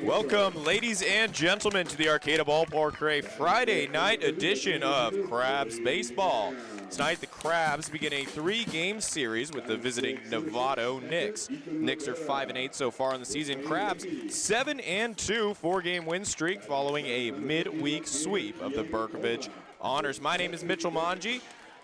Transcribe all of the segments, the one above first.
Welcome, ladies and gentlemen, to the Arcata Ballpark Friday night edition of Crabs Baseball. Tonight, the Crabs begin a 3-game series with the visiting Novato Knicks. Knicks are 5-8 so far in the season. Crabs 7-2, 4-game win streak following a midweek sweep of the Berkovich Honors. My name is Mitchell Manji.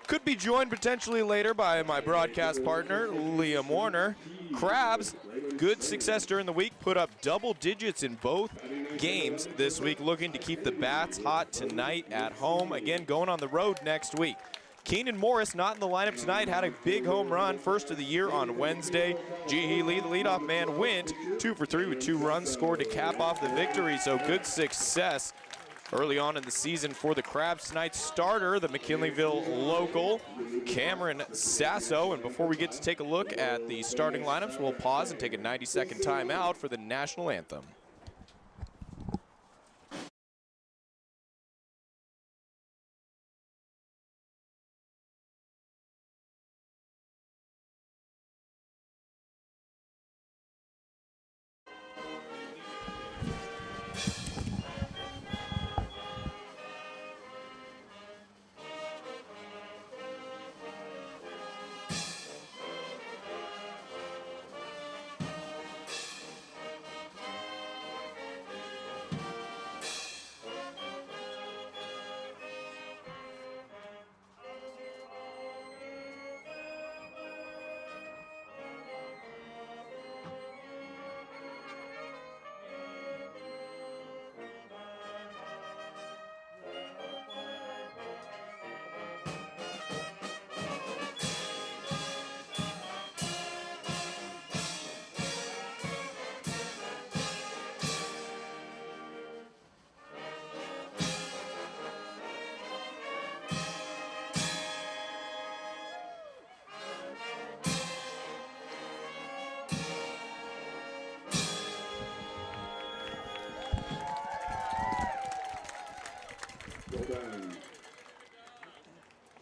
Could be joined potentially later by my broadcast partner, Liam Warner. Crabs, good success during the week, put up double digits in both games this week, looking to keep the bats hot tonight at home. Again, going on the road next week. Keenan Morris, not in the lineup tonight, had a big home run, first of the year on Wednesday. Ji-Hee Lee, the leadoff man, went 2 for 3 with 2 runs scored to cap off the victory, so good success early on in the season for the Crabs. Tonight's starter, the McKinleyville local, Cameron Sasso. And before we get to take a look at the starting lineups, we'll pause and take a 90-second timeout for the national anthem.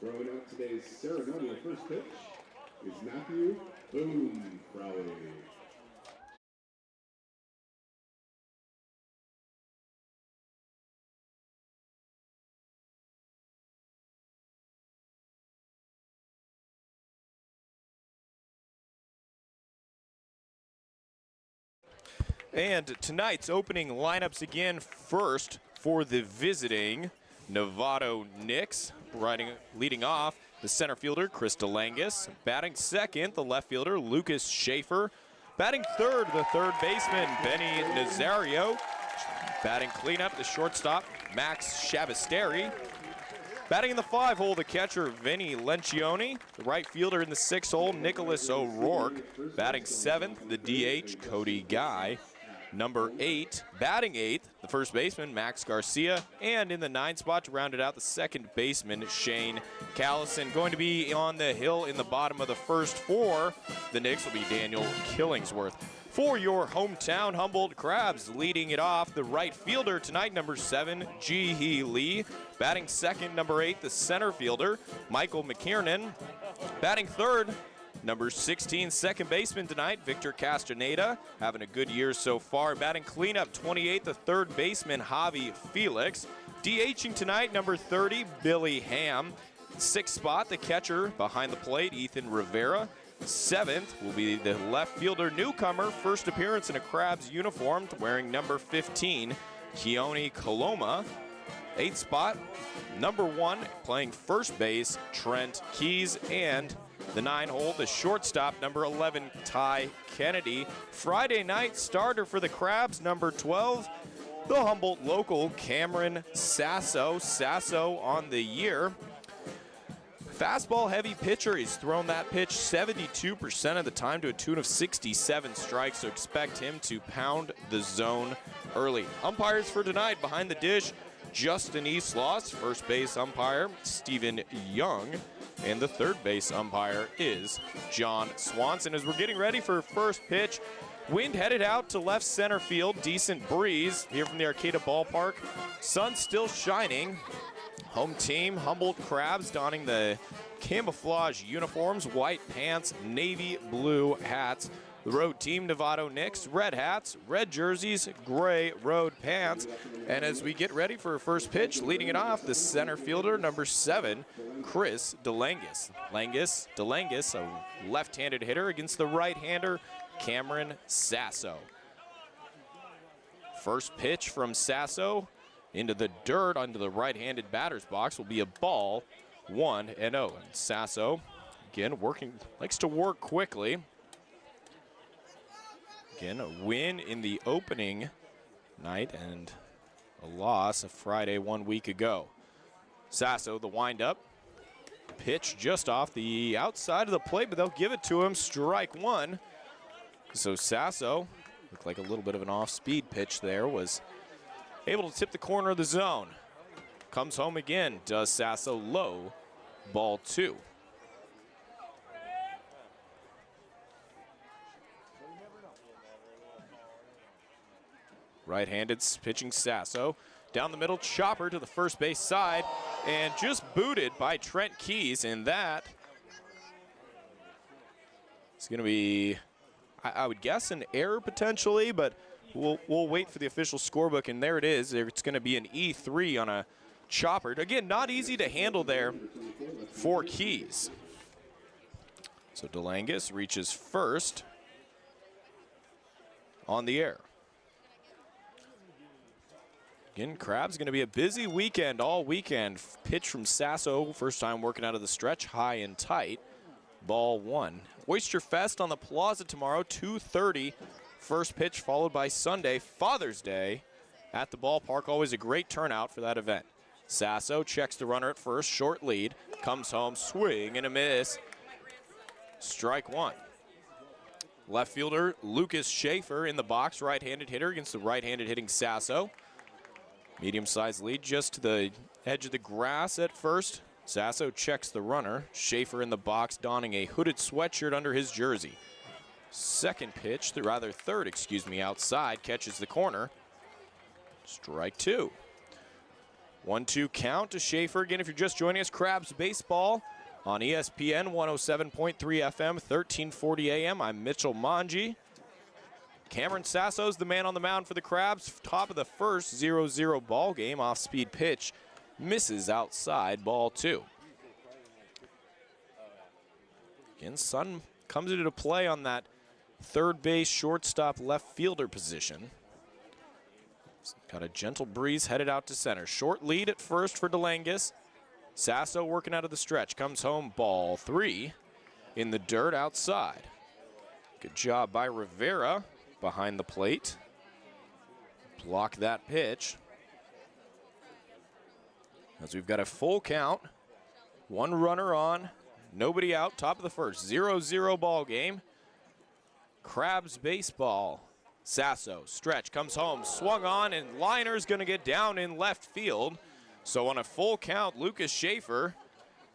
Throwing out today's ceremonial first pitch is Matthew Boom Crowley. And tonight's opening lineups again, first for the visiting Novato Knicks. Leading off, the center fielder, Chris DeLangus. Batting second, the left fielder, Lucas Schaefer. Batting third, the third baseman, Benny Nazario. Batting cleanup, the shortstop, Max Shabasteri. Batting in the 5-hole, the catcher, Vinny Lencioni. The right fielder in the 6-hole, Nicholas O'Rourke. Batting 7th, the DH, Cody Guy. Number 8, batting 8th, the first baseman, Max Garcia. And in the 9th spot to round it out, the second baseman, Shane Callison. Going to be on the hill in the bottom of the first for the Knicks will be Daniel Killingsworth. For your hometown Humboldt Crabs, leading it off, the right fielder tonight, number 7, Ji-Hee Lee. Batting second, number 8, the center fielder, Michael McKiernan. Batting third, number 16, second baseman tonight, Victor Castaneda, having a good year so far. Batting cleanup, 28, the third baseman, Javi Felix. DHing tonight, number 30, Billy Ham. 6th spot, the catcher behind the plate, Ethan Rivera. 7th will be the left fielder newcomer, first appearance in a Crabs uniform, wearing number 15, Keone Coloma. 8th spot, number 1, playing first base, Trent Keys. And the 9-hole, the shortstop, number 11, Ty Kennedy. Friday night starter for the Crabs, number 12, the Humboldt local, Cameron Sasso. Sasso on the year. Fastball heavy pitcher. He's thrown that pitch 72% of the time to a tune of 67 strikes, so expect him to pound the zone early. Umpires for tonight, behind the dish, Justin Eastloss. First base umpire, Stephen Young. And the third base umpire is John Swanson. As we're getting ready for first pitch, Wind headed out to left center field. Decent breeze here from the Arcata ballpark. Sun still shining. Home team, Humboldt Crabs, donning the camouflage uniforms, white pants, navy blue hats. The road team, Novato Knicks, red hats, red jerseys, gray road pants. And as we get ready for first pitch, leading it off, the center fielder, number 7, Chris DeLangus. DeLangus, a left-handed hitter against the right-hander, Cameron Sasso. First pitch from Sasso into the dirt onto the right-handed batter's box will be a ball, 1-0. And Sasso, again, likes to work quickly. Again, a win in the opening night and a loss a Friday 1 week ago. Sasso, the windup. Pitch just off the outside of the plate, but they'll give it to him. Strike 1. So Sasso, looked like a little bit of an off-speed pitch there, was able to tip the corner of the zone. Comes home again, does Sasso, low, ball 2. Right-handed pitching Sasso. Down the middle, chopper to the first base side, and just booted by Trent Keys, and that is going to be, I would guess, an error potentially, but we'll wait for the official scorebook, and there it is. It's going to be an E3 on a chopper. Again, not easy to handle there for Keys. So DeLangus reaches first on the air. Again, Crabs going to be a busy weekend all weekend. Pitch from Sasso, first time working out of the stretch, high and tight. Ball 1. Oyster Fest on the Plaza tomorrow, 2:30. First pitch followed by Sunday, Father's Day, at the ballpark. Always a great turnout for that event. Sasso checks the runner at first, short lead. Comes home, swing and a miss. Strike 1. Left fielder Lucas Schaefer in the box, right-handed hitter against the right-handed hitting Sasso. Medium-sized lead just to the edge of the grass at first. Sasso checks the runner. Schaefer in the box, donning a hooded sweatshirt under his jersey. Third, outside, catches the corner. Strike 2. 1-2 count to Schaefer. Again, if you're just joining us, Crabs Baseball on ESPN 107.3 FM, 1340 AM. I'm Mitchell Manji. Cameron Sasso's the man on the mound for the Crabs. Top of the first, 0-0 ball game. Off-speed pitch misses outside, ball 2. Again, Sun comes into play on that third base, shortstop, left fielder position. Got a gentle breeze headed out to center. Short lead at first for DeLangus. Sasso working out of the stretch. Comes home, ball 3 in the dirt outside. Good job by Rivera behind the plate. Block that pitch. As we've got a full count. One runner on, nobody out, top of the first. 0-0 ball game. Crabs baseball. Sasso, stretch, comes home, swung on, and liner's going to get down in left field. So on a full count, Lucas Schaefer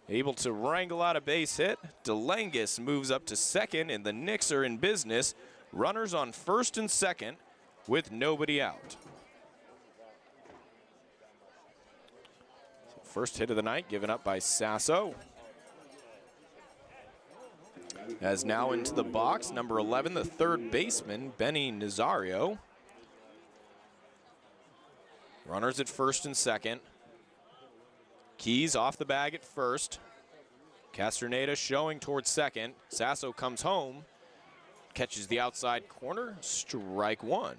able to wrangle out a base hit. DeLangus moves up to second, and the Knicks are in business. Runners on first and second with nobody out. So first hit of the night given up by Sasso. As now into the box, number 11, the third baseman, Benny Nazario. Runners at first and second. Keys off the bag at first. Castroneda showing towards second. Sasso comes home. Catches the outside corner, strike 1.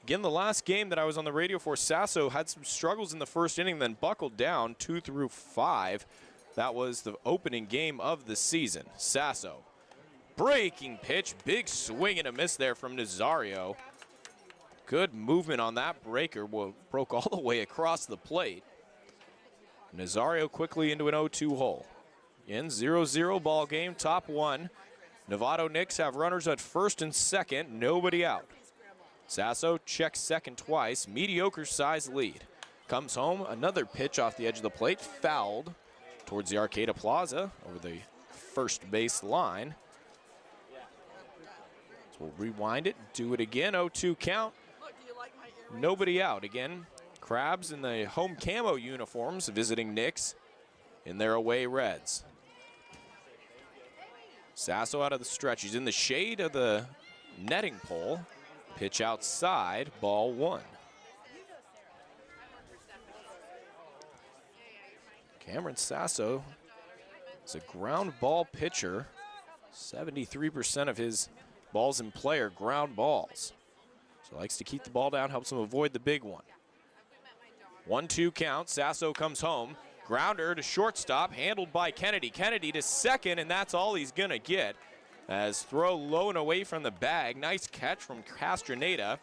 Again, the last game that I was on the radio for, Sasso had some struggles in the first inning, then buckled down 2 through 5. That was the opening game of the season. Sasso, breaking pitch, big swing and a miss there from Nazario. Good movement on that breaker, broke all the way across the plate. Nazario quickly into an 0-2 hole. In 0-0 ball game, top 1. Novato Knicks have runners at first and second, nobody out. Sasso checks second twice, mediocre size lead. Comes home, another pitch off the edge of the plate, fouled towards the Arcata Plaza over the first base line. We'll rewind it, do it again, 0-2 count. Nobody out. Again, Crabs in the home camo uniforms visiting Knicks in their away reds. Sasso out of the stretch. He's in the shade of the netting pole. Pitch outside, ball one. Cameron Sasso is a ground ball pitcher. 73% of his balls in play are ground balls. So likes to keep the ball down, helps him avoid the big one. 1-2 count, Sasso comes home. Grounder to shortstop, handled by Kennedy. Kennedy to second, and that's all he's gonna get. As throw low and away from the bag. Nice catch from Castroneda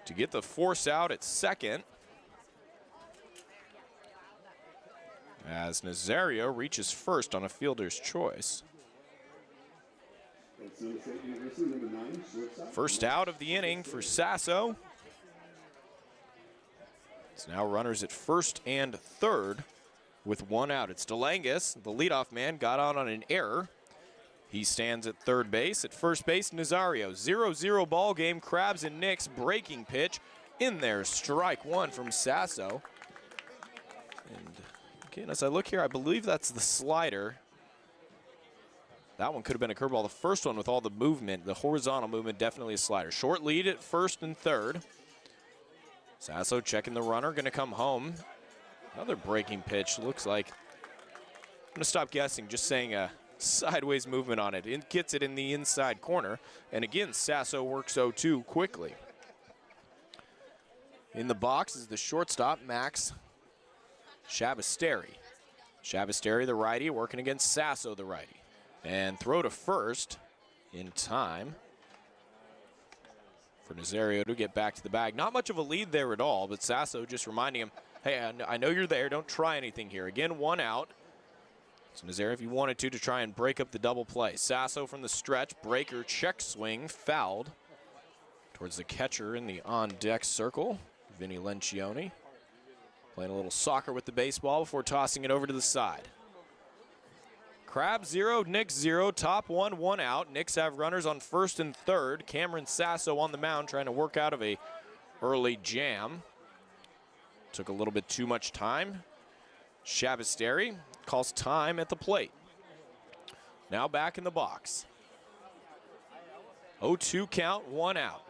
to get the force out at second. As Nazario reaches first on a fielder's choice. First out of the inning for Sasso. It's now runners at first and third with one out. It's DeLangus, the leadoff man, got out on an error. He stands at third base. At first base, Nazario. 0-0 ball game. Crabs and Knicks breaking pitch in there. Strike one from Sasso. And again, as I look here, I believe that's the slider. That one could have been a curveball. The first one with all the movement, the horizontal movement, definitely a slider. Short lead at first and third. Sasso checking the runner, gonna come home. Another breaking pitch, looks like. I'm gonna stop guessing, just saying a sideways movement on it. It gets it in the inside corner. And again, Sasso works 0-2 quickly. In the box is the shortstop, Max Shabasteri. Shabasteri, the righty, working against Sasso, the righty. And throw to first in time for Nazario to get back to the bag. Not much of a lead there at all, but Sasso just reminding him, hey, I know you're there. Don't try anything here. Again, one out. So Nazario, if you wanted to try and break up the double play. Sasso from the stretch, breaker, check swing, fouled towards the catcher in the on-deck circle, Vinny Lencioni. Playing a little soccer with the baseball before tossing it over to the side. Crabs 0, Knicks 0, top one out. Knicks have runners on first and third. Cameron Sasso on the mound trying to work out of a early jam. Took a little bit too much time. Shabasteri calls time at the plate. Now back in the box. 0-2 count, one out.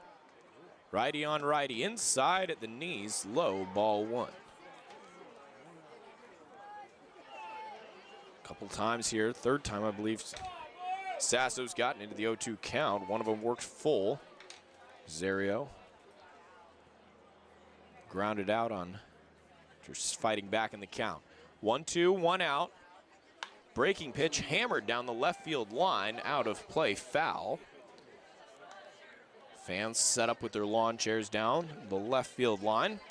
Righty on righty, inside at the knees, low, ball one. Couple times here, third time I believe Sasso's gotten into the 0-2 count. One of them worked full. Zario grounded out on just fighting back in the count. 1-2, one out. Breaking pitch hammered down the left field line, out of play, foul. Fans set up with their lawn chairs down the left field line.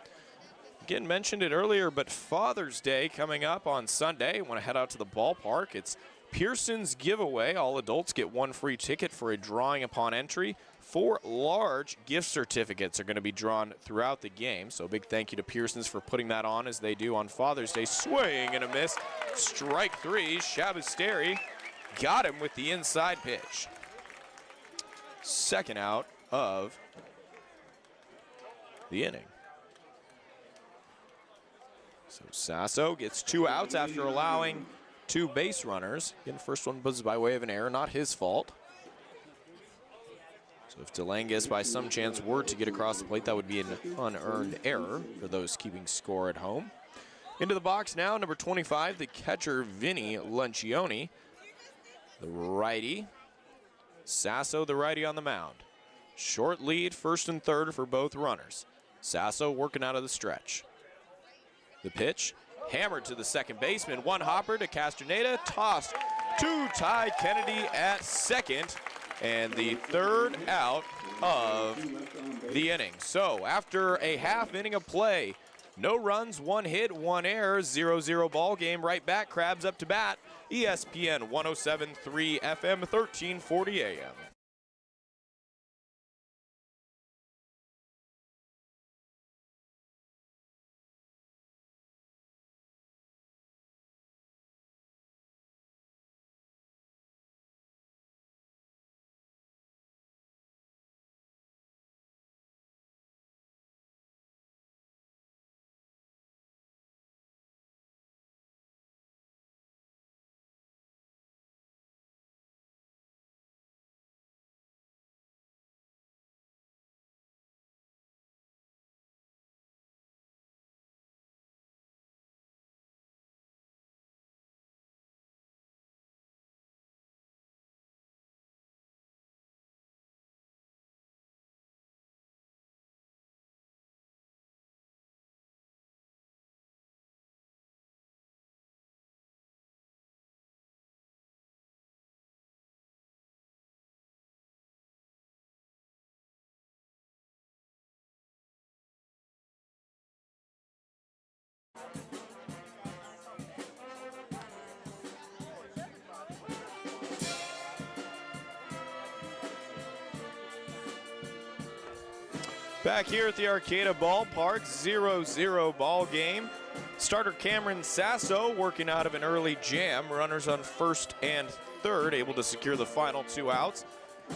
Again, mentioned it earlier, but Father's Day coming up on Sunday. Want to head out to the ballpark. It's Pearson's giveaway. All adults get one free ticket for a drawing upon entry. 4 large gift certificates are going to be drawn throughout the game. So a big thank you to Pearson's for putting that on as they do on Father's Day. Swing and a miss. Strike 3. Shabasteri got him with the inside pitch. Second out of the inning. So Sasso gets 2 outs after allowing 2 base runners. Again, first one was by way of an error, not his fault. So if DeLangus by some chance were to get across the plate, that would be an unearned error for those keeping score at home. Into the box now, number 25, the catcher Vinny Lencioni. The righty. Sasso, the righty on the mound. Short lead, first and third for both runners. Sasso working out of the stretch. The pitch, hammered to the second baseman. One hopper to Castroneda, tossed to Ty Kennedy at second, and the third out of the inning. So after a half inning of play, no runs, 1 hit, 1 error, 0-0 ball game. Right back, Crabs up to bat. ESPN 107.3 FM, 1340 AM. Back here at the Arcata ballpark, 0-0 ball game. Starter Cameron Sasso working out of an early jam. Runners on first and third, able to secure the final 2 outs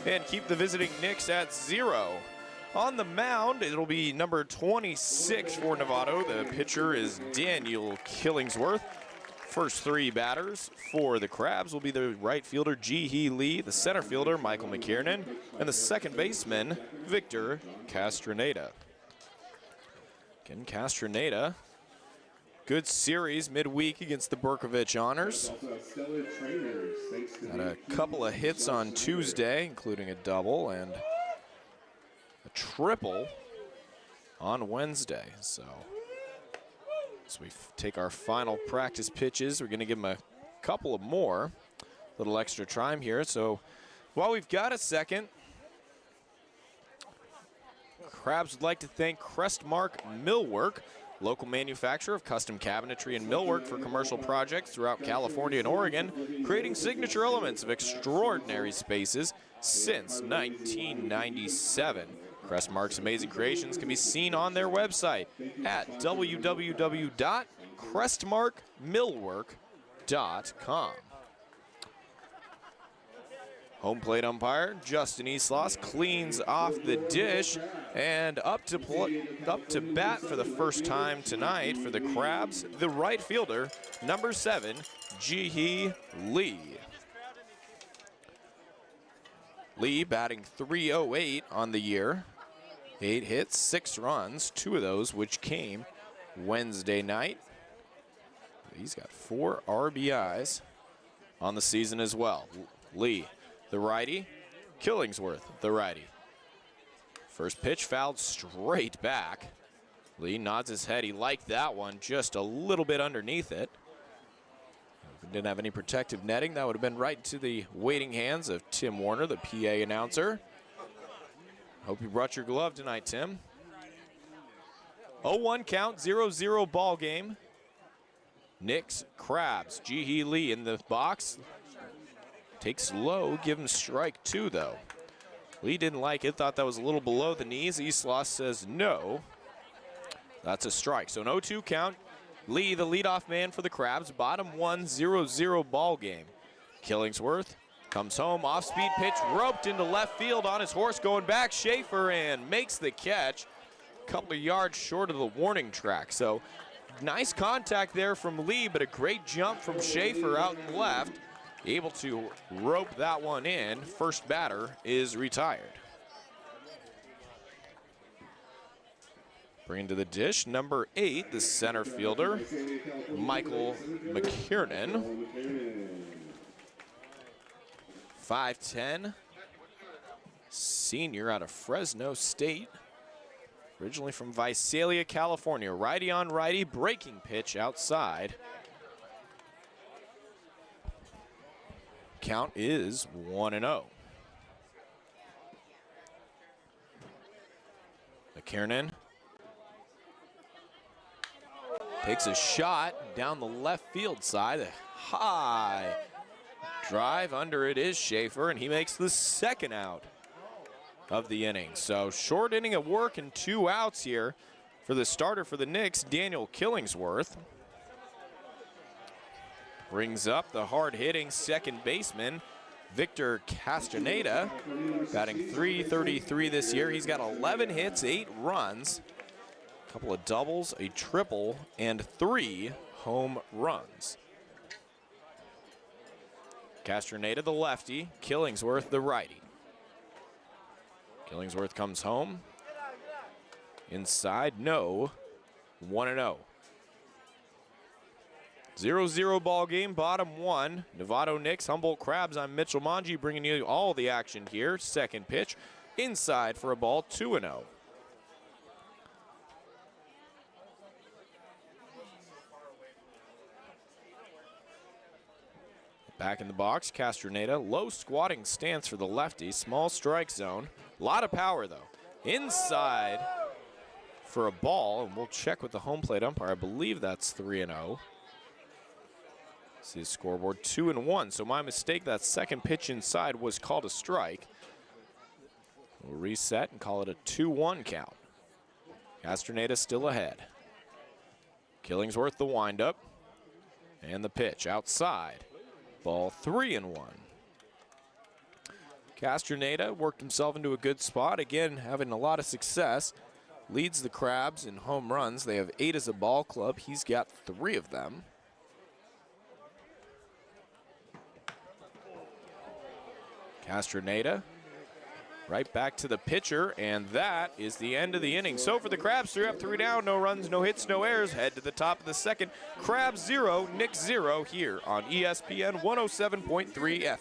and keep the visiting Knicks at 0. On the mound, it'll be number 26 for Novato. The pitcher is Daniel Killingsworth. First 3 batters for the Crabs will be the right fielder, Ji-Hee Lee, the center fielder, Michael McKiernan, and the second baseman, Victor Castroneda. Again, Castroneda, good series midweek against the Berkovich Honors. Had a couple of hits on Tuesday, including a double and a triple on Wednesday. So as we take our final practice pitches, we're going to give him a couple of more. A little extra time here. So while we've got a second, Crabs would like to thank Crestmark Millwork, local manufacturer of custom cabinetry and millwork for commercial projects throughout California and Oregon, creating signature elements of extraordinary spaces since 1997. Crestmark's amazing creations can be seen on their website at www.crestmarkmillwork.com. Home plate umpire Justin Eastloss cleans off the dish, and up to bat for the first time tonight for the Crabs, the right fielder, number 7, Ji-Hee Lee. Lee batting .308 on the year. 8 hits, 6 runs, 2 of those which came Wednesday night. He's got 4 RBIs on the season as well. Lee, the righty, Killingsworth, the righty. First pitch fouled straight back. Lee nods his head. He liked that one, just a little bit underneath it. If we didn't have any protective netting, that would have been right into the waiting hands of Tim Warner, the PA announcer. Hope you brought your glove tonight, Tim. 0-1 count, 0-0 ball game. Knicks, Crabs, Ji-Hee Lee in the box. Takes low, give him strike 2 though. Lee didn't like it, thought that was a little below the knees. Eastloss says no. That's a strike. So an 0-2 count. Lee, the leadoff man for the Crabs. Bottom 1, 0-0 ball game. Killingsworth comes home, off-speed pitch, roped into left field on his horse, going back. Schaefer and makes the catch. A couple of yards short of the warning track. So nice contact there from Lee, but a great jump from Schaefer out and left. Able to rope that one in. First batter is retired. Bringing to the dish, number 8, the center fielder, Michael McKiernan. 5'10", senior out of Fresno State. Originally from Visalia, California. Righty on righty, breaking pitch outside. Count is 1-0. McKiernan takes a shot down the left field side. A high drive, under it is Schaefer, and he makes the second out of the inning. So short inning of work and 2 outs here for the starter for the Knicks, Daniel Killingsworth. Brings up the hard-hitting second baseman, Victor Castroneda, batting .333 this year. He's got 11 hits, 8 runs, a couple of doubles, a triple, and 3 home runs. Castroneda, the lefty, Killingsworth, the righty. Killingsworth comes home. Inside, no. 1-0. 0-0 ball game, bottom 1. Novato Knicks, Humboldt Crabs. I'm Mitchell Manji bringing you all the action here. Second pitch, inside for a ball, 2-0. Back in the box, Castroneda. Low squatting stance for the lefty. Small strike zone. A lot of power, though. Inside for a ball, and we'll check with the home plate umpire. I believe that's 3-0. See the scoreboard, 2-1. So my mistake, that second pitch inside was called a strike. We'll reset and call it a 2-1 count. Castaneda still ahead. Killingsworth the windup. And the pitch outside. Ball 3-1. Castaneda worked himself into a good spot. Again, having a lot of success. Leads the Crabs in home runs. They have 8 as a ball club. He's got 3 of them. Castaneda right back to the pitcher, and that is the end of the inning. So for the Crabs, 3 up, 3 down, no runs, no hits, no errors. Head to the top of the second. Crabs 0, Knicks 0 here on ESPN 107.3 FM.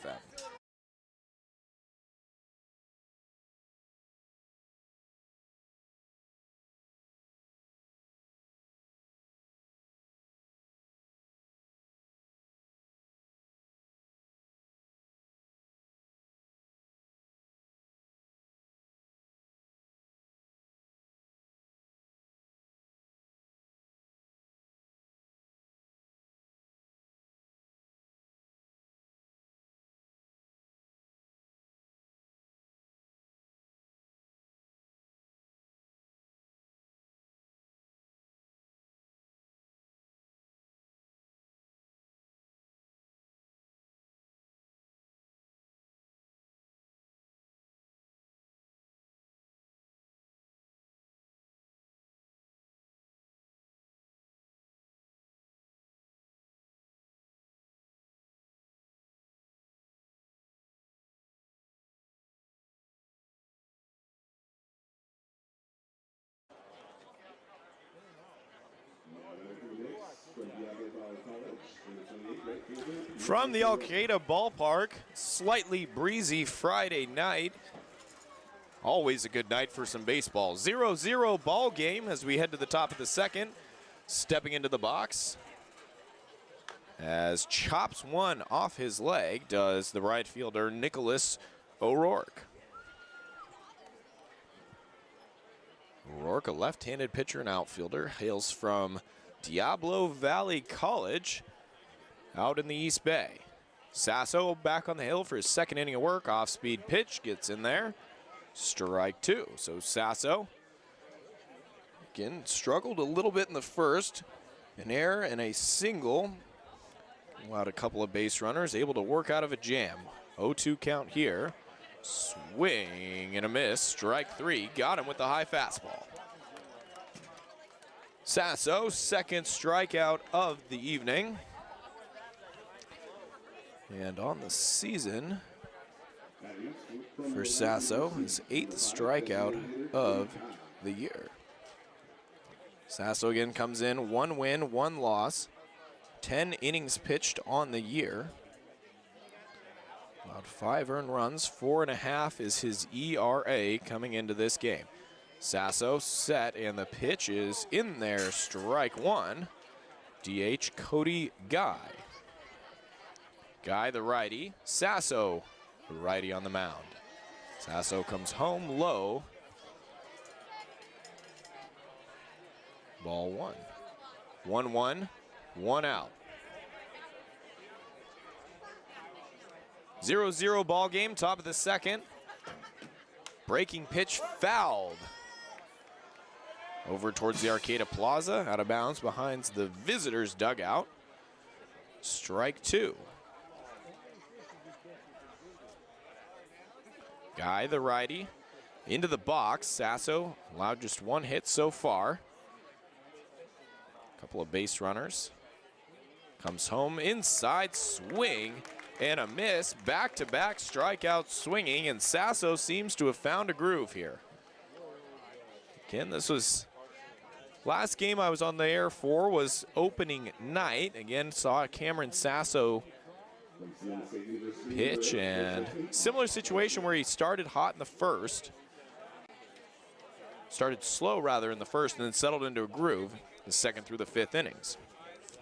From the Arcata ballpark, slightly breezy Friday night. Always a good night for some baseball. 0-0 ball game as we head to the top of the second. Stepping into the box as chops one off his leg does the right fielder Nicholas O'Rourke. O'Rourke, a left-handed pitcher and outfielder, hails from Diablo Valley College out in the East Bay. Sasso back on the hill for his second inning of work. Off-speed pitch gets in there. Strike 2. So Sasso, again, struggled a little bit in the first. An error and a single. Allowed a couple of base runners, able to work out of a jam. 0-2 count here. Swing and a miss. Strike 3. Got him with the high fastball. Sasso, second strikeout of the evening. And on the season for Sasso, his 8th strikeout of the year. Sasso again comes in, 1 win, 1 loss. 10 innings pitched on the year. About 5 earned runs, 4.5 is his ERA coming into this game. Sasso set, and the pitch is in there. Strike 1. DH Cody Guy. Guy the righty. Sasso the righty on the mound. Sasso comes home low. Ball 1. 1-1, 1 out. 0-0 ball game, top of the second. Breaking pitch fouled. Over towards the Arcata Plaza, out of bounds behind the visitors' dugout. Strike 2. Guy, the righty, into the box. Sasso allowed just 1 hit so far. Couple of base runners. Comes home inside, swing and a miss. Back-to-back strikeout swinging, and Sasso seems to have found a groove here. Again, this was last game I was on the air for was opening night. Again, saw Cameron Sasso pitch, and similar situation where he started hot in the first. Started slow rather in the first and then settled into a groove the second through the 5th innings.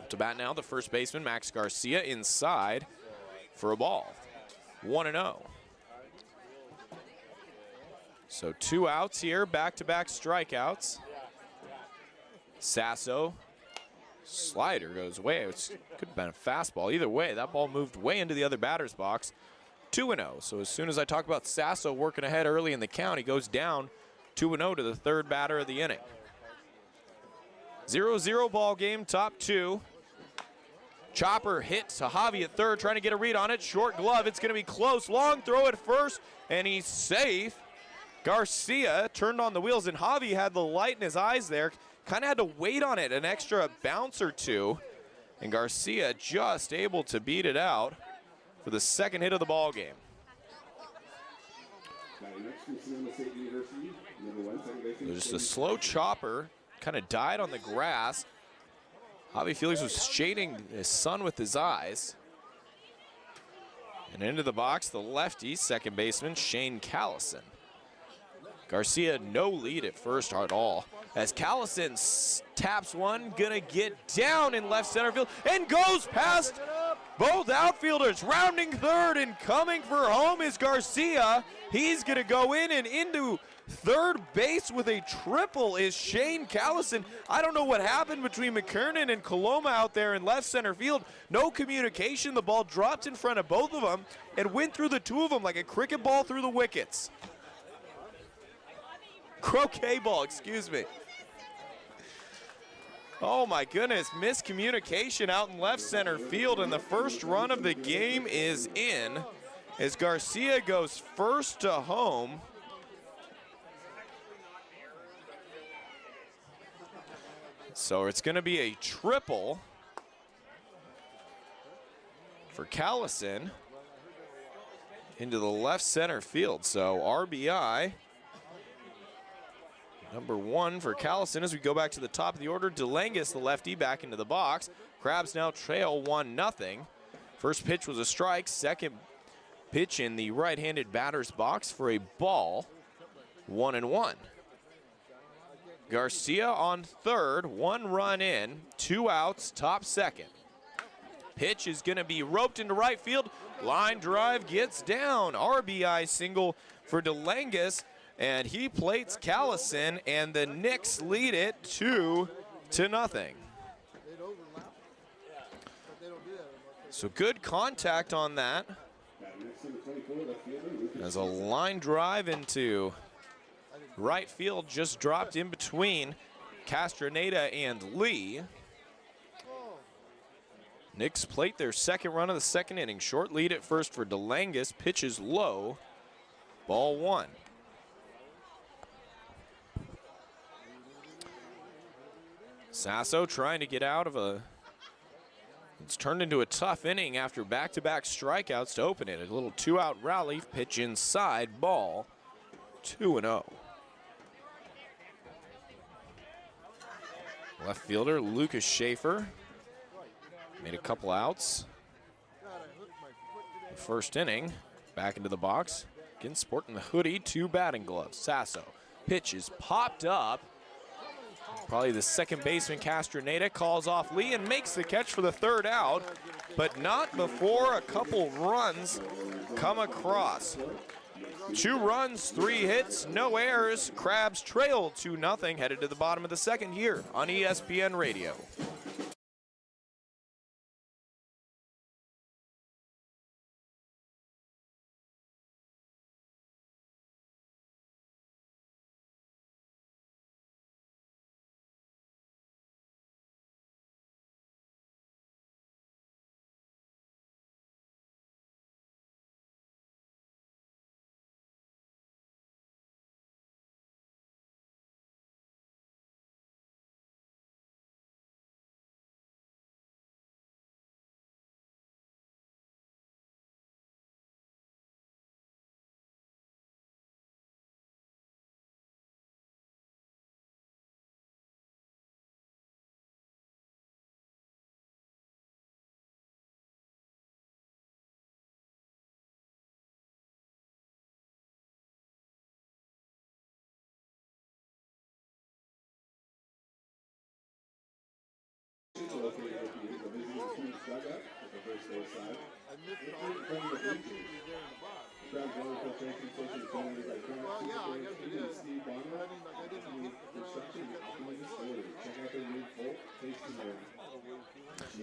To bat now, the first baseman, Max Garcia, inside for a ball. 1-0. So 2 outs here, back-to-back strikeouts. Sasso, slider goes away. It could have been a fastball. Either way, that ball moved way into the other batter's box. 2-0. So as soon as I talk about Sasso working ahead early in the count, he goes down 2-0 to the 3rd batter of the inning. 0-0 ball game, top 2. Chopper hits to Javi at third, trying to get a read on it. Short glove, it's going to be close. Long throw at first, and he's safe. Garcia turned on the wheels, and Javi had the light in his eyes there. Kind of had to wait on it, an extra bounce or two. And Garcia just able to beat it out for the second hit of the ball game. Just a slow chopper, kind of died on the grass. Javi Felix was shading his son with his eyes. And into the box, the lefty, second baseman, Shane Callison. Garcia no lead at first at all. As Callison taps one, gonna get down in left center field and goes past both outfielders. Rounding third and coming for home is Garcia. He's gonna go in and into third base with a triple is Shane Callison. I don't know what happened between McKernan and Coloma out there in left center field. No communication. The ball dropped in front of both of them and went through the two of them like a cricket ball through the wickets. Croquet ball, excuse me. Oh my goodness, miscommunication out in left center field, and the first run of the game is in as Garcia goes first to home. So it's going to be a triple for Callison into the left center field. So RBI number 1 for Callison as we go back to the top of the order. DeLangus, the lefty, back into the box. Crabs now trail 1-0. First pitch was a strike. Second pitch in the right-handed batter's box for a ball. 1-1. Garcia on third, 1 run in, 2 outs, top second. Pitch is going to be roped into right field. Line drive gets down. RBI single for DeLangus, and he plates Callison, and the Knicks lead it 2-0. So good contact on that. As a line drive into right field just dropped in between Castroneda and Lee. Knicks plate their second run of the second inning. Short lead at first for DeLangus. Pitches low. Ball 1. Sasso trying to get out of a... It's turned into a tough inning after back-to-back strikeouts to open it. A little 2-out rally. Pitch inside. Ball 2-0. Left fielder Lucas Schaefer made a couple outs. The first inning, back into the box. Again, sporting the hoodie, 2 batting gloves. Sasso. Pitch is popped up. Probably the second baseman Castroneda calls off Lee and makes the catch for the third out, but not before a couple runs come across. 2 runs, 3 hits, no errors. Crabs trail 2-0, headed to the bottom of the second here on ESPN Radio.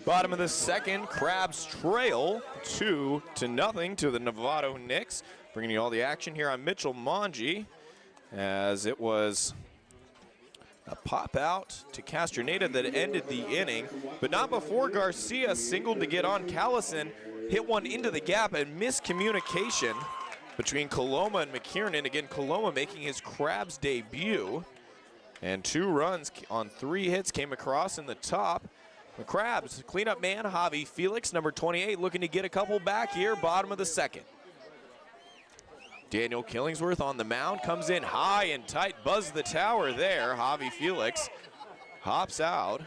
Bottom of the second, Crabs trail 2-0 to the Novato Knicks. Bringing you all the action here on Mitchell Mongi, as it was A pop out to Castroneda that ended the inning, but not before Garcia singled to get on. Callison hit one into the gap, and miscommunication between Coloma and McKiernan. Again, Coloma making his Crabs debut. And 2 runs on 3 hits came across in the top. The Crabs cleanup man, Javi Felix, number 28, looking to get a couple back here, bottom of the second. Daniel Killingsworth on the mound, comes in high and tight, buzz the tower there. Javi Felix hops out.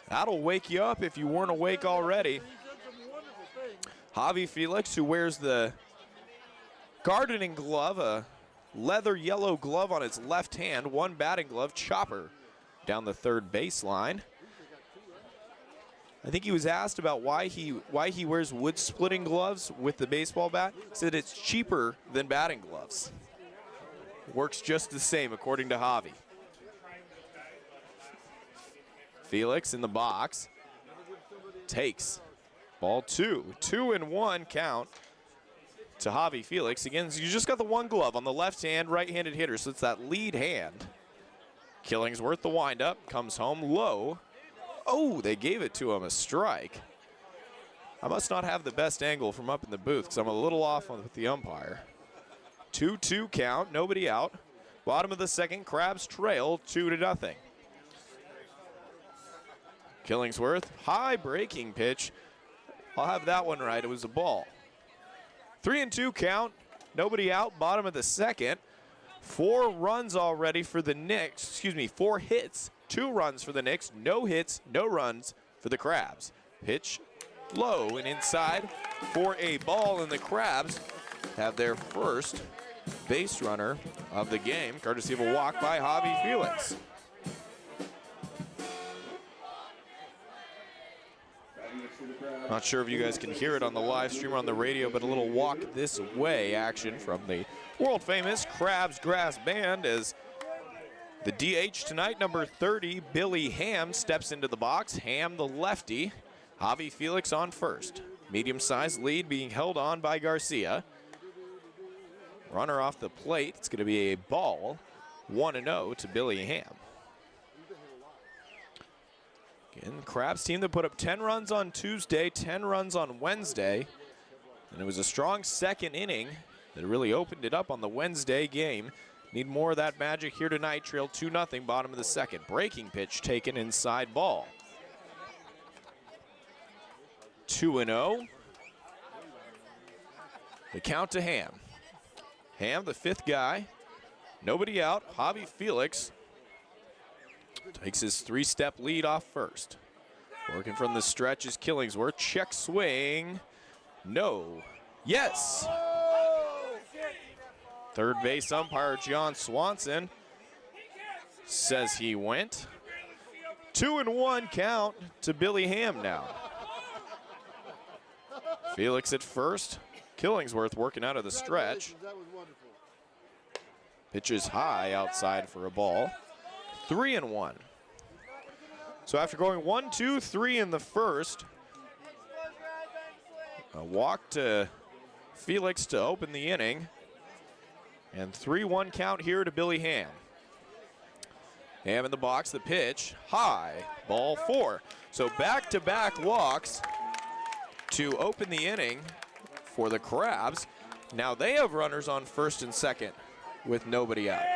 That'll wake you up if you weren't awake already. Javi Felix, who wears the gardening glove, a leather yellow glove on his left hand, 1 batting glove, chopper down the third baseline. I think he was asked about why he wears wood splitting gloves with the baseball bat. He said it's cheaper than batting gloves. Works just the same according to Javi. Felix in the box. Takes ball 2. 2-1 count to Javi Felix. Again, you just got the 1 glove on the left hand, right-handed hitter, so it's that lead hand. Killingsworth, the windup, comes home low. Oh, they gave it to him, a strike. I must not have the best angle from up in the booth because I'm a little off with the umpire. 2-2 count, nobody out. Bottom of the second, Crabs trail 2-0. Killingsworth, high breaking pitch. I'll have that one right, it was a ball. 3-2 count, nobody out, bottom of the second. 4 runs already for the Knicks, 4 hits. 2 runs for the Knicks, no hits, no runs for the Crabs. Pitch low and inside for a ball, and the Crabs have their first base runner of the game, courtesy of a walk by Javi Felix. Not sure if you guys can hear it on the live stream or on the radio, but a little walk this way action from the world famous Crabs Grass Band as the DH tonight, number 30, Billy Ham, steps into the box. Ham, the lefty. Javi Felix on first. Medium-sized lead being held on by Garcia. Runner off the plate. It's going to be a ball. 1-0 to Billy Ham. Again, Crabs team that put up 10 runs on Tuesday, 10 runs on Wednesday. And it was a strong second inning that really opened it up on the Wednesday game. Need more of that magic here tonight. Trail 2-0, bottom of the second. Breaking pitch taken inside ball. 2-0. The count to Ham. Ham, the 5th guy. Nobody out. Javi Felix takes his 3-step lead off first. Working from the stretch is Killingsworth. Check swing. No. Yes. Third base umpire John Swanson says he went. 2-1 count to Billy Ham now. Felix at first. Killingsworth working out of the stretch. Pitches high outside for a ball. 3-1. So after going 1-2-3 in the first, a walk to Felix to open the inning. And 3-1 count here to Billy Ham. Ham in the box, the pitch, high, ball 4. So back-to-back walks to open the inning for the Crabs. Now they have runners on first and second with nobody out.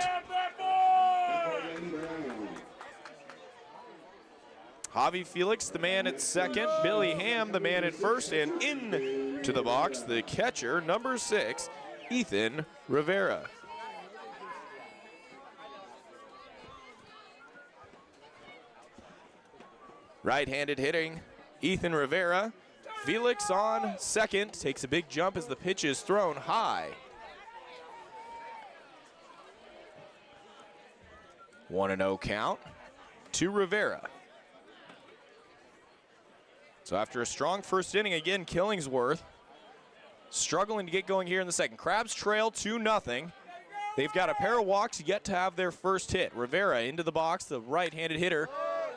Javi Felix, the man at second. Billy Ham, the man at first. And into the box, the catcher, number 6, Ethan Rivera. Right-handed hitting, Ethan Rivera. Felix on second, takes a big jump as the pitch is thrown high. 1-0 count to Rivera. So after a strong first inning, again, Killingsworth struggling to get going here in the second. Crabs trail 2-0. They've got a pair of walks yet to have their first hit. Rivera into the box, the right-handed hitter,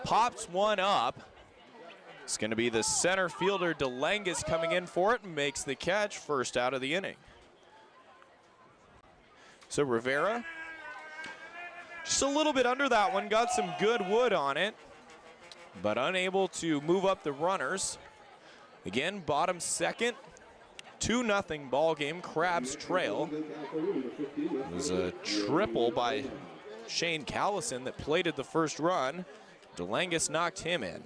pops one up. It's going to be the center fielder, DeLangus, coming in for it and makes the catch, first out of the inning. So Rivera Just a little bit under that one, got some good wood on it, but unable to move up the runners. Again, bottom second, 2-0 ball game. Crabs trail. It was a triple by Shane Callison that plated the first run. DeLangus knocked him in.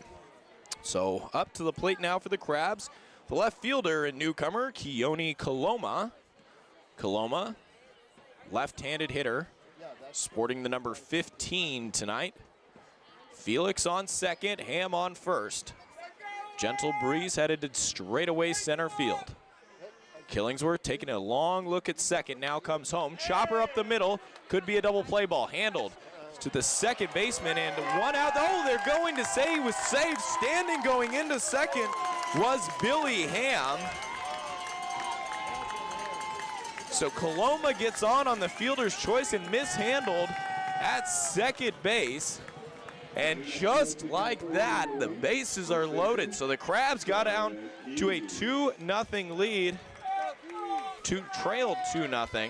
So up to the plate now for the Crabs. The left fielder and newcomer, Keone Coloma. Coloma, left-handed hitter, sporting the number 15 tonight. Felix on second, Ham on first. Gentle breeze headed to straightaway center field. Killingsworth taking a long look at second, now comes home. Chopper up the middle, could be a double play ball. Handled to the second baseman, and one out. Oh, they're going to say he was safe. Standing going into second was Billy Ham. So Coloma gets on the fielder's choice and mishandled at second base. And just like that, the bases are loaded. So the Crabs got down to a 2-0 lead. Trailed 2-0.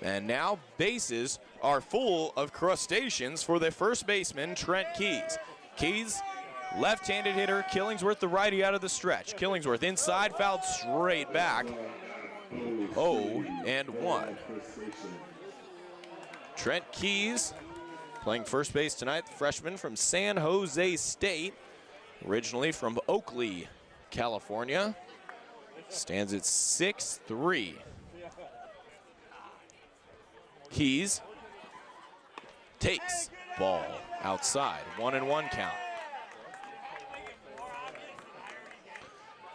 And now bases are full of crustaceans for the first baseman, Trent Keys. Keys, left-handed hitter, Killingsworth the righty out of the stretch. Killingsworth inside, fouled straight back. 0-1. Trent Keys playing first base tonight, the freshman from San Jose State, originally from Oakley, California. Stands at 6'3". Keys takes ball outside, 1-1 count.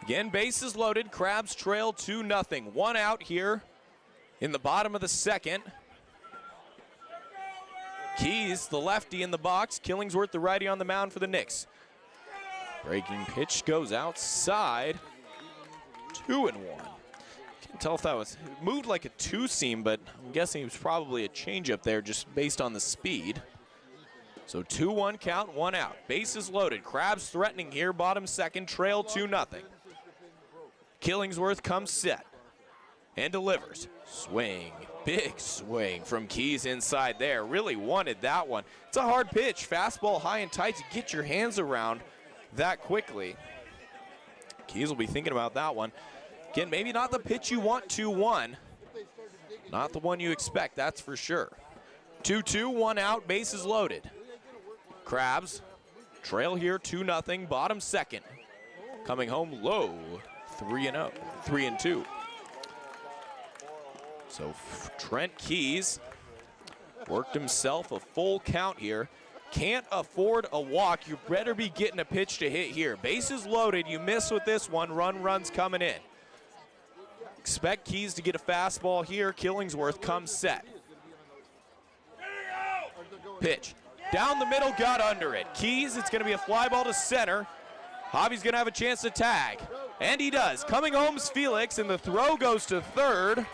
Again, bases loaded, Crabs trail 2-0. One out here in the bottom of the second. Keys, the lefty in the box, Killingsworth the righty on the mound for the Knicks. Breaking pitch goes outside, 2-1. Can't tell if that was, it moved like a two-seam, but I'm guessing it was probably a changeup there just based on the speed. So 2-1 count, one out. Bases loaded, Crabs threatening here, bottom second, trail 2-0. Killingsworth comes set and delivers. Swing, big swing from Keys inside there. Really wanted that one. It's a hard pitch, fastball high and tight to get your hands around that quickly. Keys will be thinking about that one. Again, maybe not the pitch you want 2-1. Not the one you expect, that's for sure. 2-2, one out, bases loaded. Crabs trail here 2-0, bottom second. Coming home low, 3-0, 3-2. So Trent Keys worked himself a full count here. Can't afford a walk. You better be getting a pitch to hit here. Bases loaded, you miss with this one, runs coming in. Expect Keys to get a fastball here. Killingsworth comes set. Pitch. Down the middle, got under it. Keys, it's going to be a fly ball to center. Hobby's going to have a chance to tag. And he does. Coming home is Felix, and the throw goes to third.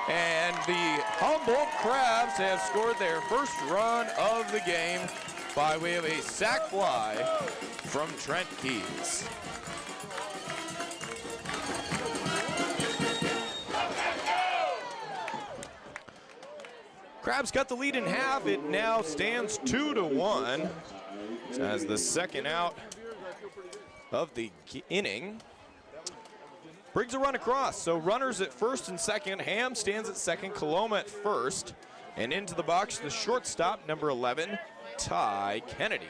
And the Humboldt Crabs have scored their first run of the game by way of a sac fly from Trent Keys. Crabs got the lead in half. It now stands 2-1 as the second out of the inning. Brings a run across, so runners at first and second. Ham stands at second, Coloma at first. And into the box, the shortstop, number 11, Ty Kennedy.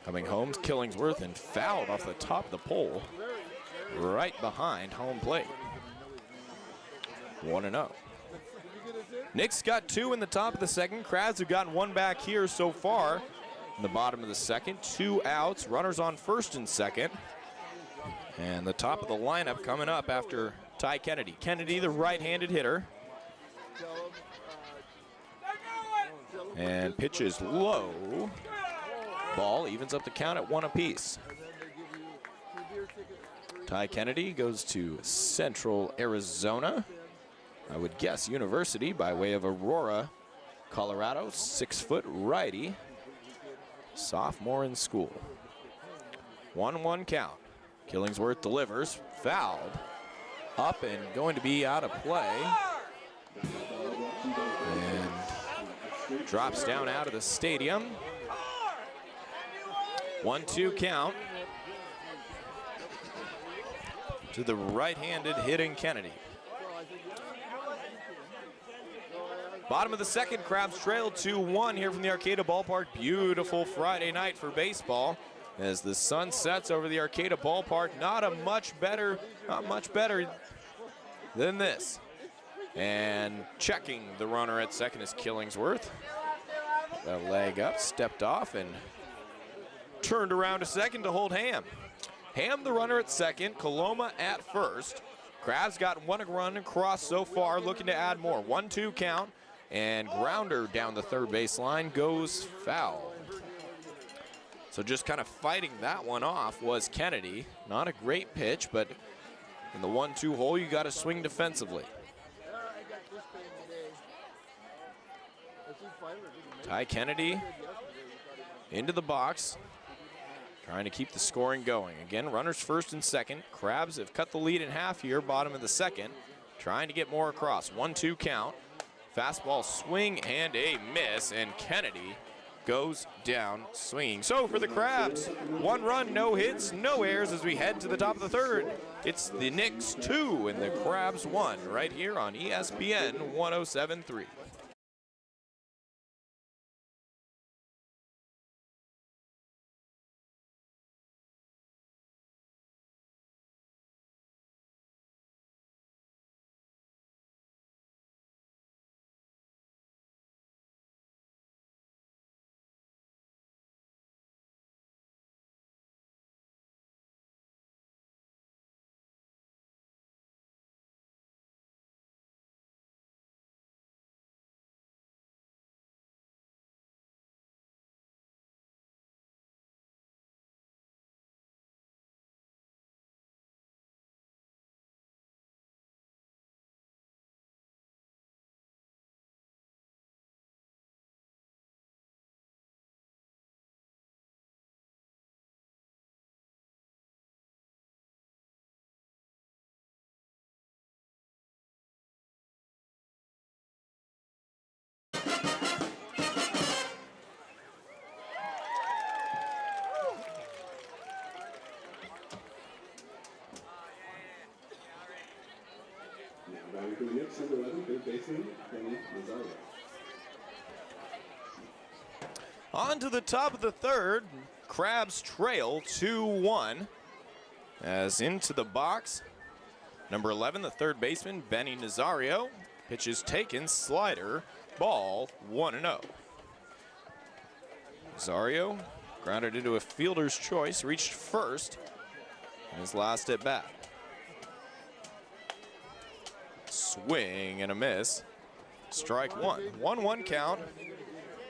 Coming home, Killingsworth, and fouled off the top of the pole, right behind home plate. 1-0. Knicks got two in the top of the second. Crabs have gotten one back here so far. In the bottom of the second, 2 outs, runners on first and second. And the top of the lineup coming up after Ty Kennedy. Kennedy, the right-handed hitter. And pitches low. Ball evens up the count at 1 apiece. Ty Kennedy goes to Central Arizona. I would guess University by way of Aurora, Colorado. 6-foot righty. Sophomore in school. 1-1 count. Killingsworth delivers, fouled, up and going to be out of play. And drops down out of the stadium. 1-2 count to the right-handed hitting Kennedy. Bottom of the second, Crabs trail 2-1 here from the Arcata ballpark. Beautiful Friday night for baseball as the sun sets over the Arcata ballpark. Not much better than this. And checking the runner at second is Killingsworth. A leg up, stepped off, and turned around to second to hold Ham. Ham the runner at second, Coloma at first. Crabs got one run across so far, looking to add more. 1-2 count, and grounder down the third base line goes foul. So just kind of fighting that one off was Kennedy. Not a great pitch, but in the 1-2 hole, you got to swing defensively. Ty Kennedy into the box, trying to keep the scoring going. Again, runners first and second. Crabs have cut the lead in half here, bottom of the second, trying to get more across. 1-2 count. Fastball swing and a miss, and Kennedy goes down swinging. So for the Crabs, 1 run, no hits, no errors as we head to the top of the third. It's the Knicks 2 and the Crabs 1 right here on ESPN 107.3. Batting for the Knicks, number 11, third baseman, Benny Nazario. On to the top of the third. Crabs trail 2-1. As into the box, number 11, the third baseman, Benny Nazario. Pitch is taken, slider, ball, 1-0. Nazario grounded into a fielder's choice, reached first in his last at bat. Swing and a miss. Strike one. 1-1 count.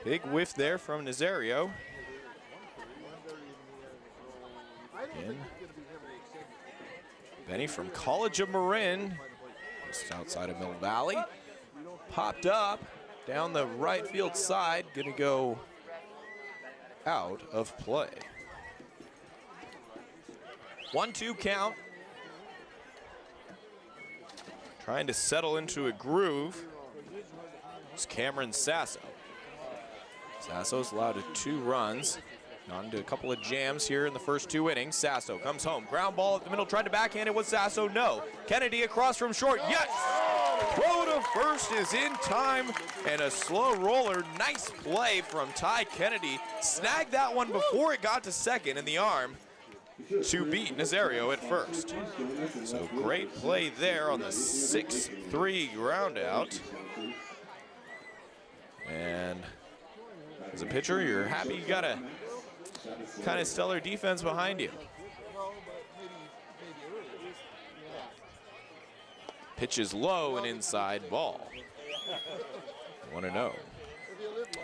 Big whiff there from Nazario. Again, Benny from College of Marin, just outside of Mill Valley. Popped up down the right field side. Gonna go out of play. 1-2 count. Trying to settle into a groove. It's Cameron Sasso. Sasso's allowed to 2 runs. On to a couple of jams here in the first 2 innings. Sasso comes home. Ground ball at the middle. Tried to backhand it with Sasso. No. Kennedy across from short. Yes! Throw to first is in time. And a slow roller. Nice play from Ty Kennedy. Snagged that one before it got to second in the arm to beat Nazario at first. So great play there on the 6-3 ground out. And as a pitcher, you're happy you got a kind of stellar defense behind you. Pitch is low and inside ball. 1-0.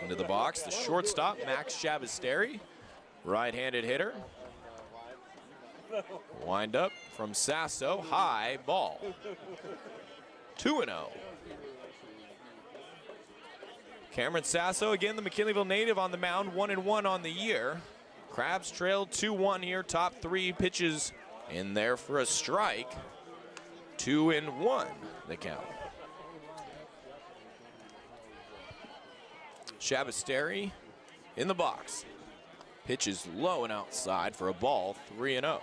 Into the box, the shortstop, Max Chavisteri, right-handed hitter. Wind up from Sasso, high ball. 2-0. Cameron Sasso, again the McKinleyville native on the mound, 1-1 on the year. Crabs trail 2-1 here. Top 3 pitches in there for a strike. 2-1 the count. Shabasteri in the box. Pitch is low and outside for a ball, 3-0.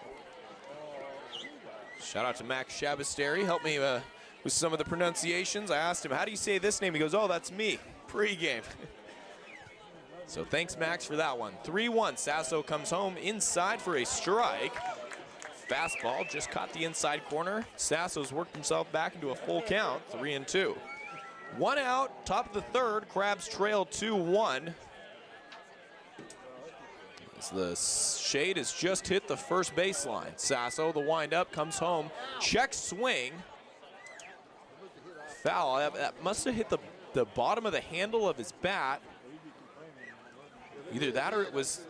Shout out to Max Shabasteri. Help me with some of the pronunciations. I asked him, how do you say this name? He goes, oh, that's me. Pregame. So thanks, Max, for that one. 3-1. Sasso comes home inside for a strike. Fastball just caught the inside corner. Sasso's worked himself back into a full count, 3-2. 1 out, top of the third. Crabs trail 2-1. As the shade has just hit the first baseline. Sasso, the windup, comes home. Check swing. Foul. That must have hit the bottom of the handle of his bat. Either that or it was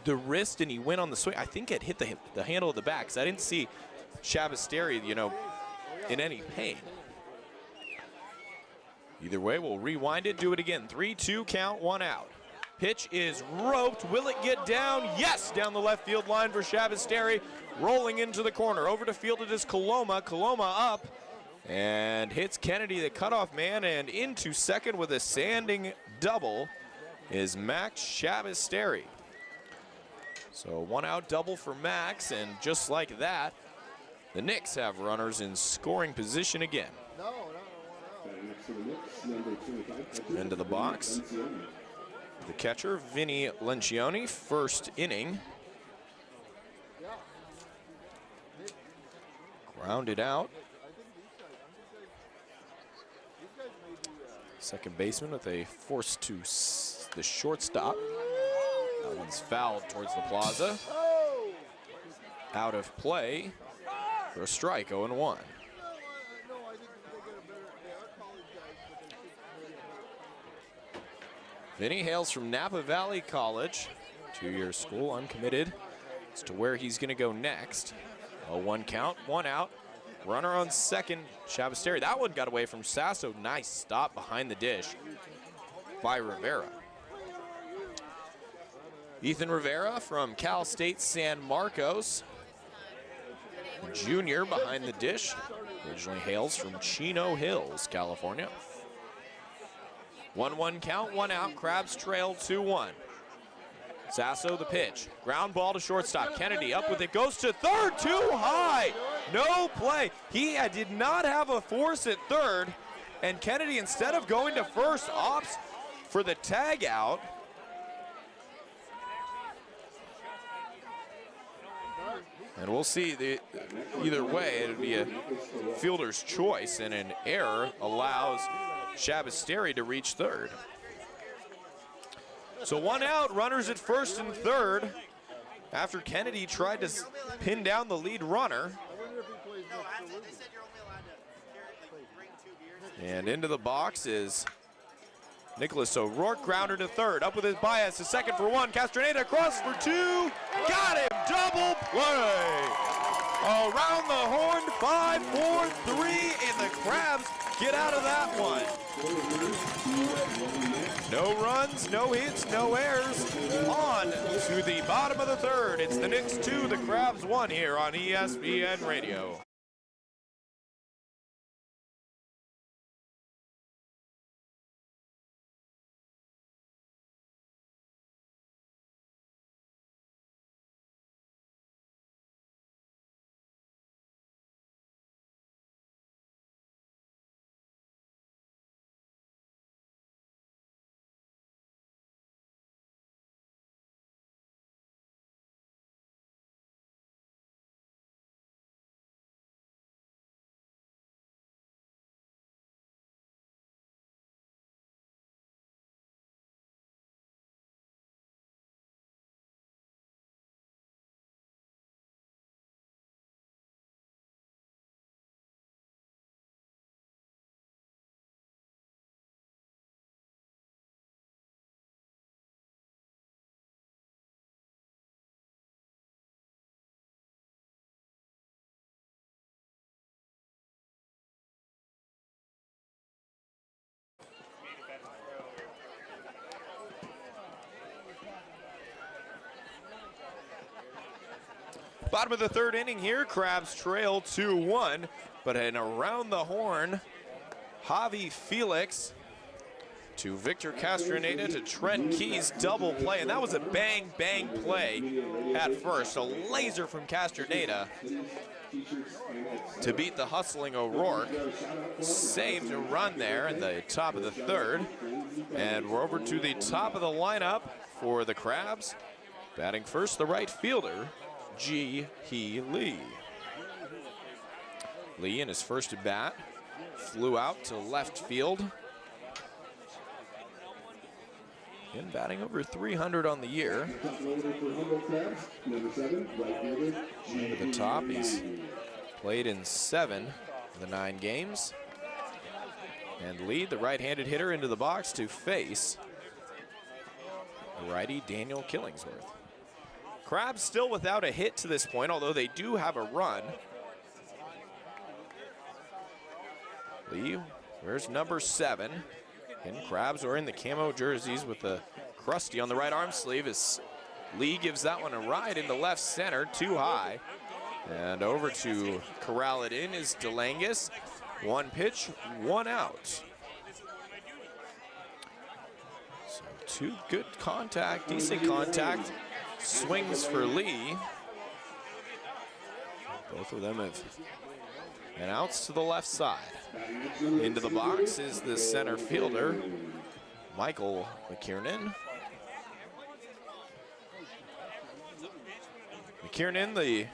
the wrist and he went on the swing. I think it hit the handle of the bat because I didn't see Shabasteri, in any pain. Either way, we'll rewind it, do it again. 3-2 count, 1 out. Pitch is roped. Will it get down? Yes, down the left field line for Shabasteri. Rolling into the corner. Over to field it is Coloma. Coloma up and hits Kennedy, the cutoff man, and into second with a standing double is Max Shabasteri. So 1 out double for Max, and just like that, the Knicks have runners in scoring position again. Into the box. The catcher, Vinny Lencioni, first inning. Grounded out. Second baseman with a force to the shortstop. That one's fouled towards the plaza. Out of play for a strike, 0-1. Vinny hails from Napa Valley College, 2-year school, uncommitted as to where he's going to go next. 0-1 count, 1 out. Runner on second, Shabasteri. That one got away from Sasso. Nice stop behind the dish by Rivera. Ethan Rivera from Cal State San Marcos. Junior behind the dish. Originally hails from Chino Hills, California. 1-1 count, 1 out. Crabs trail 2-1. Sasso the pitch. Ground ball to shortstop. Kennedy up with it. Goes to third. Too high. No play. He did not have a force at third. And Kennedy, instead of going to first, opts for the tag out. And we'll see. Either way, it'll be a fielder's choice, and an error allows Shabasteri to reach third. So 1 out, runners at first and third after Kennedy tried to pin down the lead runner. And into the box is Nicholas O'Rourke, grounder to third. Up with his bias, to second for 1. Castroneda across for 2. Got him, double play. Around the horn, 5-4-3, and the Crabs get out of that one. No runs, no hits, no errors. On to the bottom of the third. It's the Knicks 2, the Crabs 1 here on ESPN Radio. Bottom of the third inning here, Crabs trail 2-1, but an around the horn, Javi Felix to Victor Castroneda to Trent Keys, double play, and that was a bang, bang play at first. A laser from Castroneda to beat the hustling O'Rourke. Saved a run there in the top of the third, and we're over to the top of the lineup for the Crabs. Batting first, the right fielder, Ji-Hee Lee. Lee in his first at bat flew out to left field. In batting over 300 on the year. At the top, he's played in 7 of the 9 games. And lead the right-handed hitter into the box to face the righty Daniel Killingsworth. Crabs still without a hit to this point, although they do have a run. Lee, where's number 7? And Crabs are in the camo jerseys with the crusty on the right arm sleeve as Lee gives that one a ride into left center, too high. And over to corral it in is DeLangus. 1 pitch, 1 out. So 2 good contact, decent contact swings for Lee. Both of them have been outs to the left side. Into the box is the center fielder, Michael McKiernan. McKiernan, the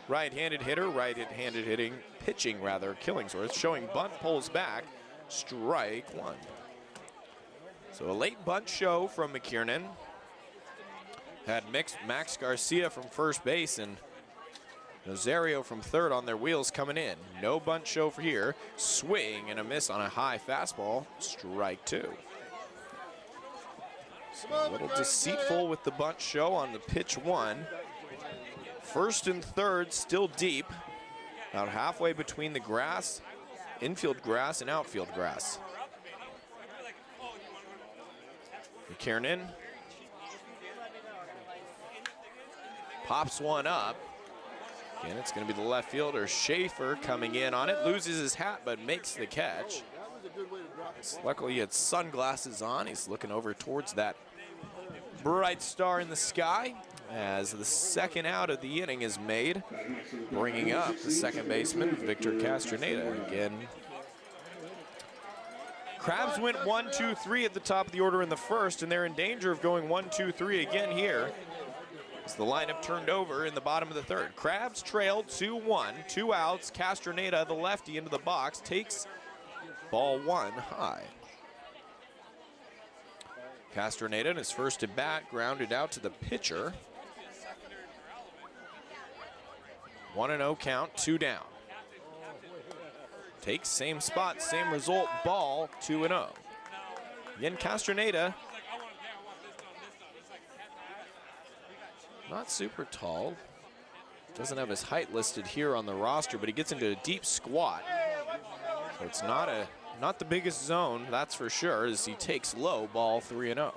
right-handed hitter, right-handed pitching rather, Killingsworth, showing bunt pulls back, strike 1. So a late bunt show from McKiernan. Had Max Garcia from first base and Nazario from third on their wheels coming in. No bunt show for here. Swing and a miss on a high fastball. Strike 2. So a little deceitful with the bunt show on the pitch 1. First and third still deep. About halfway between the grass, infield grass and outfield grass. McKiernan pops one up. Again, it's going to be the left fielder, Schaefer, coming in on it. Loses his hat, but makes the catch. Luckily, he had sunglasses on. He's looking over towards that bright star in the sky as the second out of the inning is made, bringing up the second baseman, Victor Castroneda. Again, Crabs went 1-2-3 at the top of the order in the first, and they're in danger of going 1-2-3 again here. The lineup turned over in the bottom of the third. Crabs trailed 2-1, 2 outs. Castroneda, the lefty, into the box, takes ball 1 high. Castroneda in his first at bat grounded out to the pitcher. 1-0 count, 2 down. Takes same spot, same result, ball 2-0. Again, Castroneda, not super tall. Doesn't have his height listed here on the roster, but he gets into a deep squat. So it's not the biggest zone, that's for sure, as he takes low, ball 3-0.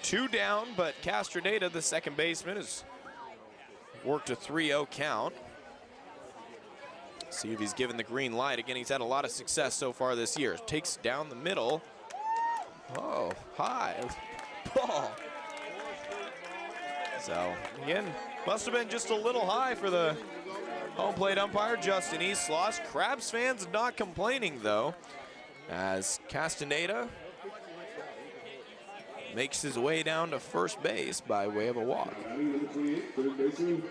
2 down, but Castroneda, the second baseman, has worked a 3-0 count. See if he's given the green light. Again, he's had a lot of success so far this year. Takes down the middle. Oh, high ball. So, again, must have been just a little high for the home plate umpire, Justin Eastloss. Crabs fans not complaining, though, as Castroneda makes his way down to first base by way of a walk.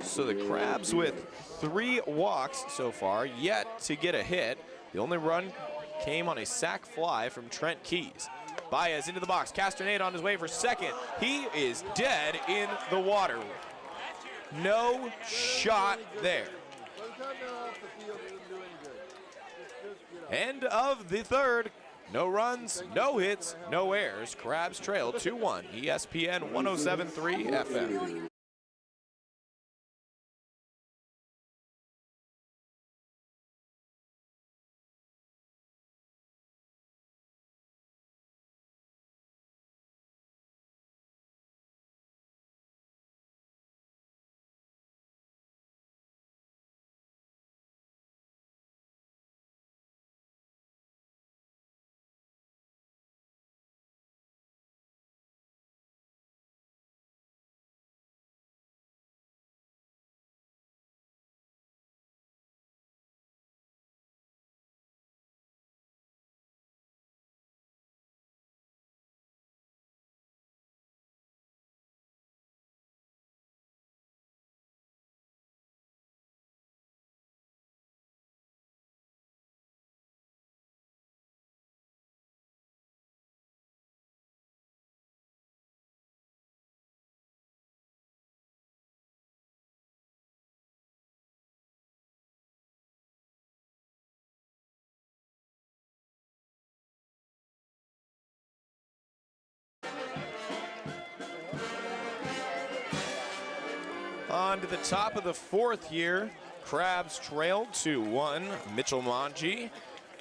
So the Crabs with 3 walks so far, yet to get a hit. The only run came on a sac fly from Trent Keys. Baez into the box. Castroneda on his way for second. He is dead in the water. No shot there. End of the third. No runs, no hits, no errors. Crabs trail 2-1. ESPN 107.3 FM. on to the top of the fourth here. Crabs trail 2-1. Mitchell Manji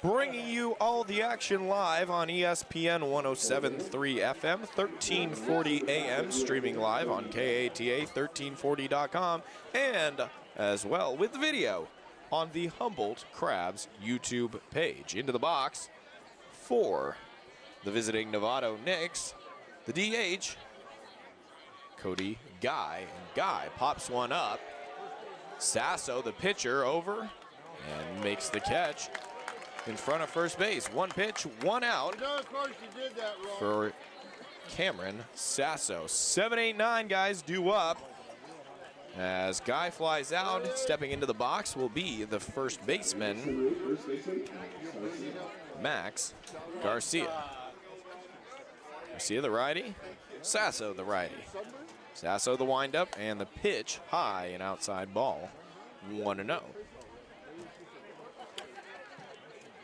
bringing you all the action live on ESPN 107.3 FM, 1340 AM, streaming live on KATA1340.com, and as well with video on the Humboldt Crabs YouTube page. Into the box for the visiting Novato Knicks, the DH, Cody Guy. And Guy pops one up. Sasso, the pitcher, over and makes the catch in front of first base. One pitch, one out for Cameron Sasso. 7-8-9 guys due up as Guy flies out. Stepping into the box will be the first baseman, Max Garcia. Garcia the righty, Sasso the righty. Sasso the windup and the pitch high and outside ball. 1-0.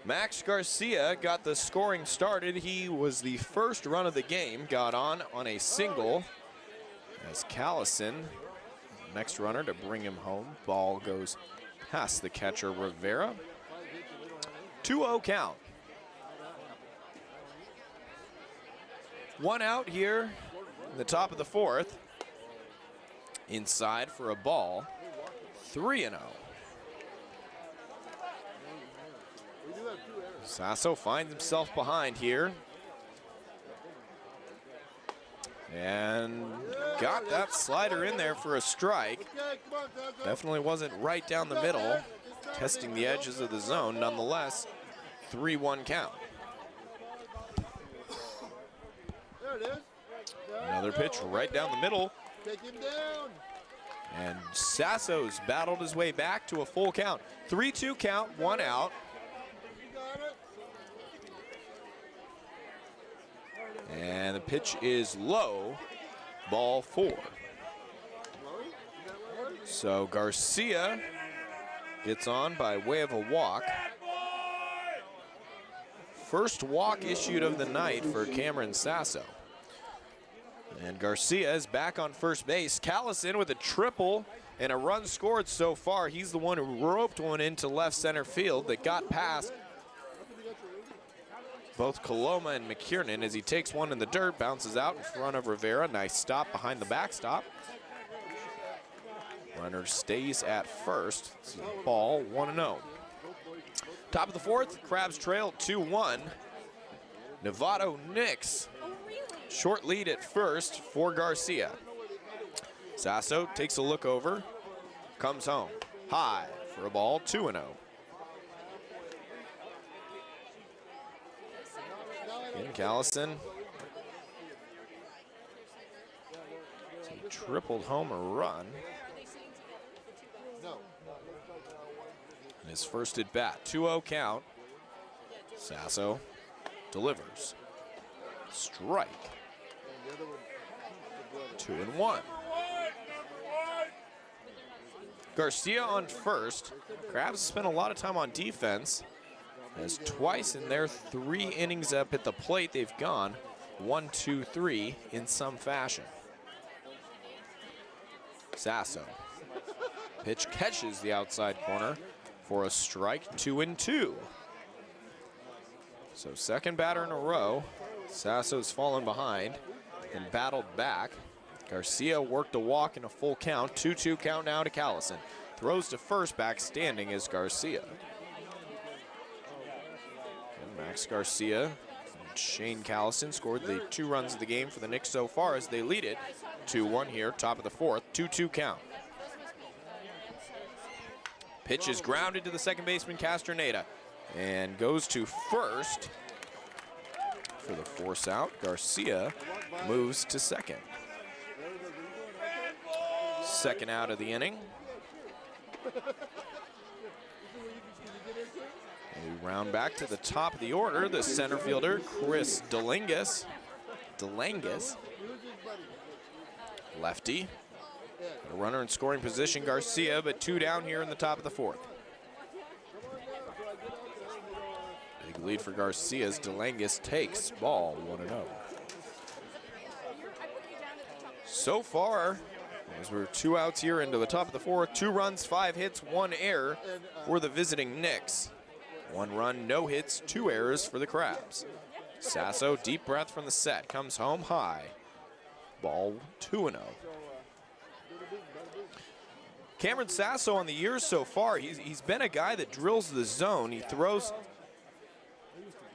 Max Garcia got the scoring started. He was the first run of the game, got on a single as Callison, next runner to bring him home. Ball goes past the catcher Rivera. 2-0 count. One out here in the top of the fourth. Inside for a ball. 3-0. Sasso finds himself behind here. And got that slider in there for a strike. Definitely wasn't right down the middle. Testing the edges of the zone nonetheless. 3-1 count. Another pitch right down the middle. And Sasso's battled his way back to a full count. 3-2 count, one out. And the pitch is low, ball 4. So Garcia gets on by way of a walk. First walk issued of the night for Cameron Sasso. And Garcia is back on first base. Callison with a triple and a run scored so far. He's the one who roped one into left center field that got past both Coloma and McKiernan as he takes one in the dirt, bounces out in front of Rivera. Nice stop behind the backstop. Runner stays at first. It's a ball, 1-0. Top of the fourth, Crabs trail 2-1. Novato Knicks, short lead at first for Garcia. Sasso takes a look over, comes home. High for a ball, 2-0. In Callison. He tripled home a run. And his first at bat, 2-0 count. Sasso delivers. Strike. 2-1. Garcia on first. Crabs spent a lot of time on defense, as twice in their 3 innings up at the plate they've gone 1-2-3 in some fashion. Sasso. Pitch catches the outside corner for a strike, 2-2. So second batter in a row. Sasso's fallen behind and battled back. Garcia worked a walk in a full count. 2-2 count now to Callison. Throws to first, back standing is Garcia. And Max Garcia and Shane Callison scored the 2 runs of the game for the Knicks so far as they lead it 2-1 here, top of the fourth, 2-2 count. Pitch is grounded to the second baseman, Castroneda, and goes to first for the force out. Garcia moves to second. Second out of the inning. We round back to the top of the order. The center fielder, Chris Delangus. Lefty. A runner in scoring position, Garcia, but 2 down here in the top of the fourth. Big lead for Garcia as Delangus takes ball 1-0. So far, As we're 2 outs here into the top of the 4th, 2 runs, 5 hits, 1 error for the visiting Knicks. 1 run, no hits, 2 errors for the Crabs. Sasso, deep breath from the set, comes home high. Ball 2-0. Cameron Sasso on the year so far, he's been a guy that drills the zone. He throws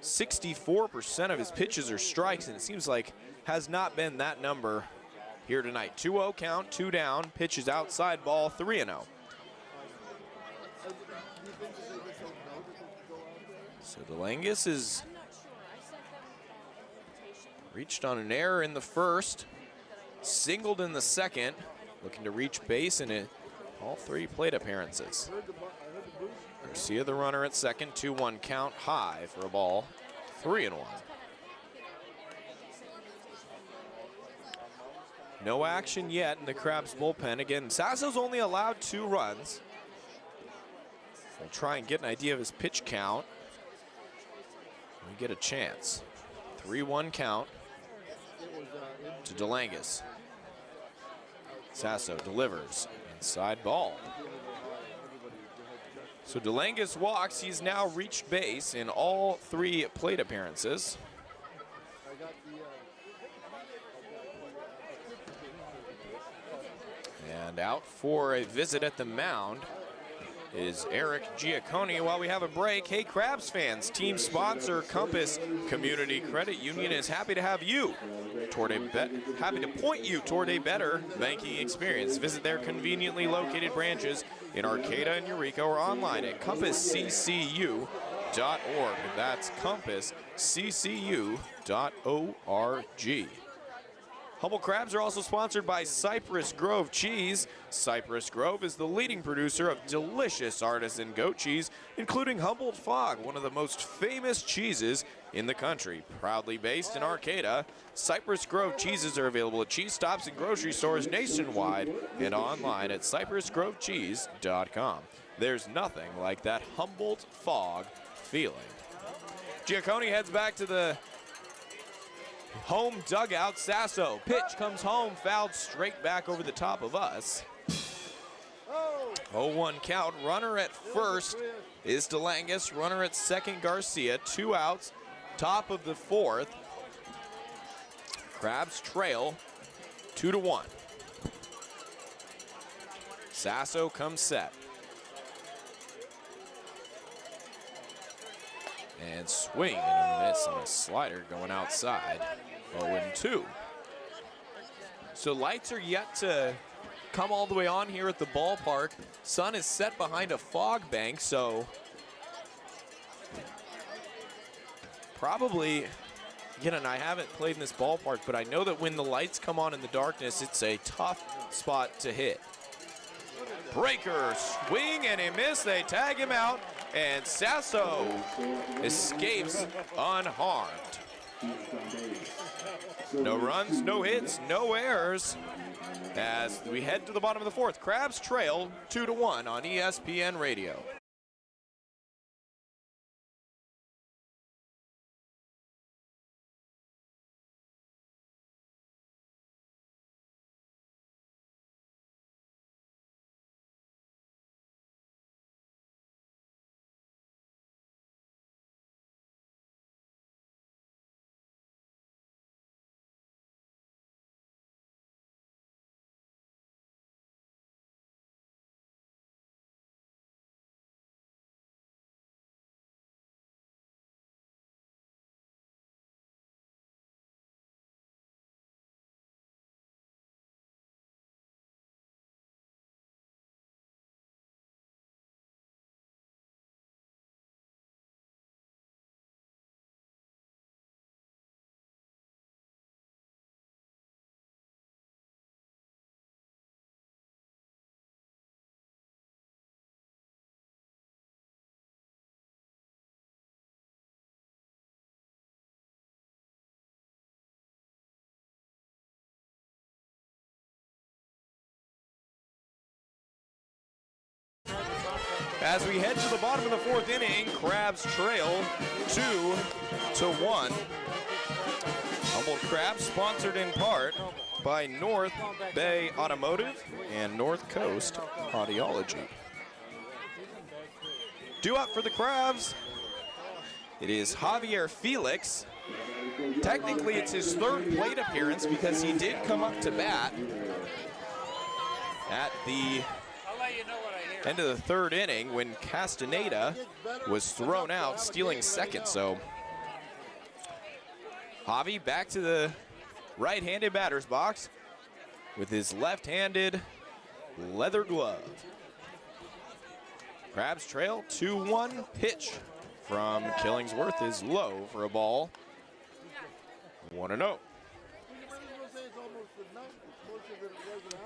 64% of his pitches are strikes, and it seems like has not been that number here tonight. 2-0 count, 2 down, pitches outside, ball 3-0. So DeLangus is reached on an error in the first, singled in the second, looking to reach base in all 3 plate appearances. Garcia the runner at second, 2-1 count, high for a ball, 3-1. No action yet in the Crabs bullpen. Again, Sasso's only allowed 2 runs. We'll try and get an idea of his pitch count. We get a chance. 3-1 count to DeLangus. Sasso delivers. Inside ball. So DeLangus walks. He's now reached base in all 3 plate appearances. And out for a visit at the mound is Eric Giacconi. While we have a break, hey Crabs fans, team sponsor Compass Community Credit Union is happy to have you happy to point you toward a better banking experience. Visit their conveniently located branches in Arcata and Eureka or online at compassccu.org. That's compassccu.org. Humble Crabs are also sponsored by Cypress Grove Cheese. Cypress Grove is the leading producer of delicious artisan goat cheese, including Humboldt Fog, one of the most famous cheeses in the country. Proudly based in Arcata, Cypress Grove cheeses are available at cheese stops and grocery stores nationwide and online at cypressgrovecheese.com. There's nothing like that Humboldt Fog feeling. Giacconi heads back to the home dugout. Sasso, pitch comes home, fouled straight back over the top of us. 0-1 count. Runner at first is DeLangus. Runner at second, Garcia. 2 outs, top of the 4th. Crabs trail 2-1. Sasso comes set. And swing and a miss on a slider going outside. 0-2. So lights are yet to come all the way on here at the ballpark. Sun is set behind a fog bank, so probably, again, and I haven't played in this ballpark, but I know that when the lights come on in the darkness, it's a tough spot to hit. Breaker, swing and a miss. They tag him out, and Sasso escapes unharmed. No runs, no hits, no errors. As we head to the bottom of the 4th, Crabs trail 2-1 on ESPN Radio. As we head to the bottom of the 4th inning, Crabs trail 2-1. Humboldt Crabs, sponsored in part by North Bay Automotive and North Coast Audiology. Due up for the Crabs, it is Javier Felix. Technically, it's his third plate appearance because he did come up to bat at the end of the third inning when Castaneda was thrown out, stealing second. So Javi back to the right-handed batter's box with his left-handed leather glove. Crabs trail 2-1. Pitch from Killingsworth is low for a ball. 1-0.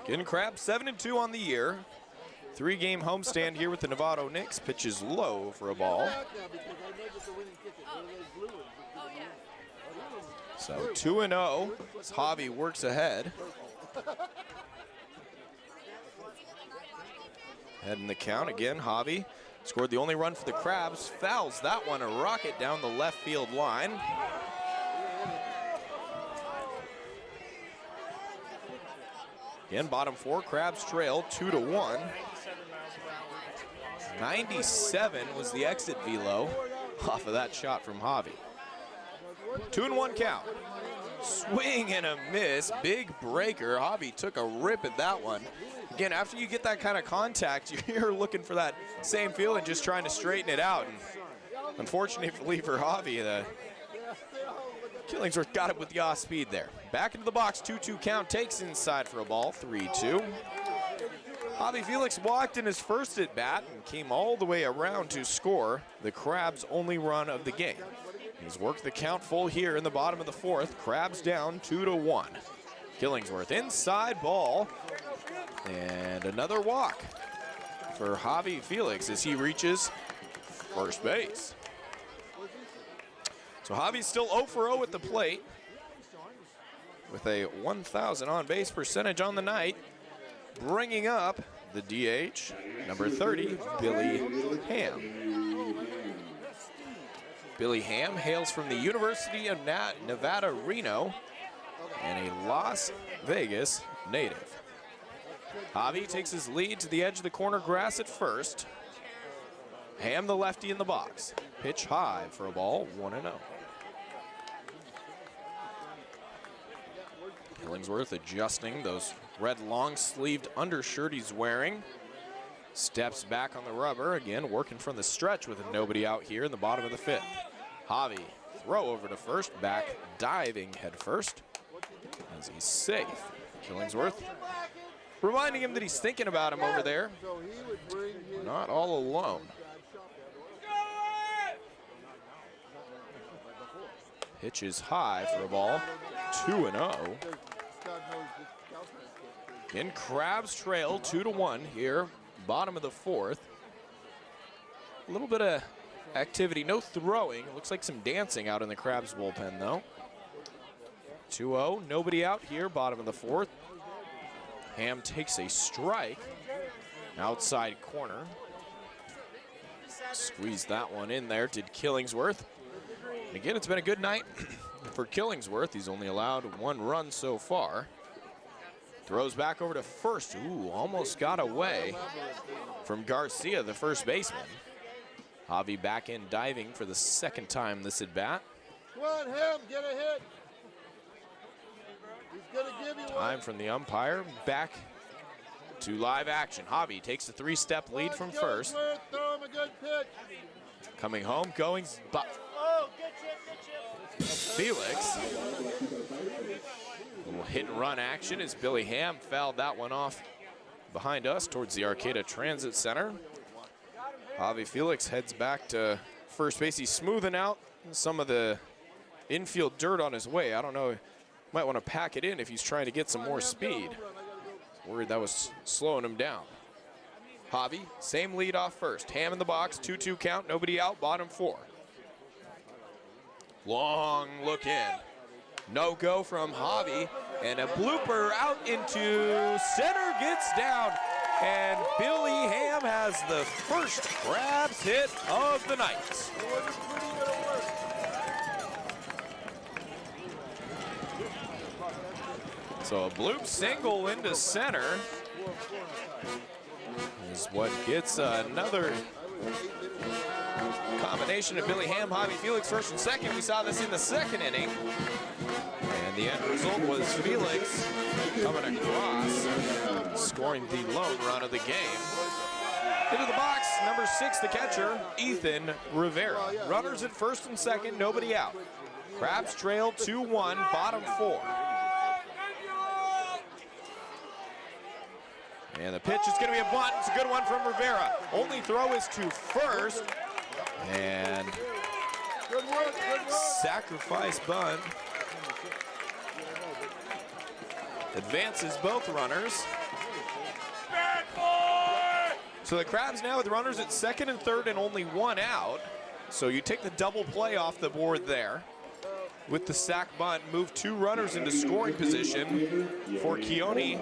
Again, Crabs 7-2 on the year. 3-game homestand here with the Novato Knicks. Pitch is low for a ball. So 2-0 as Javi works ahead. Head in the count again. Javi scored the only run for the Crabs. Fouls that one, a rocket down the left field line. Again, bottom four, Crabs trail 2-1. 97 was the exit velo off of that shot from Javi. 2-1 count. Swing and a miss, big breaker. Javi took a rip at that one. Again, after you get that kind of contact, you're looking for that same feel and just trying to straighten it out. And unfortunately for Javi, the Killingsworth got it with the off speed there. Back into the box, 2-2 count, takes inside for a ball, 3-2. Javi Felix walked in his first at bat and came all the way around to score the Crabs' only run of the game. He's worked the count full here in the bottom of the fourth. Crabs down 2-1. Killingsworth inside ball. And another walk for Javi Felix as he reaches first base. So Javi's still 0 for 0 at the plate with a 1,000 on-base percentage on the night, bringing up the DH, number 30, Billy Ham. Billy Ham hails from the University of Nevada, Reno, and a Las Vegas native. Javi takes his lead to the edge of the corner grass at first. Ham, the lefty, in the box. Pitch high for a ball, 1-0. Killingsworth adjusting those red long-sleeved undershirt he's wearing. Steps back on the rubber, again working from the stretch with nobody out here in the bottom of the fifth. Javi, throw over to first, back diving head first as he's safe. Killingsworth reminding him that he's thinking about him over there. Not all alone. Pitch is high for a ball, 2-0. Again, Crabs trail 2-1 here, bottom of the fourth. A little bit of activity, no throwing. Looks like some dancing out in the Crabs bullpen though. 2-0, nobody out here, bottom of the fourth. Ham takes a strike, outside corner. Squeezed that one in there, did Killingsworth. And again, it's been a good night for Killingsworth. He's only allowed 1 run so far. Throws back over to first. Ooh, almost got away from Garcia, the first baseman. Javi back in diving for the second time this at bat. Come on, Ham, get a hit. He's gonna give you Time one. from the umpire. Back to live action. Javi takes a 3-step lead from first. Throw him a good pitch. Coming home, going, but Felix. A little hit and run action as Billy Ham fouled that one off behind us towards the Arcata Transit Center. Javi Felix heads back to first base. He's smoothing out some of the infield dirt on his way. I don't know, might want to pack it in if he's trying to get some more speed. Worried that was slowing him down. Javi, same lead off first. Ham in the box, 2-2 count, nobody out, bottom four. Long look in. No go from Javi, and a blooper out into center, gets down, and Billy Ham has the first Crabs hit of the night. So a bloop single into center is what gets another combination of Billy Ham, Javi Felix first and second. We saw this in the second inning. And the end result was Felix coming across, scoring the lone run of the game. Into the box, number 6, the catcher, Ethan Rivera. Runners at first and second, nobody out. Crabs trail 2-1, bottom 4. And the pitch is going to be a bunt. It's a good one from Rivera. Only throw is to first. And sacrifice bunt. Advances both runners. So the Crabs now with runners at second and third and only one out. So you take the double play off the board there. With the sac bunt, move 2 runners into scoring position for Keone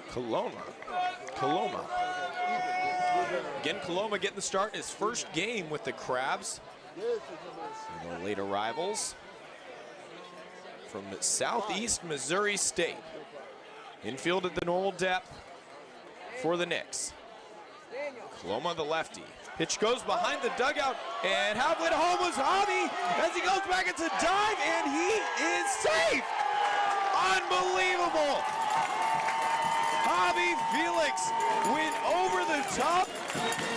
Coloma. Again, Coloma getting the start in his first game with the Crabs. And the late arrivals from Southeast Missouri State. Infield at the normal depth for the Knicks. Coloma, the lefty. Pitch goes behind the dugout, and halfway to home was Javi. As he goes back, it's a dive, and he is safe. Unbelievable. Javi Felix went over the top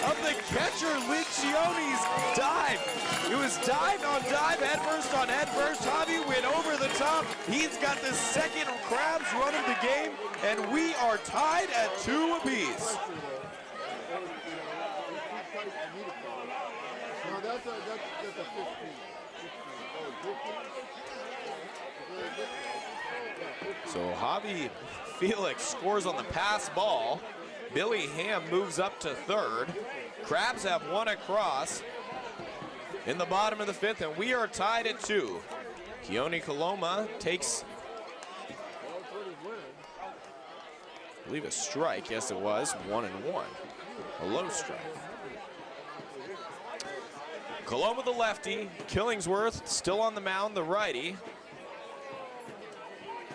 of the catcher Lincione's dive. It was dive on dive, head first on head first. Javi went over the top. He's got the second Crabs run of the game, and we are tied at 2 apiece. No, that's a 15. So Javi Felix scores on the pass ball. Billy Ham moves up to third. Crabs have one across in the bottom of the 5th, and we are tied at 2. Keone Coloma takes, I believe, a strike. Yes, it was 1-1. A low strike. Coloma, the lefty. Killingsworth still on the mound, the righty.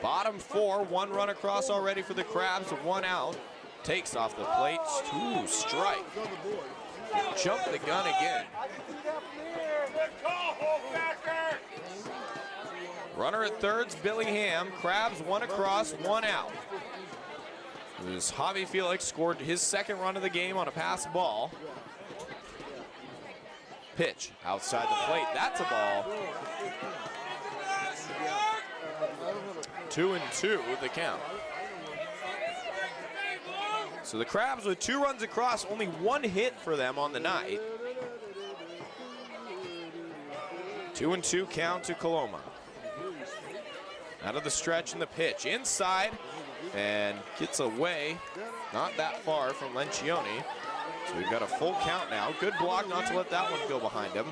Bottom 4, 1 run across already for the Crabs, 1 out. Takes off the plate, 2 strike. Jump the gun again. Runner at thirds, Billy Ham. Crabs 1 across, 1 out. As Javi Felix scored his second run of the game on a pass ball. Pitch outside the plate, that's a ball. 2-2 with the count. So the Crabs with 2 runs across, only 1 hit for them on the night. 2-2 count to Coloma. Out of the stretch in the pitch, inside, and gets away, not that far from Lencioni. So we've got a full count now. Good block not to let that one go behind him.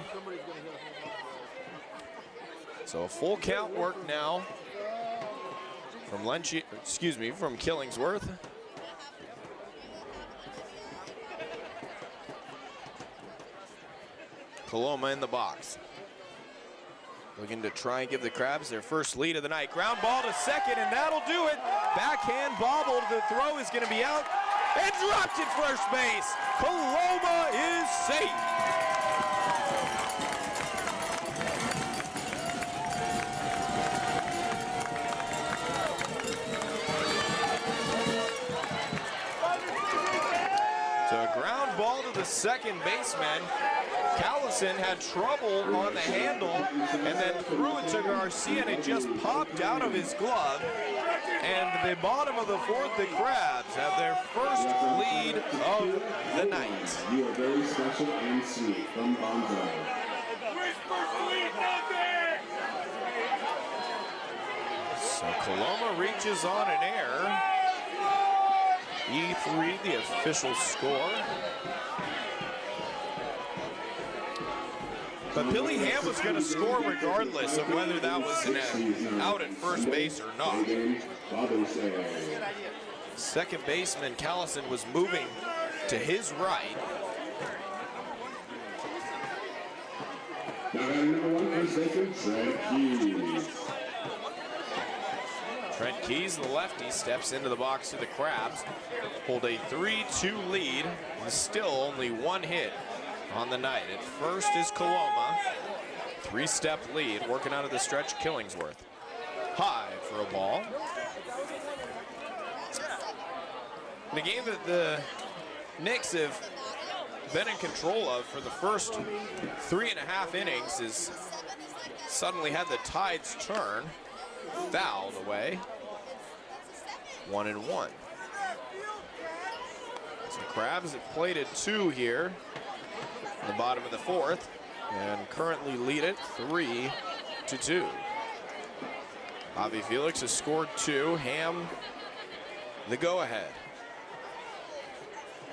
So a full count work now from from Killingsworth. Coloma in the box. Looking to try and give the Crabs their first lead of the night. Ground ball to second, and that'll do it. Backhand bobbled. The throw is going to be out and dropped at first base. Coloma is safe. So a ground ball to the second baseman. Callison had trouble on the handle and then threw it to Garcia, and it just popped out of his glove. And the bottom of the 4th, the Crabs have their first lead of the night. You are very special and sweet from Bonzo. So Coloma reaches on an error. E3, the official score. But Billy Ham was going to score regardless of whether that was an out at first base or not. Second baseman Callison was moving to his right. Number 1 for second, Trent Hughes. Trent Keys, the lefty, steps into the box to the Crabs. Hold a 3-2 lead. And still only one hit on the night. At first is Coloma. 3-step lead, working out of the stretch, Killingsworth. High for a ball. The game that the Knicks have been in control of for the first 3.5 innings is suddenly had the tides turn. Fouled away. 1-1. So Crabs have played at 2 here in the bottom of the 4th and currently lead it 3-2. Javi Felix has scored 2. Ham the go-ahead.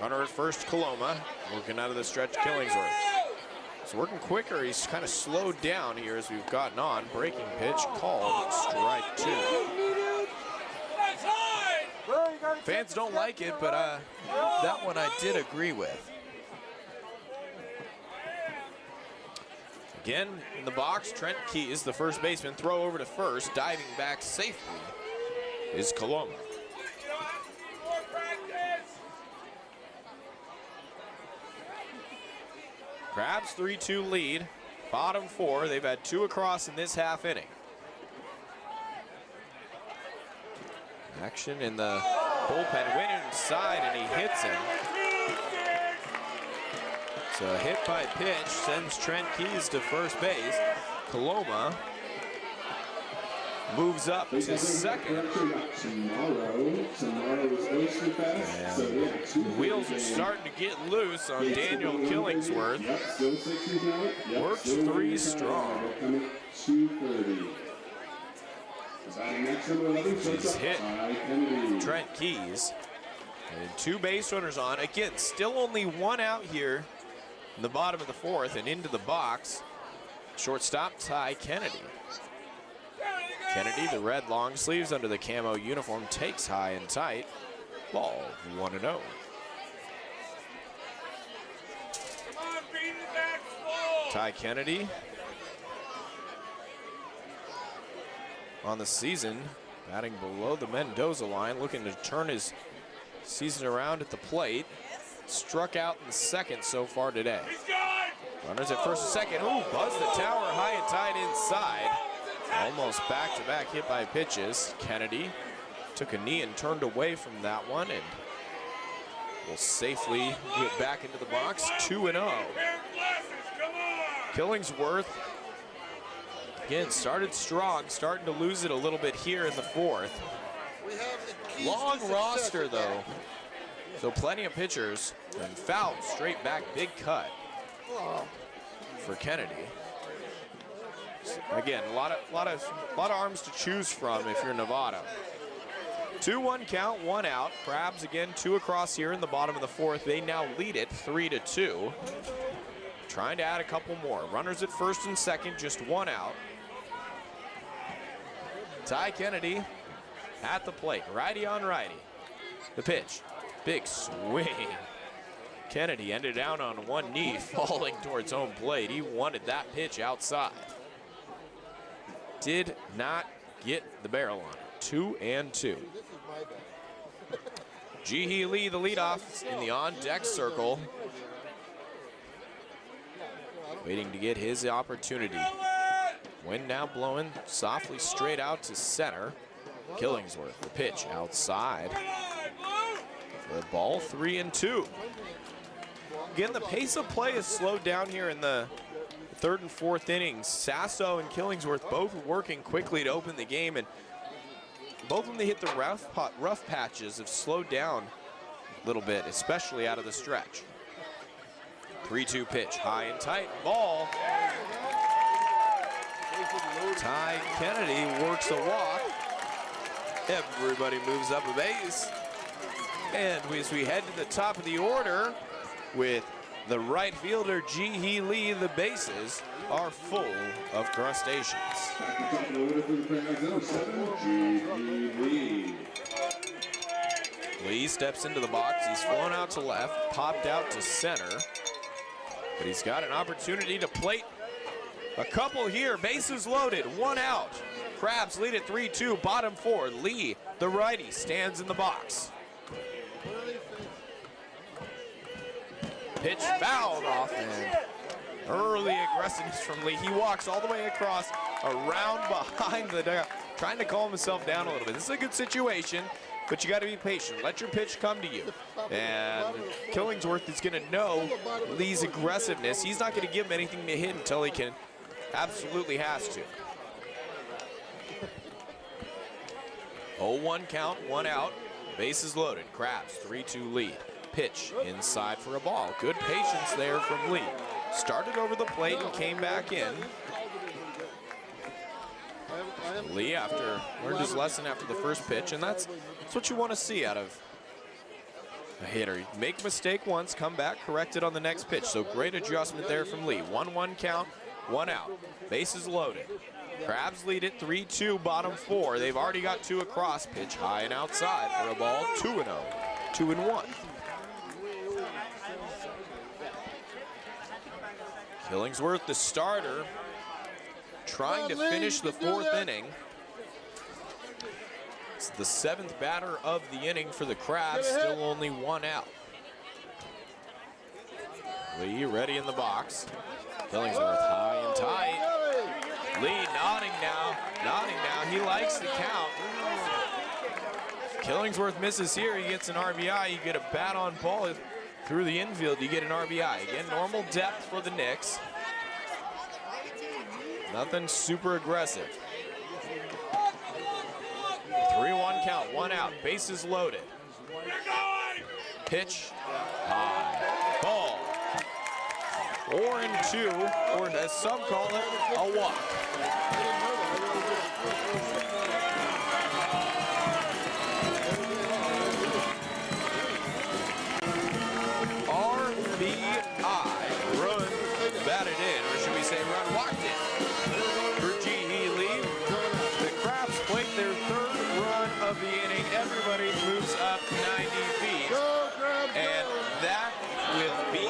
Runner at first, Coloma, working out of the stretch, Killingsworth. He's working quicker. He's kind of slowed down here as we've gotten on. Breaking pitch called, strike 2. Fans don't like it, but that one I did agree with. Again, in the box, Trent Keys, the first baseman, throw over to first, diving back safely is Coloma. Crabs 3-2 lead, bottom 4. They've had 2 across in this half inning. Action in the bullpen, went inside and he hits him. So a hit by pitch sends Trent Keys to first base. Coloma moves up to second. And wheels are starting to get loose on Daniel Killingsworth. Works 3 strong. He's hit Trent Keys. And 2 base runners on. Again, still only 1 out here in the bottom of the 4th and into the box. Shortstop Ty Kennedy. Kennedy, the red long sleeves under the camo uniform, takes high and tight. Ball 1-0. Ty Kennedy on the season, batting below the Mendoza line, looking to turn his season around at the plate. Struck out in the 2nd so far today. Runners at first and second. Ooh, buzzed the tower high and tight inside. Almost back-to-back hit by pitches. Kennedy took a knee and turned away from that one and will safely get back into the box. 2-0. Killingsworth, again, started strong, starting to lose it a little bit here in the 4th. Long roster, though. So plenty of pitchers, and fouled straight back, big cut for Kennedy. Again, a lot of arms to choose from if you're Novato. 2-1 count, 1 out. Crabs again 2 across here in the bottom of the 4th. They now lead it 3-2. Trying to add a couple more. Runners at first and second, just 1 out. Ty Kennedy at the plate, righty on righty. The pitch. Big swing. Kennedy ended down on 1 knee, falling towards home plate. He wanted that pitch outside. Did not get the barrel on it. 2-2. Ji-hee Lee, the leadoff, in the on-deck circle. Waiting to get his opportunity. Wind now blowing softly straight out to center. Killingsworth, the pitch outside. The ball 3-2. Again, the pace of play has slowed down here in the 3rd and 4th innings. Sasso and Killingsworth both working quickly to open the game, and both when they hit the rough patches have slowed down a little bit, especially out of the stretch. 3-2 pitch, high and tight, ball. Ty Kennedy works a walk. Everybody moves up a base. And as we head to the top of the order with the right fielder, Ji-hee Lee, the bases are full of crustaceans. Lee steps into the box. He's flown out to left, popped out to center. But he's got an opportunity to plate a couple here. Bases loaded, 1 out. Crabs lead at 3-2, bottom 4. Lee, the righty, stands in the box. Pitch fouled off, and early aggressiveness from Lee. He walks all the way across, around behind the dugout, trying to calm himself down a little bit. This is a good situation, but you got to be patient. Let your pitch come to you. And Killingsworth is going to know Lee's aggressiveness. He's not going to give him anything to hit until he can, absolutely has to. 0-1 count, 1 out. Bases loaded. Crabs, 3-2 lead. Pitch inside for a ball. Good patience there from Lee. Started over the plate and came back in. Lee learned his lesson after the first pitch, and that's what you want to see out of a hitter. You make a mistake once, come back, correct it on the next pitch. So great adjustment there from Lee. 1-1 count, 1 out. Bases loaded. Crabs lead at 3-2, bottom 4. They've already got 2 across. Pitch high and outside for a ball. 2-0, 2-1. Killingsworth, the starter, trying to finish the 4th inning. It's the 7th batter of the inning for the Crabs, still only 1 out. Lee ready in the box. Killingsworth high and tight. Lee nodding now, he likes the count. Killingsworth misses here, he gets an RBI, you get a bat on ball through the infield, you get an RBI. Again, normal depth for the Knicks. Nothing super aggressive. 3-1 count, 1 out, bases loaded. Pitch, high, ball. 4-2, or as some call it, a walk. RBI, run batted in, or should we say run walked in. For G.E. Lee, the Crabs plate their 3rd run of the inning. Everybody moves up 90 feet, and that will be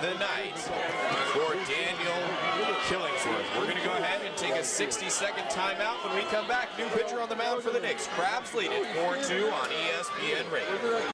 the night for Daniel Killingsworth. We're going to go ahead and take a 60-second timeout. When we come back, new pitcher on the mound for the Knicks. Crabs lead it 4-2 on ESPN Radio.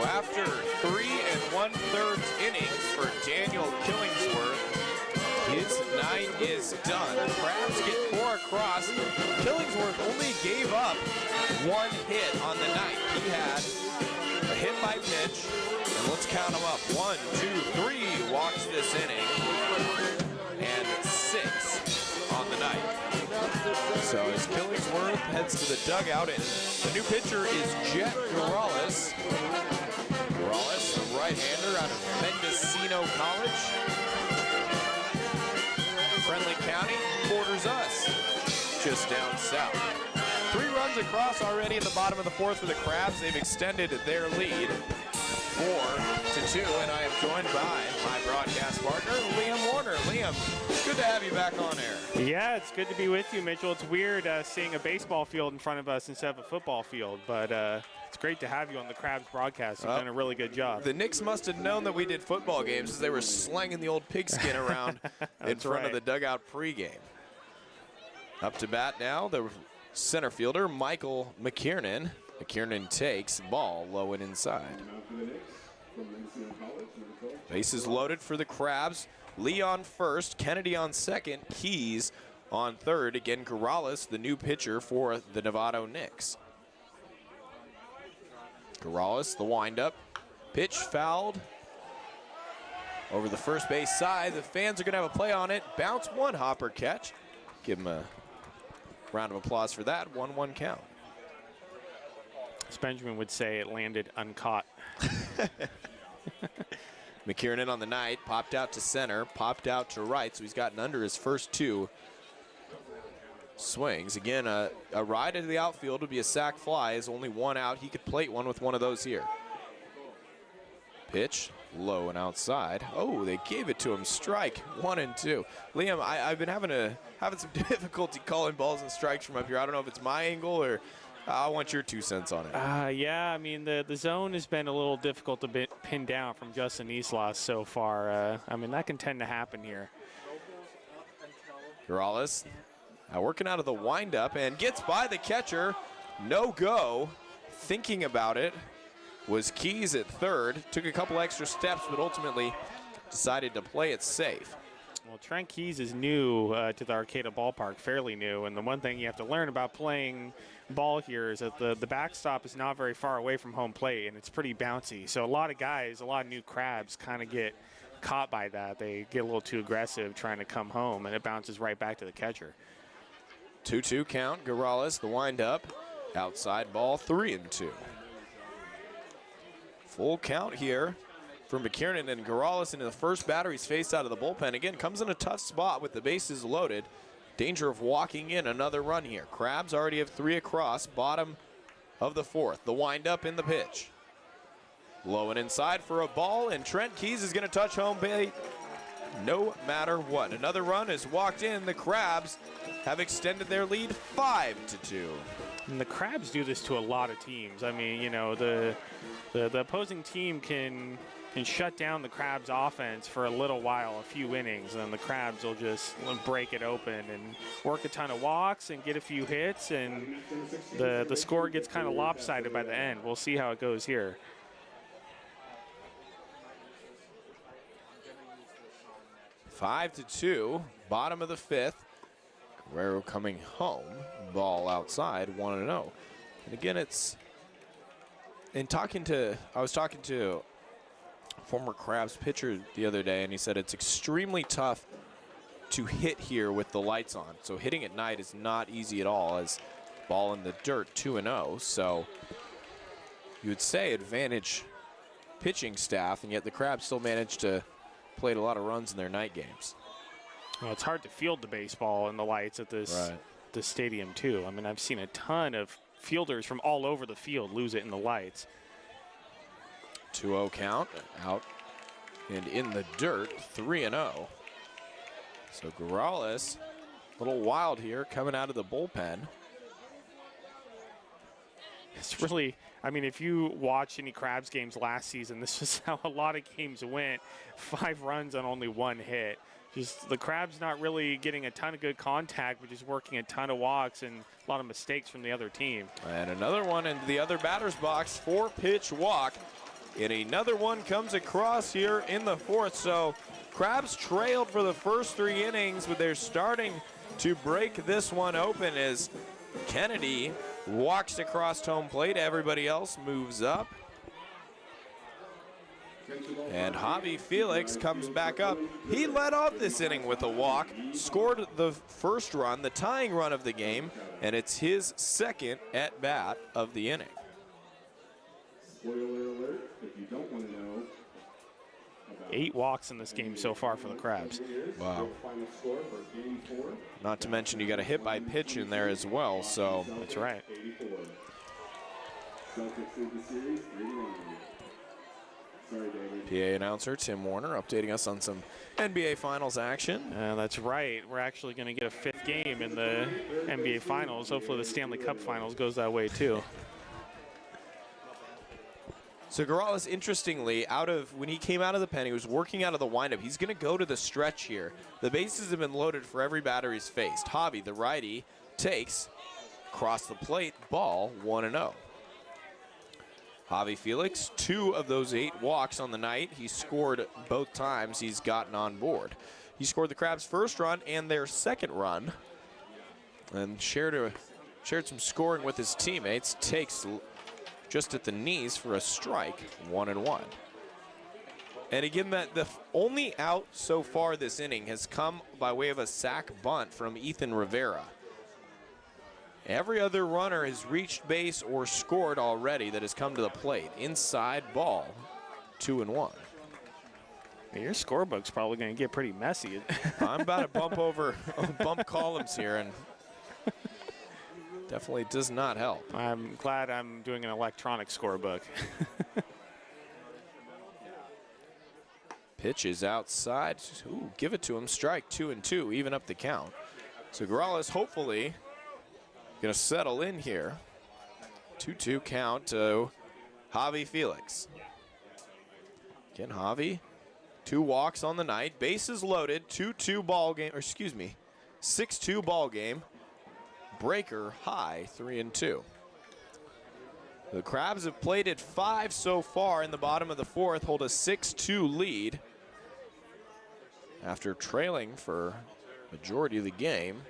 After 3 1/3 innings for Daniel Killingsworth, his night is done. The Crabs get 4 across. Killingsworth only gave up 1 hit on the night. He had a hit by pitch, and let's count them up. 1, 2, 3 walks this inning, and 6 on the night. So as Killingsworth heads to the dugout, and the new pitcher is Jet Morales. Morales, the right-hander out of Mendocino College. Friendly County borders us, just down south. 3 runs across already in the bottom of the 4th for the Crabs. They've extended their lead 4-2, and I am joined by my broadcast partner, Liam Warner. Liam, Liam, good to have you back on air. Yeah, it's good to be with you, Mitchell. It's weird seeing a baseball field in front of us instead of a football field, but it's great to have you on the Crabs broadcast. You've done a really good job. The Knicks must have known that we did football games as they were slanging the old pigskin around in front of the dugout pregame. Up to bat now, the center fielder, Michael McKiernan. McKiernan takes ball low and inside. Bases loaded for the Crabs. Lee on first, Kennedy on second, Keys on third. Again, Corrales, the new pitcher for the Novato Knicks. Corrales, the windup. Pitch fouled over the first base side. The fans are going to have a play on it. Bounce one, hopper catch. Give him a round of applause for that. 1-1 count. As Benjamin would say, it landed uncaught. McKiernan on the night, popped out to center, popped out to right, so he's gotten under his first two swings. Again, a ride into the outfield would be a sac fly. Is only one out. He could plate one with one of those here. Pitch, low and outside. Oh, they gave it to him. Strike, 1-2. Liam, I've been having some difficulty calling balls and strikes from up here. I don't know if it's my angle or I want your 2 cents on it. Yeah, I mean, the zone has been a little difficult to pin down from Justin Islas so far. I mean, that can tend to happen here. Corrales working out of the windup and gets by the catcher. No go. Thinking about it was Keys at third. Took a couple extra steps, but ultimately decided to play it safe. Well, Trent Keys is new to the Arcata ballpark, fairly new. And the one thing you have to learn about playing ball here is that the backstop is not very far away from home plate, and it's pretty bouncy. So a lot of guys, a lot of new Crabs kind of get caught by that. They get a little too aggressive trying to come home, and it bounces right back to the catcher. 2-2 count. Corrales, the windup. Outside ball, 3-2. Full count here for McKiernan, and Corrales into the first batter. He's faced out of the bullpen. Again, comes in a tough spot with the bases loaded. Danger of walking in another run here. Crabs already have 3 across, bottom of the 4th. The windup in the pitch. Low and inside for a ball, and Trent Keys is going to touch home plate no matter what. Another run is walked in. The Crabs have extended their lead 5-2. And the Crabs do this to a lot of teams. I mean, you know, the opposing team can shut down the Crabs offense for a little while, a few innings, and then the Crabs will just break it open and work a ton of walks and get a few hits, and the score gets kind of lopsided by the end. We'll see how it goes here. 5-2, bottom of the 5th. Guerrero coming home, ball outside, 1-0. And again, it's I was talking to former Crabs pitcher the other day, and he said it's extremely tough to hit here with the lights on. So hitting at night is not easy at all, as ball in the dirt, 2-0. So you would say advantage pitching staff, and yet the Crabs still managed to play a lot of runs in their night games. Well, it's hard to field the baseball in the lights at this stadium too. I mean, I've seen a ton of fielders from all over the field lose it in the lights. 2-0 count, out and in the dirt, 3-0. So Corrales, a little wild here, coming out of the bullpen. It's really, I mean, if you watch any Crabs games last season, this is how a lot of games went. 5 runs on only 1 hit. Just the Crabs not really getting a ton of good contact, but just working a ton of walks and a lot of mistakes from the other team. And another one into the other batter's box, 4-pitch walk. And another one comes across here in the 4th. So Crabs trailed for the first 3 innings, but they're starting to break this one open as Kennedy walks across home plate. Everybody else moves up. And Javi Felix comes back up. He led off this inning with a walk, scored the first run, the tying run of the game, and it's his second at bat of the inning. Spoiler alert, if you don't want to know. 8 walks in this game so far for the Crabs. Wow. Not to mention you got a hit by pitch in there as well, so. That's right. Sorry, David. PA announcer Tim Warner updating us on some NBA Finals action. That's right. We're actually going to get a 5th game in the NBA Finals. Hopefully the Stanley Cup Finals goes that way too. So Corrales, interestingly, when he came out of the pen, he was working out of the windup. He's going to go to the stretch here. The bases have been loaded for every batter he's faced. Javi, the righty, takes across the plate, ball 1-0. Javi Felix, 2 of those 8 walks on the night. He scored both times he's gotten on board. He scored the Crabs' first run and their second run, and shared some scoring with his teammates. Takes just at the knees for a strike, 1-1. And again, the only out so far this inning has come by way of a sac bunt from Ethan Rivera. Every other runner has reached base or scored already that has come to the plate. Inside ball, 2-1. Your scorebook's probably going to get pretty messy. I'm about to bump columns here, and definitely does not help. I'm glad I'm doing an electronic scorebook. Pitch is outside. Ooh, give it to him. Strike 2-2, even up the count. So Corrales hopefully going to settle in here. 2-2 count to Javi Felix. Again, Javi, 2 walks on the night. Bases loaded. 2-2 ball game, or excuse me, 6-2 ball game. Breaker high, 3-2. The Crabs have plated 5 so far in the bottom of the 4th, hold a 6-2 lead after trailing for majority of the game.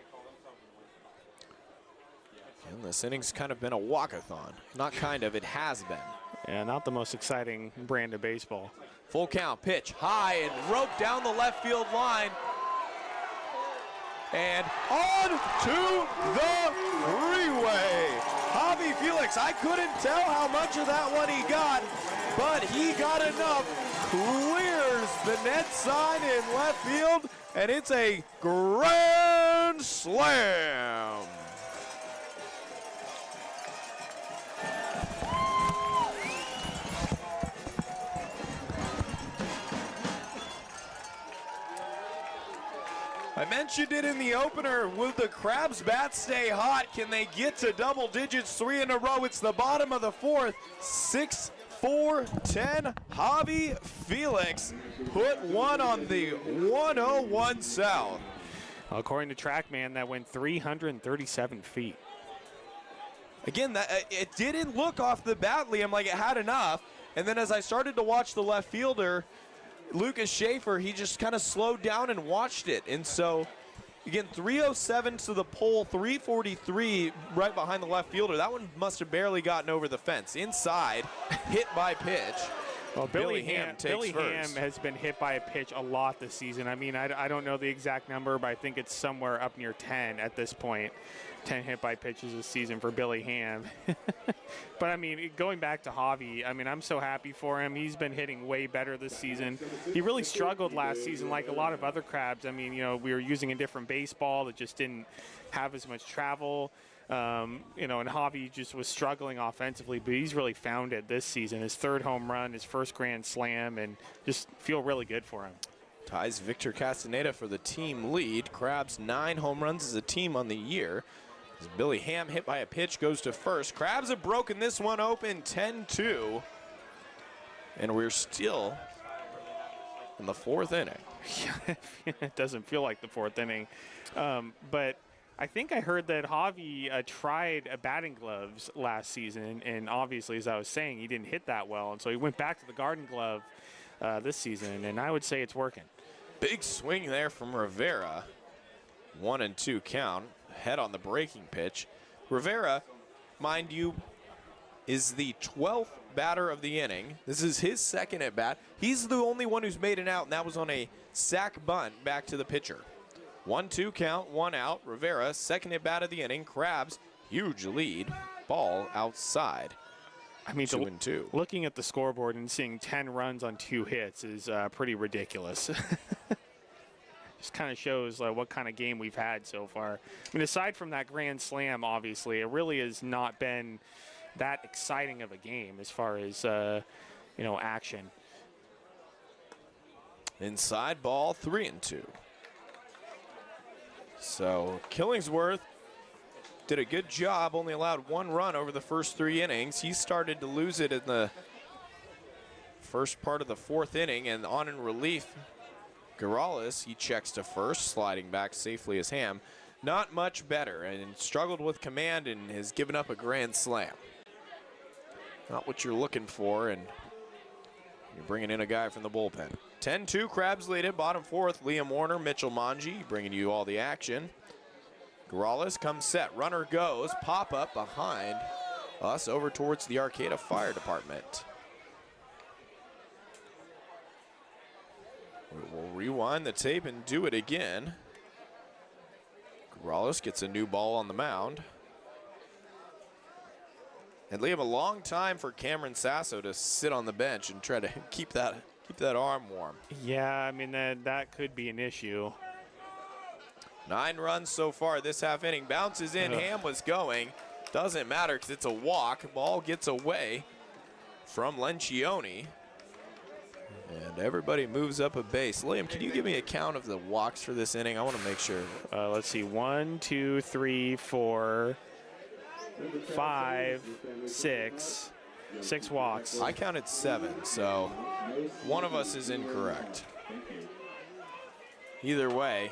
And this inning's kind of been a walkathon. Not kind of, it has been. Yeah, not the most exciting brand of baseball. Full count, pitch high and roped down the left field line. And on to the freeway. Javi Felix, I couldn't tell how much of that one he got, but he got enough. Clears the net sign in left field, and it's a grand slam. I mentioned it in the opener. Will the Crabs' bats stay hot? Can they get to double digits 3 in a row? It's the bottom of the 4th. 6-4-10. Javi Felix put one on the 101 South. According to TrackMan, that went 337 feet. Again, it didn't look off the bat, Liam, like it had enough. And then as I started to watch the left fielder, Lucas Schaefer, he just kind of slowed down and watched it. And so, again, 307 to the pole, 343 right behind the left fielder. That one must have barely gotten over the fence. Inside, hit by pitch. Well, Billy Ham takes first. has been hit by a pitch a lot this season. I mean, I don't know the exact number, but I think it's somewhere up near 10 at this point. 10 hit by pitches this season for Billy Ham. But, I mean, going back to Javi, I mean, I'm so happy for him. He's been hitting way better this season. He really struggled last season like a lot of other Crabs. I mean, you know, we were using a different baseball that just didn't have as much travel. You know, and Javi just was struggling offensively, but he's really found it this season. His 3rd home run, his 1st grand slam, and just feel really good for him. Ties Victor Castaneda for the team lead. Crabs 9 home runs as a team on the year. As Billy Ham hit by a pitch goes to first. Crabs have broken this one open 10-2. And we're still in the 4th inning. It doesn't feel like the 4th inning. But I think I heard that Javi tried batting gloves last season, and obviously, as I was saying, he didn't hit that well. And so he went back to the Garden Glove this season, and I would say it's working. Big swing there from Rivera. 1-2 count. Head on the breaking pitch. Rivera, mind you, is the 12th batter of the inning. This is his 2nd at bat. He's the only one who's made an out, and that was on a sac bunt back to the pitcher. 1-2 count, 1 out. Rivera, 2nd at bat of the inning. Crabs, huge lead. Ball outside. I mean, 2-2. Looking at the scoreboard and seeing 10 runs on 2 hits is pretty ridiculous. Just kind of shows what kind of game we've had so far. I mean, aside from that grand slam, obviously, it really has not been that exciting of a game as far as, you know, action. Inside ball, 3-2. So Killingsworth did a good job, only allowed 1 run over the first 3 innings. He started to lose it in the first part of the 4th inning, and on in relief, Garales, he checks to first, sliding back safely as Ham. Not much better, and struggled with command and has given up a grand slam. Not what you're looking for, and you're bringing in a guy from the bullpen. 10-2, Crabs lead it, bottom 4th. Liam Warner, Mitchell Manji bringing you all the action. Garales comes set, runner goes, pop up behind us over towards the Arcata Fire Department. We'll rewind the tape and do it again. Garales gets a new ball on the mound. And Liam, a long time for Cameron Sasso to sit on the bench and try to keep that arm warm. Yeah, I mean, that could be an issue. 9 runs so far this half inning. Bounces in, Ham was going. Doesn't matter because it's a walk. Ball gets away from Lencioni. And everybody moves up a base. Liam, can you give me a count of the walks for this inning? I want to make sure. Let's see, 1, 2, 3, 4, 5, 6. 6 walks. I counted 7, so one of us is incorrect. Either way,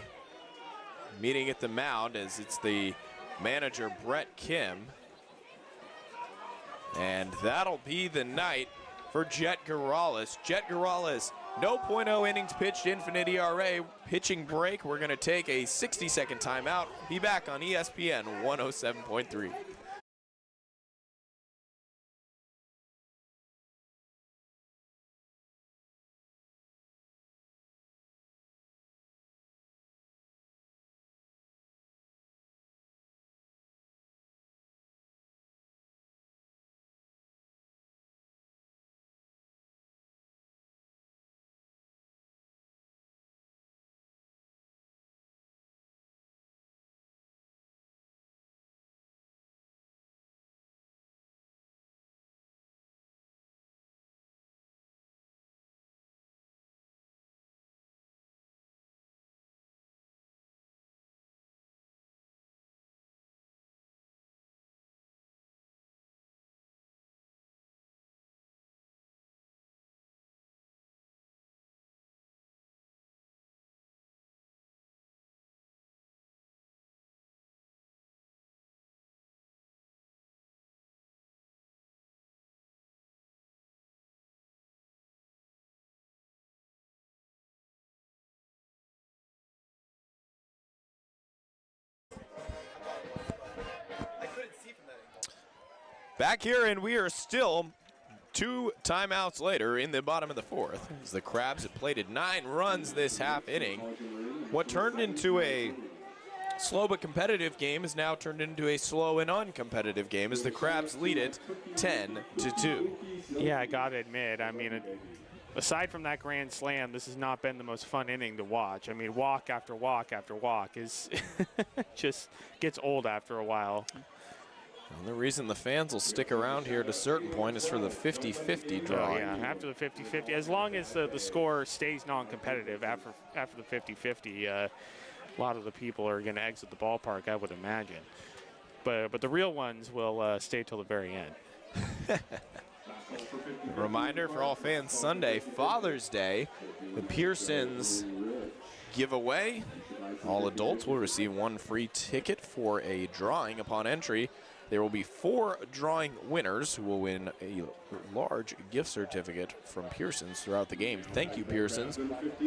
meeting at the mound as it's the manager, Brett Kim. And that'll be the night for Jet Garales. Jet Garales, no .0 innings pitched, infinite ERA. Pitching break, we're going to take a 60-second timeout. Be back on ESPN 107.3. Back here, and we are still 2 timeouts later in the bottom of the 4th. As the Crabs have plated 9 runs this half inning. What turned into a slow but competitive game has now turned into a slow and uncompetitive game as the Crabs lead it 10-2. Yeah, I gotta admit, I mean, aside from that grand slam, this has not been the most fun inning to watch. I mean, walk after walk after walk is just gets old after a while. And the reason the fans will stick around here at a certain point is for the 50-50 drawing. Yeah, after the 50-50, as long as the score stays non-competitive after the 50-50, a lot of the people are going to exit the ballpark, I would imagine. But the real ones will stay till the very end. Reminder for all fans, Sunday, Father's Day, the Pearsons giveaway. All adults will receive 1 free ticket for a drawing upon entry. There will be 4 drawing winners who will win a large gift certificate from Pearsons throughout the game. Thank you, Pearsons,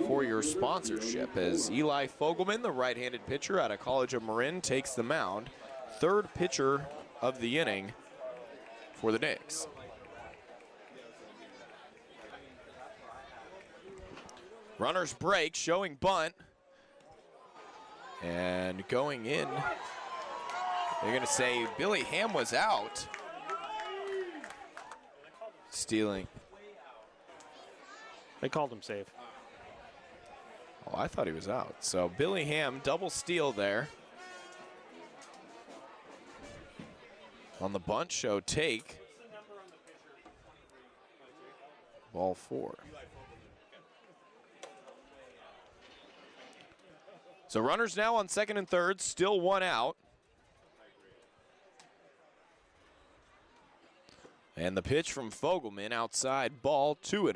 for your sponsorship. As Eli Fogelman, the right-handed pitcher out of College of Marin, takes the mound. 3rd pitcher of the inning for the Knicks. Runners break, showing bunt. And going in, they're going to say Billy Ham was out. Stealing. They called him safe. Oh, I thought he was out. So Billy Ham, double steal there. On the bunt show take. Ball 4. So runners now on second and third, still one out. And the pitch from Fogelman outside, ball 2-0.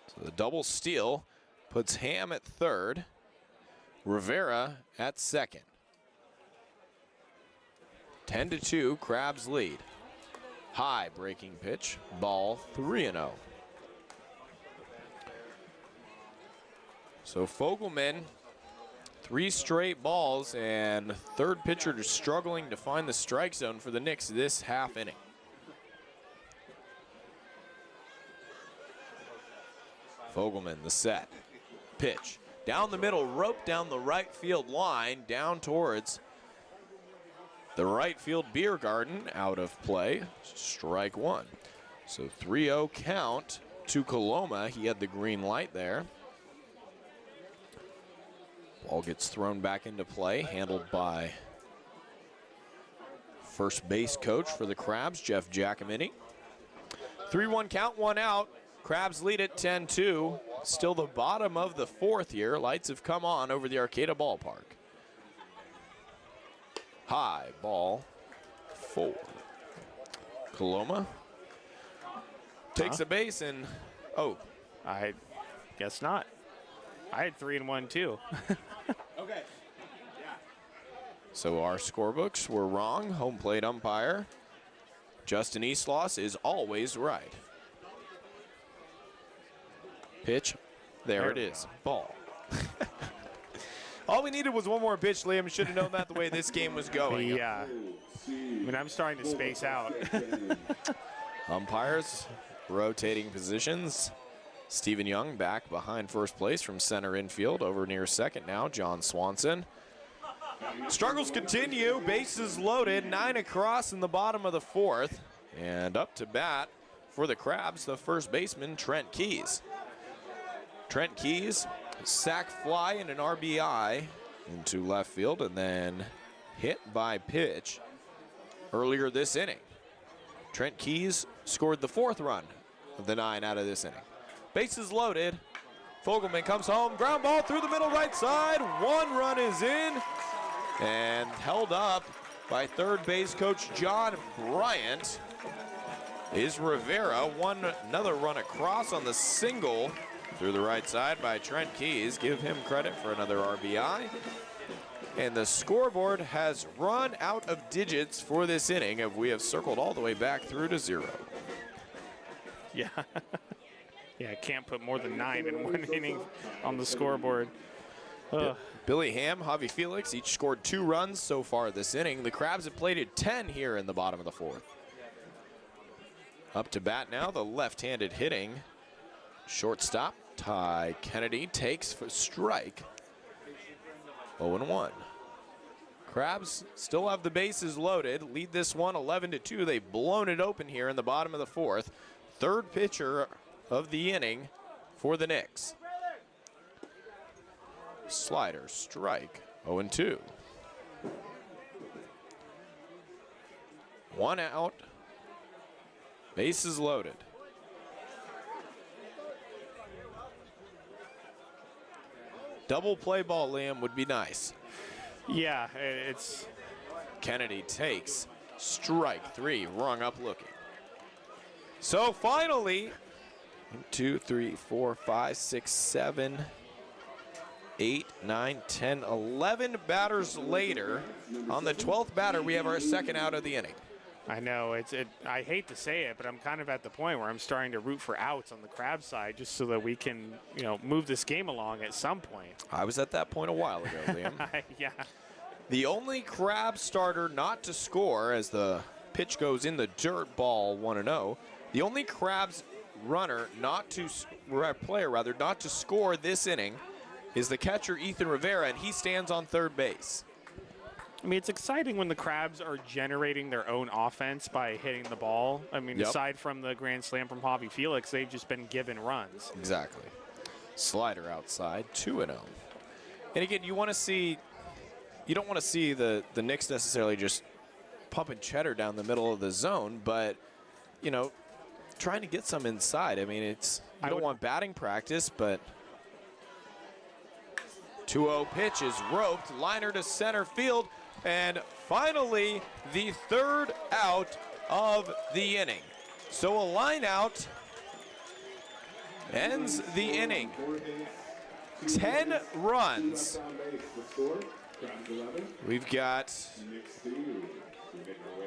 So the double steal puts Ham at third, Rivera at second. 10-2, Crabs lead. High breaking pitch, ball 3-0. So Fogelman, 3 straight balls, and third pitcher just struggling to find the strike zone for the Knicks this half inning. Fogelman, the set. Pitch. Down the middle, rope down the right field line, down towards the right field beer garden, out of play. Strike one. So 3-0 count to Coloma. He had the green light there. Ball gets thrown back into play, handled by first base coach for the Crabs, Jeff Giacomini. 3-1 count, 1 out. Crabs lead at 10-2. Still the bottom of the fourth here. Lights have come on over the Arcata ballpark. High, ball 4. Coloma takes a base and, oh. I guess not. I had 3-1 too. Okay. So our scorebooks were wrong. Home plate umpire Justin Eastloss is always right. Pitch. There it is. Ball. All we needed was one more pitch, Liam. Should have known that the way this game was going. Yeah. I mean, I'm starting to space out. Umpires rotating positions. Stephen Young back behind first place from center infield. Over near second now, John Swanson. Struggles continue. Bases loaded. 9 across in the bottom of the fourth. And up to bat for the Crabs, the first baseman, Trent Keys. Trent Keys, sac fly and an RBI into left field, and then hit by pitch earlier this inning. Trent Keys scored the 4th run of the 9 out of this inning. Bases loaded. Fogelman comes home. Ground ball through the middle right side. 1 run is in and held up by third base coach John Bryant. Is Rivera. Another run across on the single through the right side by Trent Keys. Give him credit for another RBI. And the scoreboard has run out of digits for this inning, and we have circled all the way back through to 0. Yeah. Yeah, I can't put more than 9 in one inning on the scoreboard. Billy Ham, Javi Felix, each scored 2 runs so far this inning. The Crabs have plated 10 here in the bottom of the 4th. Up to bat now, the left-handed hitting shortstop, Ty Kennedy, takes for strike. 0-1. Crabs still have the bases loaded. Lead this one 11-2. They've blown it open here in the bottom of the 4th. Third pitcher of the inning for the Knicks. Slider, strike, 0-2. 1 out. Bases loaded. Double play ball, Liam, would be nice. Yeah, it's... Kennedy takes strike 3, rung up looking. So finally, 1, 2, 3, 4, 5, 6, 7, 8, 9, 10, 11 batters later. On the 12th batter, we have our second out of the inning. I know, I hate to say it, but I'm kind of at the point where I'm starting to root for outs on the Crab side just so that we can, move this game along at some point. I was at that point a while ago, Liam. Yeah. The only Crab starter not to score as the pitch goes in the dirt, ball 1-0. The only Crabs player not to score this inning is the catcher Ethan Rivera, and he stands on third base. I mean, it's exciting when the Crabs are generating their own offense by hitting the ball. I mean, aside from the grand slam from Javi Felix, they've just been given runs. Exactly. Slider outside, 2-0. And again, you don't want to see the Knicks necessarily just pumping cheddar down the middle of the zone, but, trying to get some inside. I mean, I don't want batting practice, but 2-0 pitch is roped, liner to center field, and finally the third out of the inning. So a line out ends the inning. 10 runs. We've got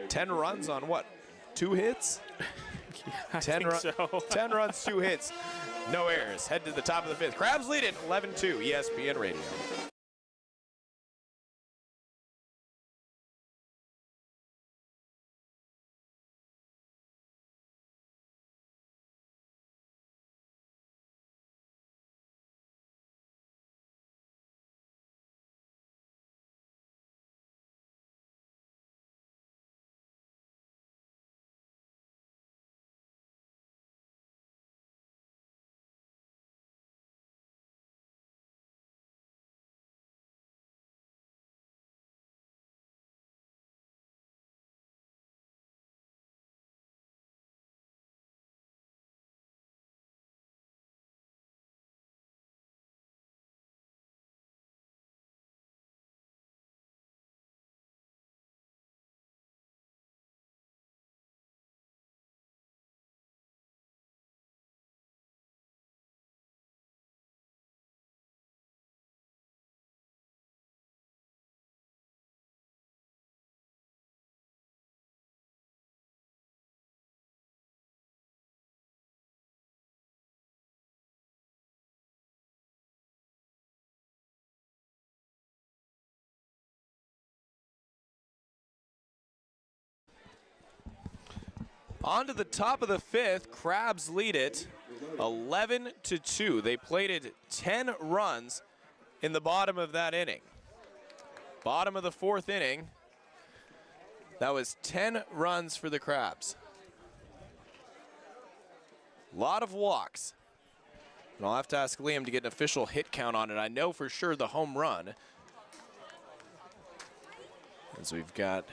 10 runs on what? 2 hits? I think so. 10 runs, 2 hits, no errors. Head to the top of the 5th. Crabs lead it 11-2, ESPN Radio. On to the top of the 5th, Crabs lead it 11-2. They plated 10 runs in the bottom of that inning. Bottom of the 4th inning, that was 10 runs for the Crabs. A lot of walks. And I'll have to ask Liam to get an official hit count on it. I know for sure the home run. As we've got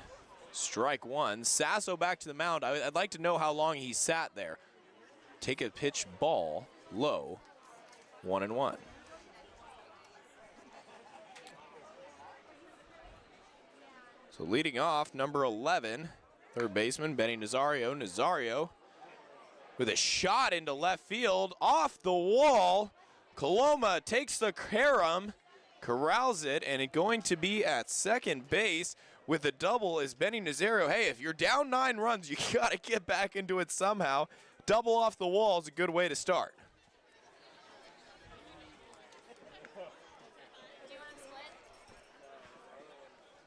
strike 1. Sasso back to the mound. I'd like to know how long he sat there. Take a pitch ball, low, 1-1. So leading off, number 11, third baseman Benny Nazario. Nazario with a shot into left field, off the wall. Coloma takes the carom, corrals it, and it's going to be at second base. With a double is Benny Nazario. Hey, if you're down 9 runs, you got to get back into it somehow. Double off the wall is a good way to start.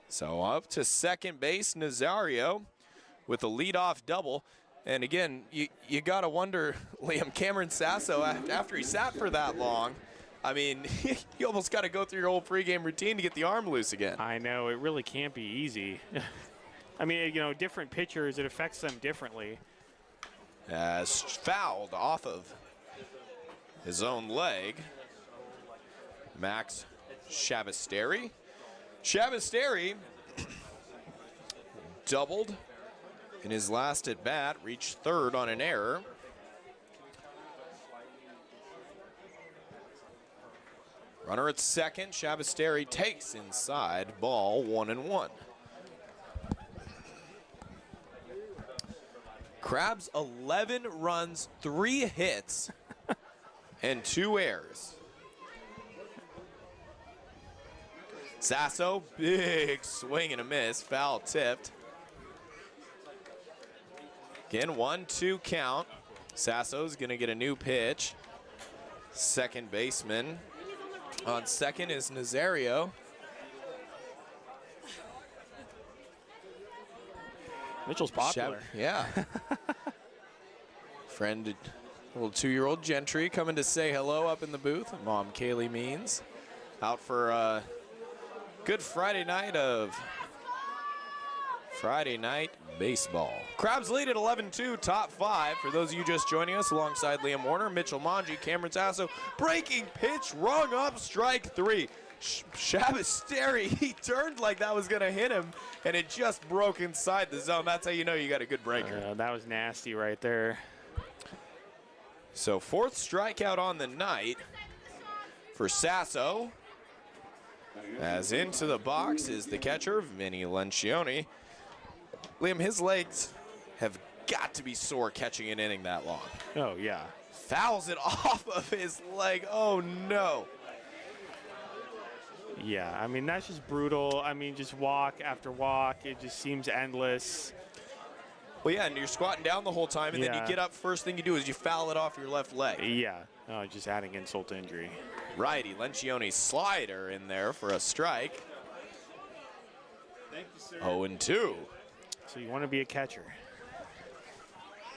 So up to second base, Nazario with a leadoff double. And again, you got to wonder, Liam, Cameron Sasso, after he sat for that long, I mean, you almost got to go through your whole pregame routine to get the arm loose again. I know, it really can't be easy. I mean, you know, different pitchers, it affects them differently. As fouled off of his own leg, Max Shavasteri. Shavasteri doubled in his last at bat, reached third on an error. Runner at second, Shavasteri takes inside, ball 1-1. Crabs 11 runs, 3 hits, and 2 errors. Sasso, big swing and a miss, foul tipped. Again, 1-2 count. Sasso's gonna get a new pitch. Second baseman. On second is Nazario. Mitchell's popular. Yeah. Friend, little 2-year-old Gentry coming to say hello up in the booth. Mom Kaylee Means out for a good Friday night baseball. Crabs lead at 11-2, top 5. For those of you just joining us, alongside Liam Warner, Mitchell Manji, Cameron Sasso, breaking pitch, rung up, strike 3. Shavasteri, he turned like that was going to hit him, and it just broke inside the zone. That's how you know you got a good breaker. That was nasty right there. So 4th strikeout on the night for Sasso. As into the box is the catcher, Vinny Lencioni. Liam, his legs have got to be sore catching an inning that long. Oh, yeah. Fouls it off of his leg. Oh, no. Yeah, I mean, that's just brutal. I mean, just walk after walk. It just seems endless. Well, yeah, and you're squatting down the whole time, and then you get up, first thing you do is you foul it off your left leg. Yeah, just adding insult to injury. Righty, Lencioni's slider in there for a strike. Thank you, sir. 0-2. So you want to be a catcher.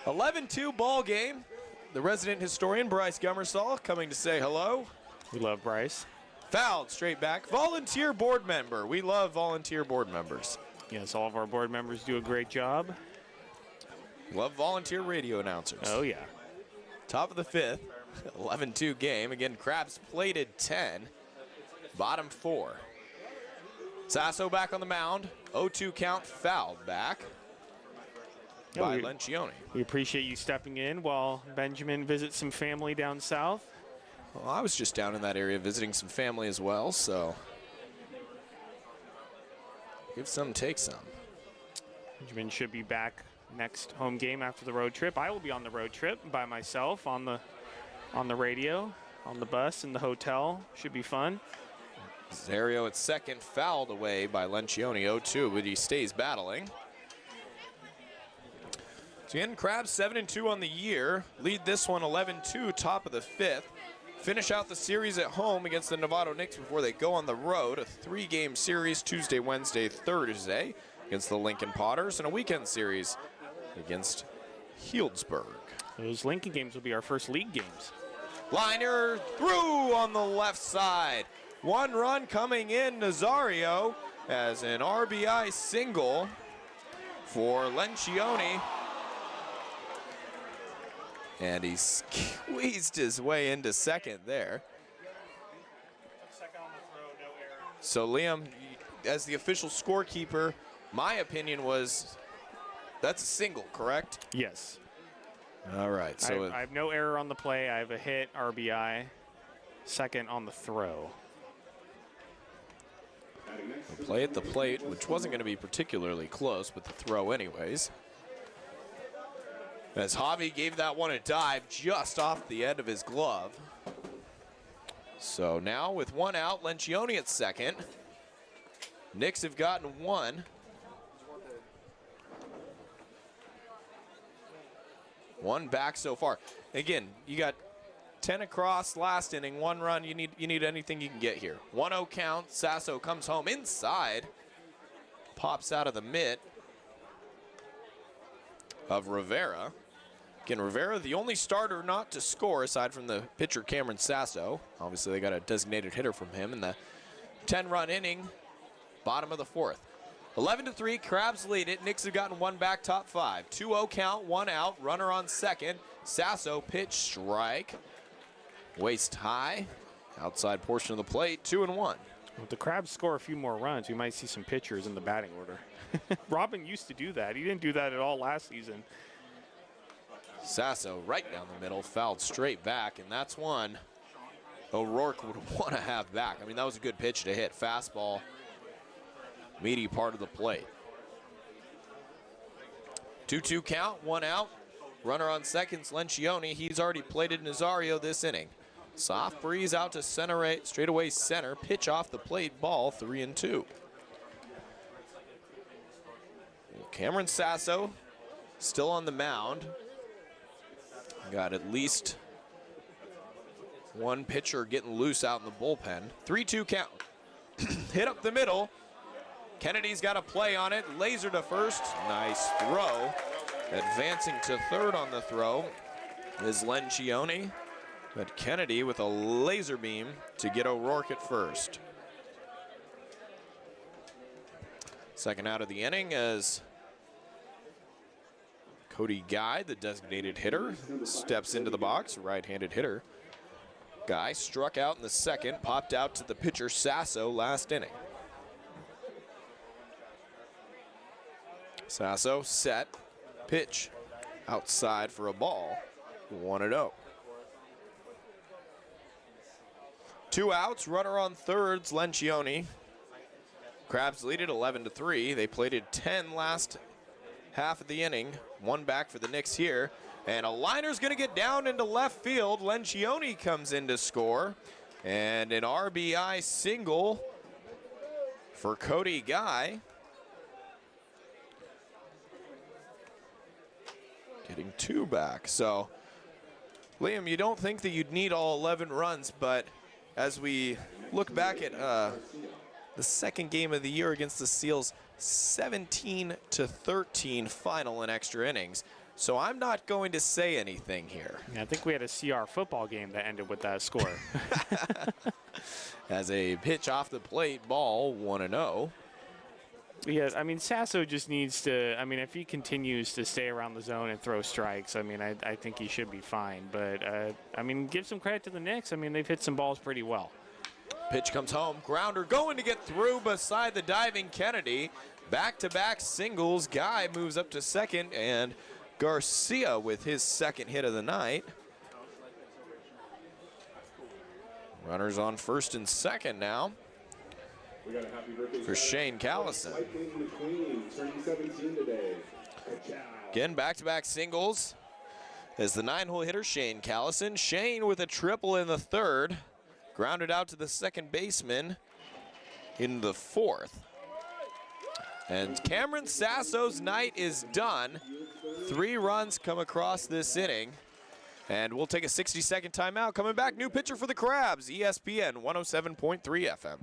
11-2 ball game. The resident historian, Bryce Gummersall, coming to say hello. We love Bryce. Fouled straight back. Volunteer board member. We love volunteer board members. Yes, all of our board members do a great job. Love volunteer radio announcers. Oh, yeah. Top of the 5th, 11-2 game. Again, Krabs plated 10, bottom 4. Sasso back on the mound. 0-2 count, fouled back by Lencioni. We appreciate you stepping in while Benjamin visits some family down south. Well, I was just down in that area visiting some family as well, so give some, take some. Benjamin should be back next home game after the road trip. I will be on the road trip by myself on the radio, on the bus, in the hotel. Should be fun. Zario at second, fouled away by Lencioni, 0-2, but he stays battling. So again, Krabs 7-2 on the year. Lead this one 11-2, top of the 5th. Finish out the series at home against the Novato Knicks before they go on the road. A 3-game series Tuesday, Wednesday, Thursday against the Lincoln Potters, and a weekend series against Healdsburg. Those Lincoln games will be our first league games. Liner through on the left side. 1 run coming in, Nazario, as an RBI single for Lencioni. And he squeezed his way into second there. So Liam, as the official scorekeeper, my opinion was that's a single, correct? Yes. All right. So I have no error on the play. I have a hit, RBI, second on the throw. a play at the plate, which wasn't going to be particularly close, but the throw anyways. As Javi gave that one a dive just off the end of his glove. So now with 1 out, Lencioni at second. Knicks have gotten 1. One back so far. Again, you got 10 across last inning, 1 run. You need anything you can get here. 1-0 count. Sasso comes home inside. Pops out of the mitt of Rivera. Again, Rivera, the only starter not to score aside from the pitcher Cameron Sasso. Obviously, they got a designated hitter from him in the 10-run inning, bottom of the 4th. 11-3, Krabs lead it. Knicks have gotten 1 back, top 5. 2-0 count, 1 out, runner on second. Sasso pitch strike, waist high, outside portion of the plate, 2-1. If the Krabs score a few more runs, we might see some pitchers in the batting order. Robin used to do that. He didn't do that at all last season. Sasso right down the middle, fouled straight back, and that's one O'Rourke would want to have back. I mean, that was a good pitch to hit. Fastball, meaty part of the plate. 2-2 count, 1 out. Runner on seconds, Lencioni. He's already plated Nazario this inning. Soft breeze out to center, straightaway center. Pitch off the plate, ball, 3-2. Cameron Sasso still on the mound. Got at least one pitcher getting loose out in the bullpen. 3-2 count. Hit up the middle. Kennedy's got a play on it. Laser to first. Nice throw. Advancing to third on the throw is Lencioni. But Kennedy with a laser beam to get O'Rourke at first. Second out of the inning as Cody Guy, the designated hitter, steps into the box, right-handed hitter. Guy struck out in the second, popped out to the pitcher Sasso last inning. Sasso set, pitch, outside for a ball, 1-0. 2 outs, runner on thirds, Lencioni. Crabs lead it 11-3. They played it 10 last half of the inning. 1 back for the Knicks here. And a liner's going to get down into left field. Lencioni comes in to score. And an RBI single for Cody Guy. Getting 2 back. So, Liam, you don't think that you'd need all 11 runs, but as we look back at the second game of the year against the Seals, 17-13 final in extra innings. So I'm not going to say anything here. Yeah, I think we had a CR football game that ended with that score. As a pitch off the plate, ball 1-0. Yeah, I mean, Sasso just needs to, I mean, if he continues to stay around the zone and throw strikes, I mean, I think he should be fine. But, I mean, give some credit to the Knicks. I mean, they've hit some balls pretty well. Pitch comes home. Grounder going to get through beside the diving Kennedy. Back-to-back singles. Guy moves up to second, and Garcia with his second hit of the night. Runners on first and second now for Shane Callison. Again, back-to-back singles as the 9-hole hitter, Shane Callison. Shane with a triple in the third. Grounded out to the second baseman in the fourth. And Cameron Sasso's night is done. 3 runs come across this inning. And we'll take a 60-second timeout. Coming back, new pitcher for the Crabs, ESPN 107.3 FM.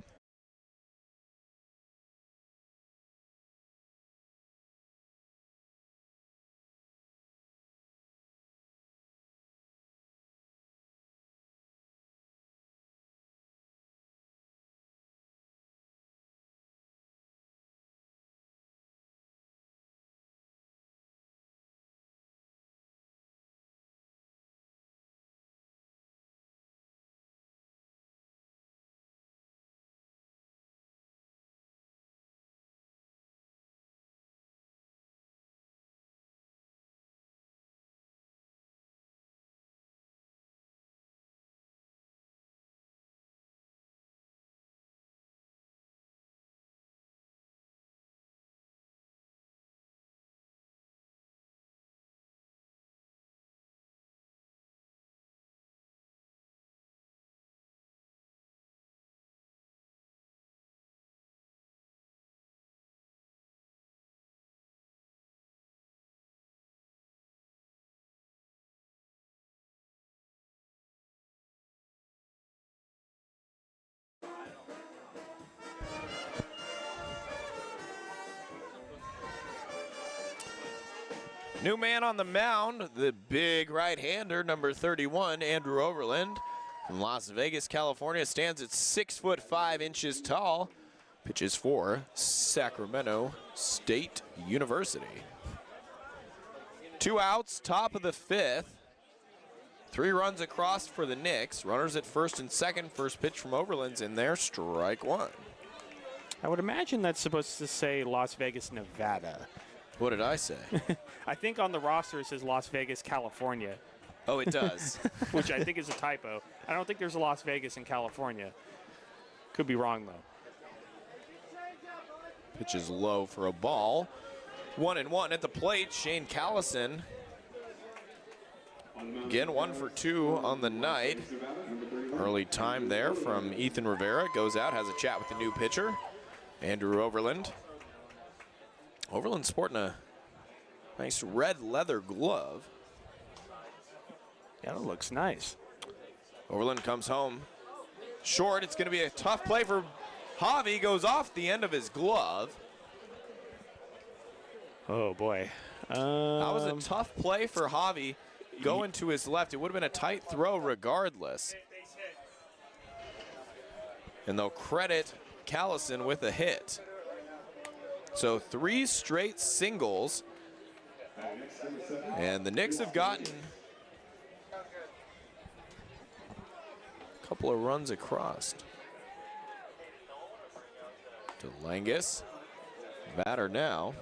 New man on the mound, the big right-hander, number 31, Andrew Overland. From Las Vegas, California, stands at 6'5" tall. Pitches for Sacramento State University. 2 outs, top of the 5th. 3 runs across for the Knicks. Runners at first and second. First pitch from Overland's in there, strike 1. I would imagine that's supposed to say Las Vegas, Nevada. What did I say? I think on the roster it says Las Vegas, California. Oh, it does. Which I think is a typo. I don't think there's a Las Vegas in California. Could be wrong, though. Pitch is low for a ball. 1-1 at the plate, Shane Callison. Again, 1 for 2 on the night. Early time there from Ethan Rivera. Goes out, has a chat with the new pitcher, Andrew Overland. Overland sporting a nice red leather glove. Yeah, that looks nice. Overland comes home short. It's going to be a tough play for Javi. Goes off the end of his glove. Oh, boy. That was a tough play for Javi. Going to his left. It would have been a tight throw regardless. And they'll credit Callison with a hit. So 3 straight singles. And the Knicks have gotten a couple of runs across. To Langus. Batter now.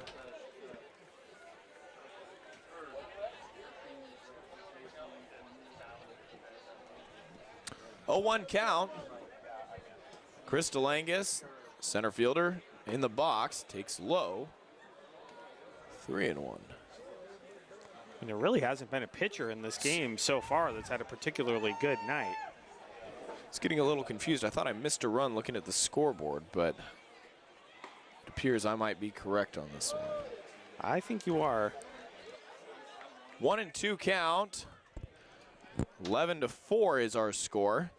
0-1 count. Chris DeLangus, center fielder, in the box, takes low. 3-1. And there really hasn't been a pitcher in this game so far that's had a particularly good night. It's getting a little confused. I thought I missed a run looking at the scoreboard, but it appears I might be correct on this one. I think you are. 1-2 count. 11-4 is our score.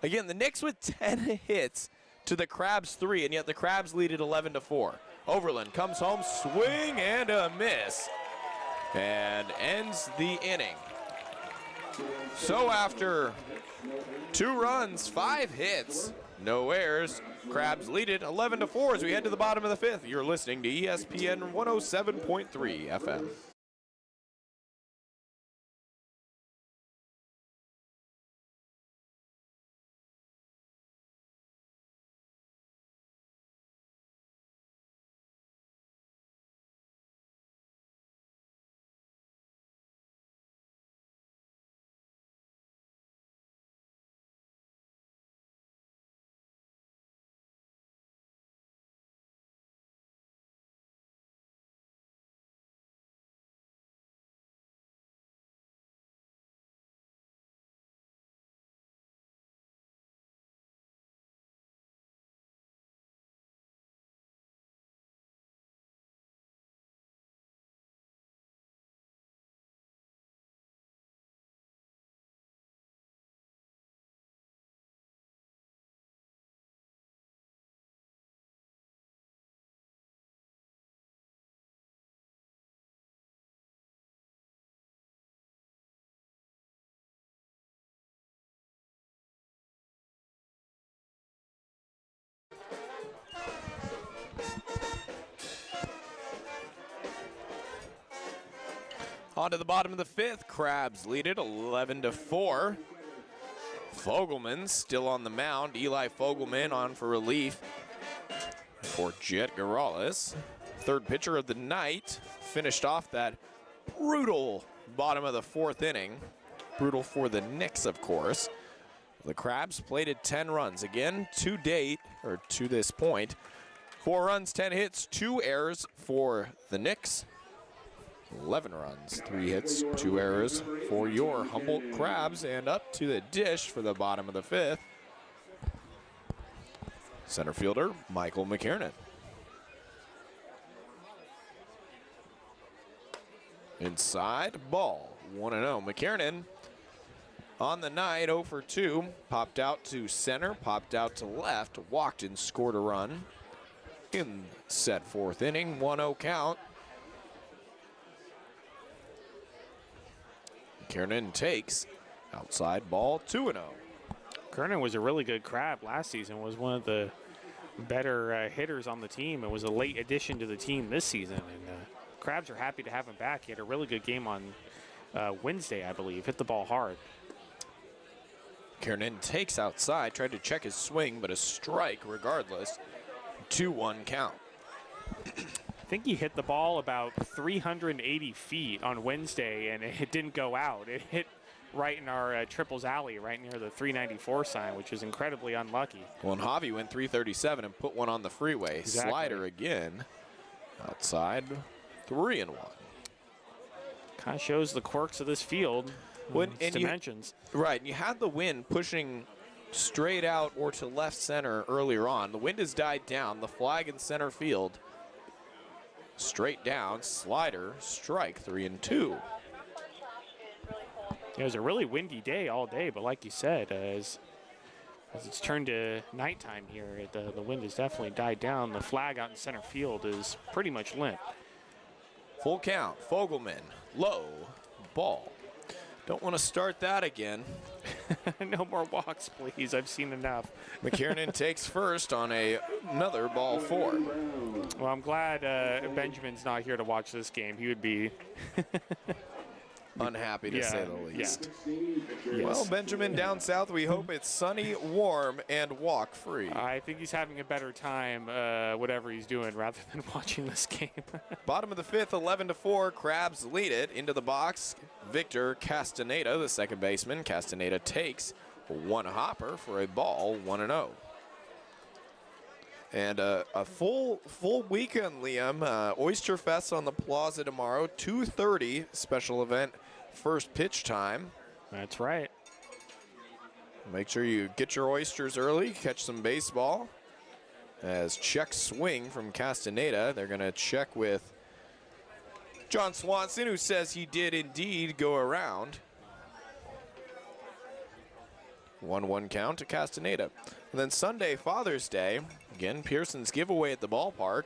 Again, the Knicks with 10 hits to the Crabs 3, and yet the Crabs lead at 11-4. Overland comes home, swing and a miss, and ends the inning. So after 2 runs, 5 hits, no errors, Crabs lead it 11-4 as we head to the bottom of the 5th. You're listening to ESPN 107.3 FM. On to the bottom of the 5th, Crabs lead it 11-4. Fogelman still on the mound. Eli Fogelman on for relief for Jet Garales. Third pitcher of the night. Finished off that brutal bottom of the 4th inning. Brutal for the Knicks, of course. The Crabs plated 10 runs. Again, to date, or to this point, 4 runs, 10 hits, 2 errors for the Knicks. 11 runs, 3 hits, 2 errors for your Humboldt Crabs, and up to the dish for the bottom of the 5th. Center fielder, Michael McKiernan. Inside, ball, 1-0. McKiernan on the night, 0 for 2. Popped out to center, popped out to left, walked and scored a run in said 4th inning, 1-0 count. Kiernan takes outside ball, 2-0. Kernan was a really good Crab last season, was one of the better hitters on the team, and was a late addition to the team this season. And Crabs are happy to have him back. He had a really good game on Wednesday, I believe. Hit the ball hard. Kiernan takes outside, tried to check his swing, but a strike regardless. 2-1 count. I think he hit the ball about 380 feet on Wednesday, and it didn't go out. It hit right in our triples alley, right near the 394 sign, which is incredibly unlucky. Well, and Javi went 337 and put one on the freeway. Exactly. Slider again. Outside, 3-1. Kind of shows the quirks of this field, its dimensions. Right, and you had the wind pushing straight out or to left center earlier on. The wind has died down. The flag in center field. Straight down, slider, strike, 3-2. It was a really windy day all day, but like you said, as it's turned to nighttime here, the wind has definitely died down. The flag out in center field is pretty much limp. Full count, Fogelman, low, ball. Don't want to start that again. No more walks, please. I've seen enough. McKiernan takes first on another ball 4. Well, I'm glad Benjamin's not here to watch this game. He would be unhappy to say the least. Yeah. Well, Benjamin, down south, we hope it's sunny, warm, and walk-free. I think he's having a better time, whatever he's doing, rather than watching this game. Bottom of the 5th, 11-4. Crabs lead it into the box. Victor Castaneda, the second baseman. Castaneda takes one hopper for a ball, 1-0. And a full weekend, Liam. Oyster Fest on the Plaza tomorrow, 2:30 special event, first pitch time. That's right. Make sure you get your oysters early, catch some baseball. As check swing from Castaneda, they're going to check with John Swanson, who says he did indeed go around. 1-1 count to Castaneda. And then Sunday, Father's Day, again, Pearson's giveaway at the ballpark.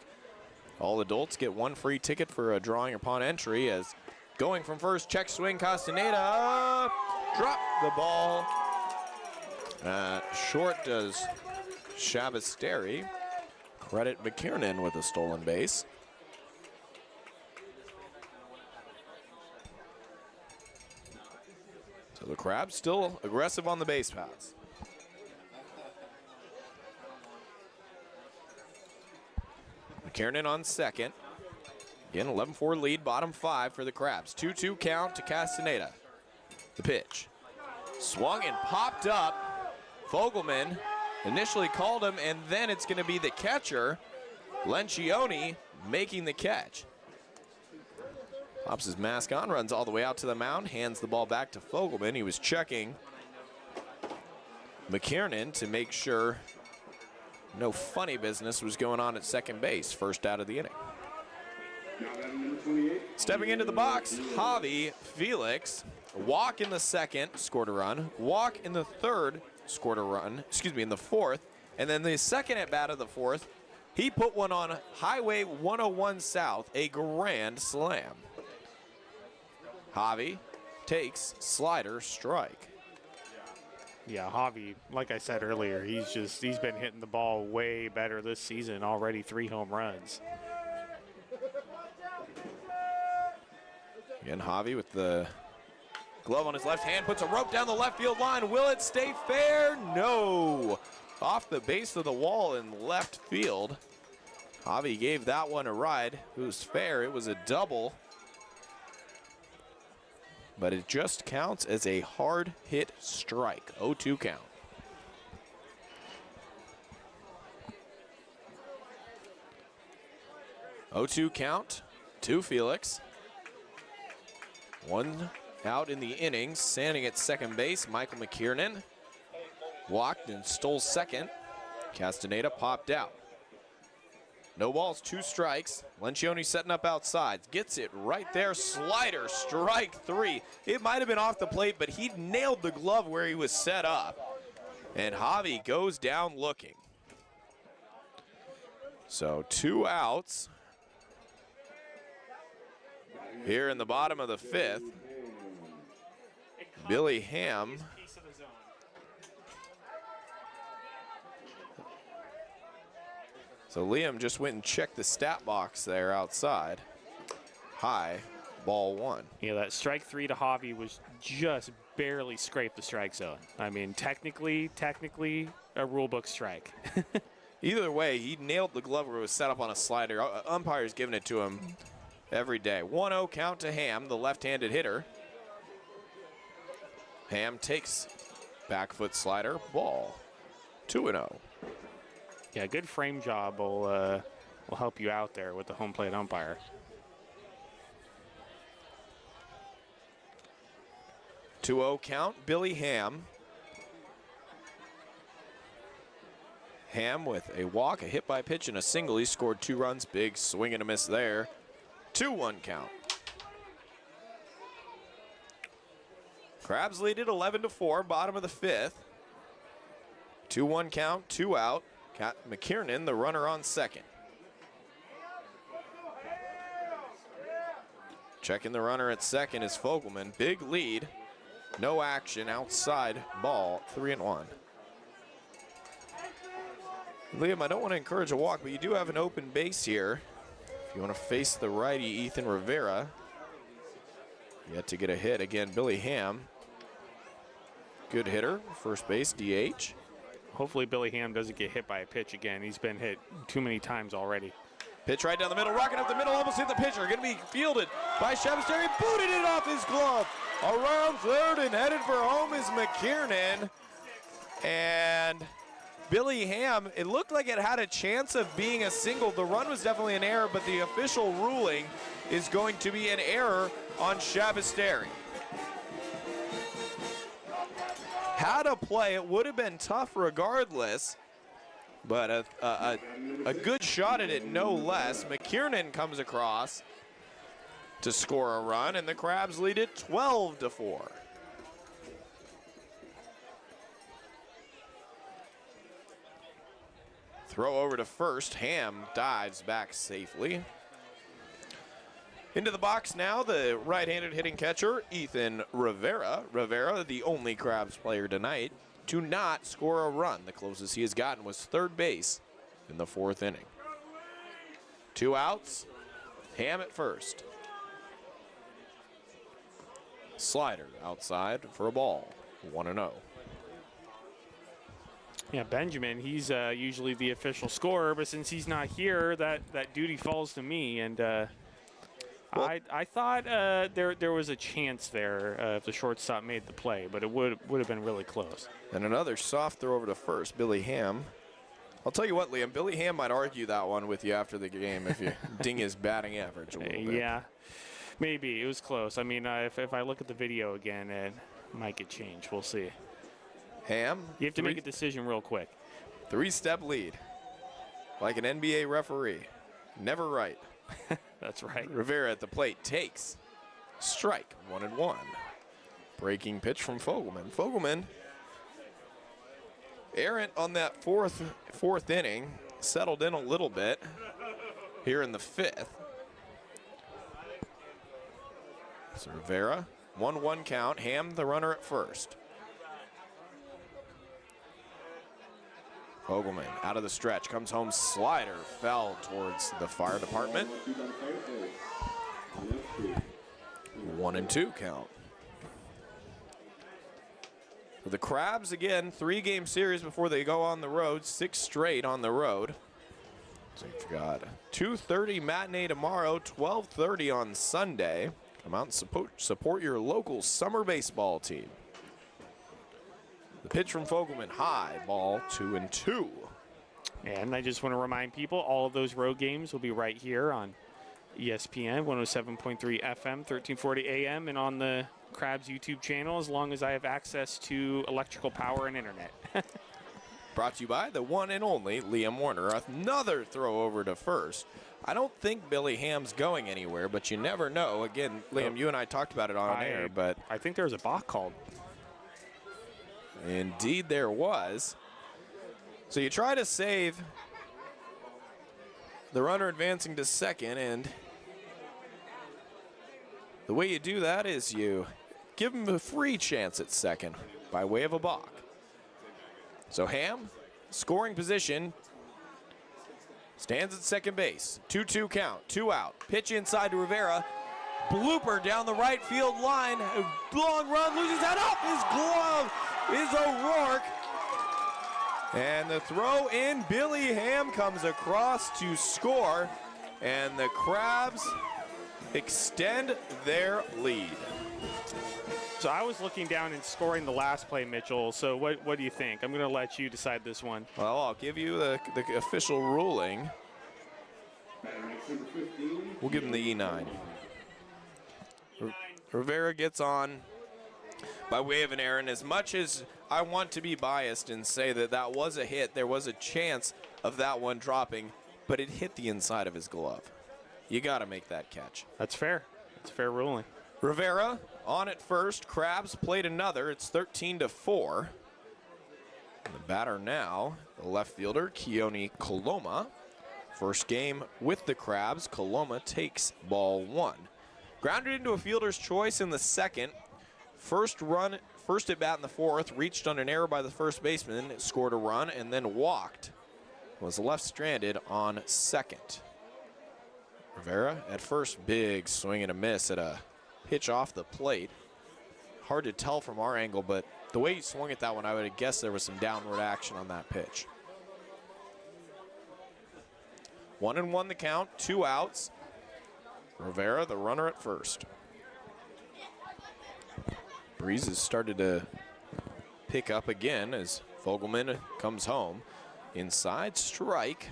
All adults get one free ticket for a drawing upon entry as going from first, check swing, Castaneda, drop the ball. Short does Shabasteri. Credit McKiernan with a stolen base. So the Crabs still aggressive on the base paths. McKiernan on second. Again, 11-4 lead, bottom 5 for the Crabs. 2-2 count to Castaneda. The pitch. Swung and popped up. Fogelman initially called him, and then it's going to be the catcher, Lencioni, making the catch. Pops his mask on, runs all the way out to the mound, hands the ball back to Fogelman. He was checking McKiernan to make sure no funny business was going on at second base. First out of the inning. Stepping into the box, Javi Felix. Walk in the second, scored a run. Walk in the third, scored a run. In the fourth. And then the second at bat of the fourth, he put one on Highway 101 South, a grand slam. Javi takes slider strike. Yeah, Javi, like I said earlier, he's been hitting the ball way better this season, already 3 home runs. Again, Javi with the glove on his left hand, puts a rope down the left field line. Will it stay fair? No. Off the base of the wall in left field. Javi gave that one a ride. It was fair. It was a double. But it just counts as a hard hit strike. 0-2 count. Count to Felix. One out in the innings. Standing at second base, Michael McKiernan. Walked and stole second. Castaneda popped out. No balls, 2 strikes. Lencioni setting up outside. Gets it right there. Slider, strike 3. It might have been off the plate, but he nailed the glove where he was set up. And Javi goes down looking. So 2 outs here in the bottom of the 5th. Billy Ham. So Liam just went and checked the stat box there outside. High, ball 1. Yeah, that strike 3 to Javi was just barely scraped the strike zone. I mean, technically a rule book strike. Either way, he nailed the glove where it was set up on a slider. Umpire's giving it to him every day. 1-0 count to Ham, the left-handed hitter. Ham takes back foot slider, ball. 2-0. Yeah, good frame job will help you out there with the home plate umpire. Two-0 count, Billy Ham. Ham with a walk, a hit by pitch, and a single. He scored 2 runs. Big swing and a miss there. 2-1 count. Crabs lead it 11-4, bottom of the 5th. 2-1 count, 2 out. Got McKiernan, the runner on second. Checking the runner at second is Fogelman. Big lead. No action outside. Ball 3-1. Liam, I don't want to encourage a walk, but you do have an open base here. If you want to face the righty, Ethan Rivera. Yet to get a hit. Again, Billy Ham. Good hitter. First base, DH. Hopefully Billy Ham doesn't get hit by a pitch again. He's been hit too many times already. Pitch right down the middle, rocking up the middle, almost hit the pitcher. Going to be fielded by Shabasteri, booted it off his glove. Around third and headed for home is McKiernan. And Billy Ham, it looked like it had a chance of being a single. The run was definitely an error, but the official ruling is going to be an error on Shabasteri. Had a play, it would have been tough regardless, but a good shot at it no less. McKiernan comes across to score a run, and the Crabs lead it 12-4. Throw over to first. Ham dives back safely. Into the box now, the right-handed hitting catcher, Ethan Rivera. Rivera, the only Crabs player tonight to not score a run. The closest he has gotten was third base in the 4th inning. 2 outs. Ham at first. Slider outside for a ball. 1-0. Yeah, Benjamin, he's usually the official scorer, but since he's not here, that duty falls to me. And I thought there was a chance there if the shortstop made the play, but it would have been really close. And another soft throw over to first, Billy Ham. I'll tell you what, Liam, Billy Ham might argue that one with you after the game if you ding his batting average a little bit. Yeah, maybe. It was close. I mean, if I look at the video again, it might get changed. We'll see. Ham. You have to make a decision real quick. 3-step lead. Like an NBA referee. Never right. That's right. Rivera at the plate takes. Strike. 1-1. Breaking pitch from Fogelman. Fogelman, errant on that fourth inning. Settled in a little bit here in the 5th. So Rivera, 1-1 count. Ham the runner at first. Fogelman out of the stretch, comes home, slider, fell towards the fire department. 1-2 count. For the Crabs, again, 3-game series before they go on the road, 6 straight on the road. So you've got 2:30 matinee tomorrow, 12:30 on Sunday. Come out and support your local summer baseball team. The pitch from Fogelman, high, ball 2-2. And I just want to remind people, all of those road games will be right here on ESPN 107.3 FM, 1340 AM, and on the Crabs YouTube channel as long as I have access to electrical power and internet. Brought to you by the one and only Liam Warner. Another throw over to first. I don't think Billy Ham's going anywhere, but you never know. Again, Liam, you and I talked about it on air, but I think there was a balk called. Indeed there was. So you try to save the runner advancing to second, and the way you do that is you give him a free chance at second by way of a balk. So Ham, scoring position, stands at second base. 2-2 count, 2 out. Pitch inside to Rivera. Blooper down the right field line. A long run, loses that off his glove is O'Rourke. And the throw in, Billy Ham comes across to score, and the Crabs extend their lead. So I was looking down and scoring the last play, Mitchell. So what do you think? I'm going to let you decide this one. Well, I'll give you the official ruling. We'll give him the E9. Rivera gets on by way of an error, and as much as I want to be biased and say that that was a hit, there was a chance of that one dropping, but it hit the inside of his glove. You got to make that catch. That's fair. That's a fair ruling. Rivera on at first. Crabs played another. It's 13-4. And the batter now, the left fielder, Keone Coloma. First game with the Crabs. Coloma takes ball 1. Grounded into a fielder's choice in the second. First at bat in the 4th, reached on an error by the first baseman, scored a run, and then walked. Was left stranded on second. Rivera at first, big swing and a miss at a pitch off the plate. Hard to tell from our angle, but the way he swung at that one, I would have guessed there was some downward action on that pitch. 1-1 the count, 2 outs. Rivera, the runner at first. Breeze has started to pick up again as Fogelman comes home. Inside strike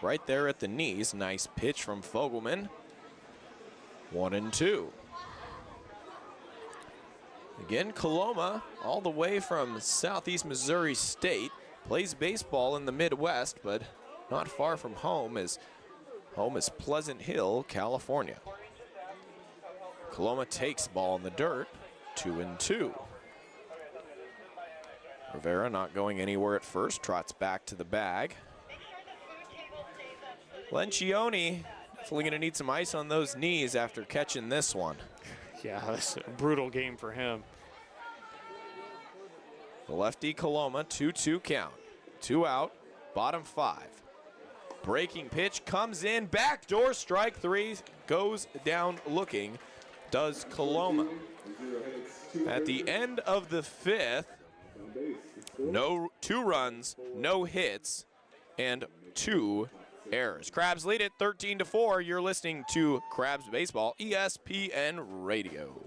right there at the knees. Nice pitch from Fogelman. 1-2. Again, Coloma, all the way from Southeast Missouri State, plays baseball in the Midwest, but not far from home. Home is Pleasant Hill, California. Coloma takes ball in the dirt, 2-2. Rivera not going anywhere at first, trots back to the bag. Lencioni definitely going to need some ice on those knees after catching this one. Yeah, that's a brutal game for him. The lefty Coloma, 2-2 count. 2 out, bottom 5. Breaking pitch comes in, backdoor strike 3, goes down looking, does Coloma. At the end of the 5th, 2 runs, no hits, and 2 errors. Crabs lead it 13-4. You're listening to Crabs Baseball, ESPN Radio.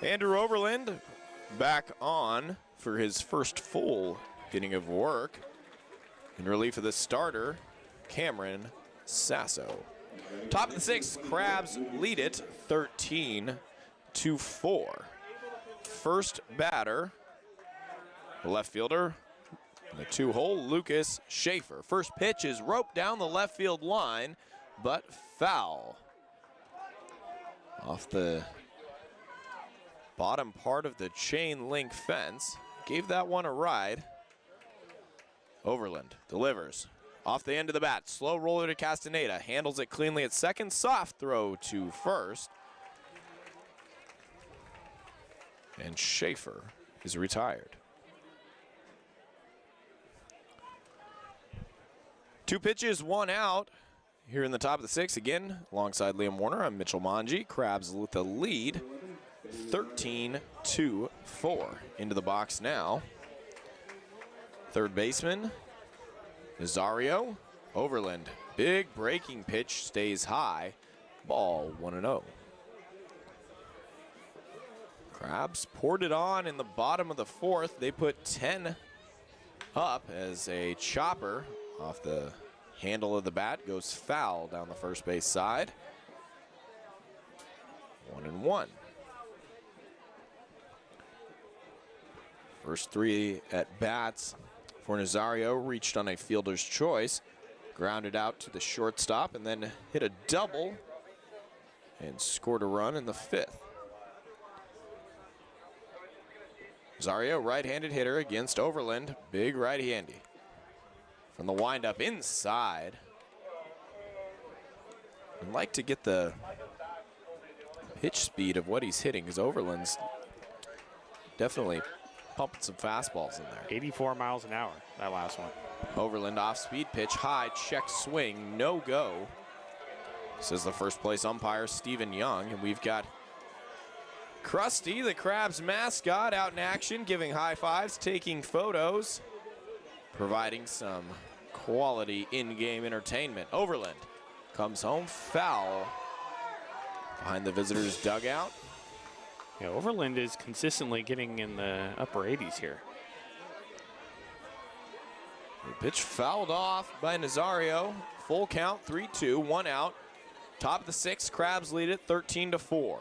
Andrew Overland back on for his first full inning of work. In relief of the starter, Cameron Sasso. Top of the 6th, Crabs lead it 13-4. First batter, the left fielder, the 2-hole, Lucas Schaefer. First pitch is roped down the left field line, but foul. Off the bottom part of the chain link fence. Gave that one a ride. Overland delivers. Off the end of the bat. Slow roller to Castaneda. Handles it cleanly at second. Soft throw to first. And Schaefer is retired. 2 pitches, 1 out. Here in the top of the 6th again, alongside Liam Warner, I'm Mitchell Manji. Crabs with the lead. 13-4. Into the box now. Third baseman, Nazario. Overland. Big breaking pitch, stays high. Ball 1-0. Crabs poured it on in the bottom of the 4th. They put 10 up as a chopper off the handle of the bat goes foul down the first base side. 1-1. First 3 at bats for Nazario reached on a fielder's choice, grounded out to the shortstop, and then hit a double and scored a run in the 5th. Nazario, right-handed hitter against Overland, big right-handy. From the windup inside. I'd like to get the pitch speed of what he's hitting, because Overland's definitely pumping some fastballs in there. 84 miles an hour, that last one. Overland off-speed pitch, high, check swing, no go. Says the first place umpire, Stephen Young, and we've got Krusty, the Crabs mascot, out in action, giving high fives, taking photos, providing some quality in-game entertainment. Overland comes home foul behind the visitors' dugout. Yeah, Overland is consistently getting in the upper 80s here. The pitch fouled off by Nazario. Full count, 3-2, 1 out. Top of the 6th, Crabs lead it 13-4.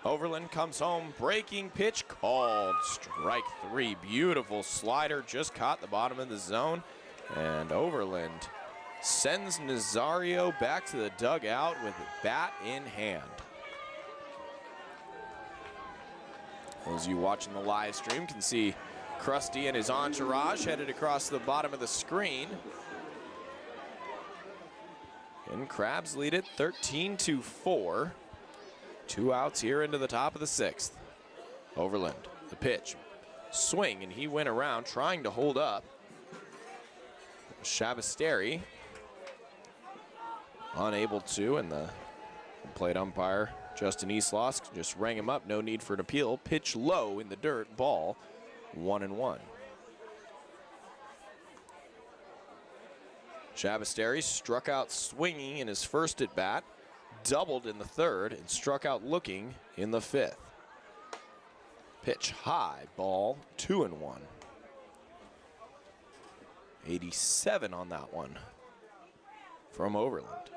Overland comes home, breaking pitch called. Strike 3, beautiful slider, just caught the bottom of the zone. And Overland sends Nazario back to the dugout with bat in hand. Those of you watching the live stream can see Krusty and his entourage headed across the bottom of the screen. And Crabs lead it 13-4. 2 outs here into the top of the 6th. Overland, the pitch. Swing, and he went around trying to hold up. Shabasteri unable to, and the plate umpire, Justin Eastlosk, just rang him up. No need for an appeal. Pitch low in the dirt. Ball 1-1. Shabasteri struck out swinging in his first at bat, doubled in the 3rd, and struck out looking in the 5th. Pitch high, ball 2-1. 87 on that one from Overland.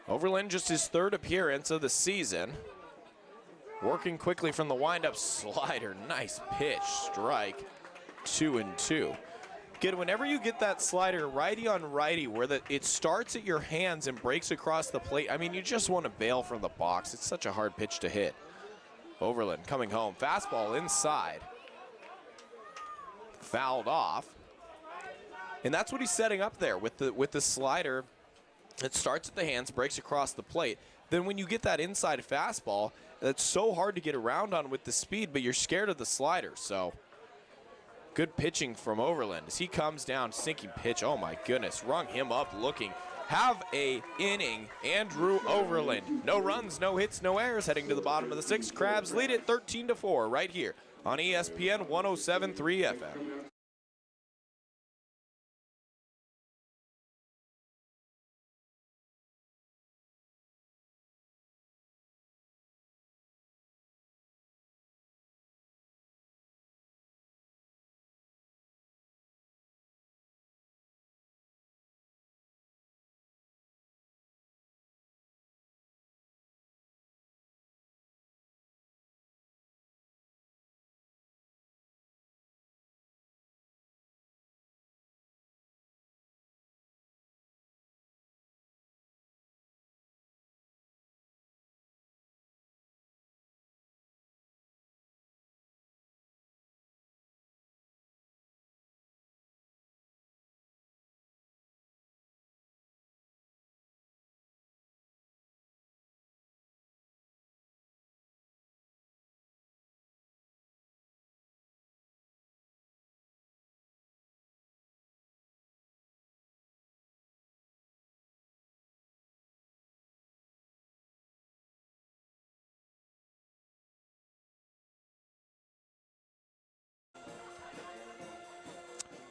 Overland, just his 3rd appearance of the season. Working quickly from the windup slider. Nice pitch, strike 2-2. Good, whenever you get that slider righty on righty where it starts at your hands and breaks across the plate, I mean, you just want to bail from the box. It's such a hard pitch to hit. Overland coming home, fastball inside. Fouled off. And that's what he's setting up there with the slider. It starts at the hands, breaks across the plate. Then when you get that inside fastball, that's so hard to get around on with the speed, but you're scared of the slider. So good pitching from Overland as he comes down, sinking pitch. Oh my goodness, rung him up looking. Have a inning, Andrew Overland. No runs, no hits, no errors. Heading to the bottom of the 6th. Crabs lead it 13-4 right here on ESPN 107.3 FM.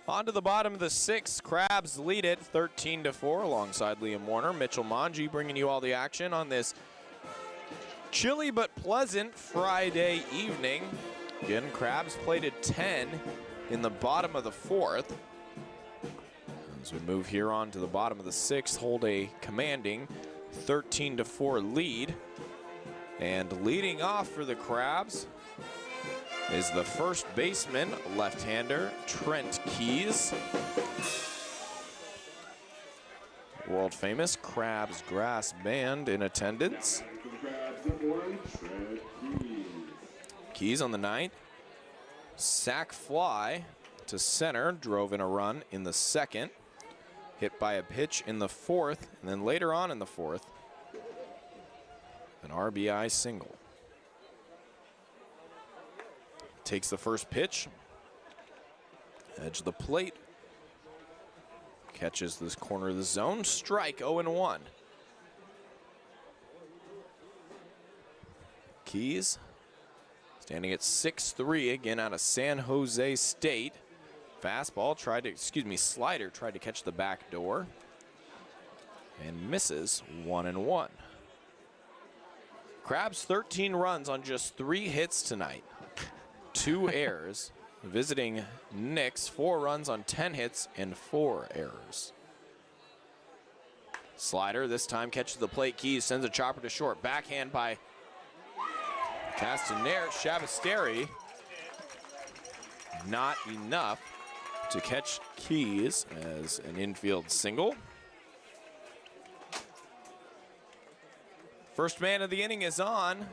On to the bottom of the 6th. Crabs lead it 13-4 alongside Liam Warner. Mitchell Manji bringing you all the action on this chilly but pleasant Friday evening. Again, Crabs played at 10 in the bottom of the 4th. As we move here on to the bottom of the 6th, hold a commanding 13-4 lead. And leading off for the Crabs is the first baseman, left-hander Trent Keys. World famous Crabs Grass Band in attendance. Keys on the 9th. Sac fly to center, drove in a run in the 2nd. Hit by a pitch in the 4th, and then later on in the 4th, an RBI single. Takes the first pitch, edge of the plate, catches this corner of the zone, strike 0-1. Keys standing at 6'3", again out of San Jose State. Fastball slider tried to catch the back door and misses 1-1. Crabs 13 runs on just 3 hits tonight. 2 errors. Visiting Knicks 4 runs on 10 hits and 4 errors. Slider this time catches the plate. Keys sends a chopper to short. Backhand by Shavasteri. Not enough to catch Keys as an infield single. First man of the inning is on.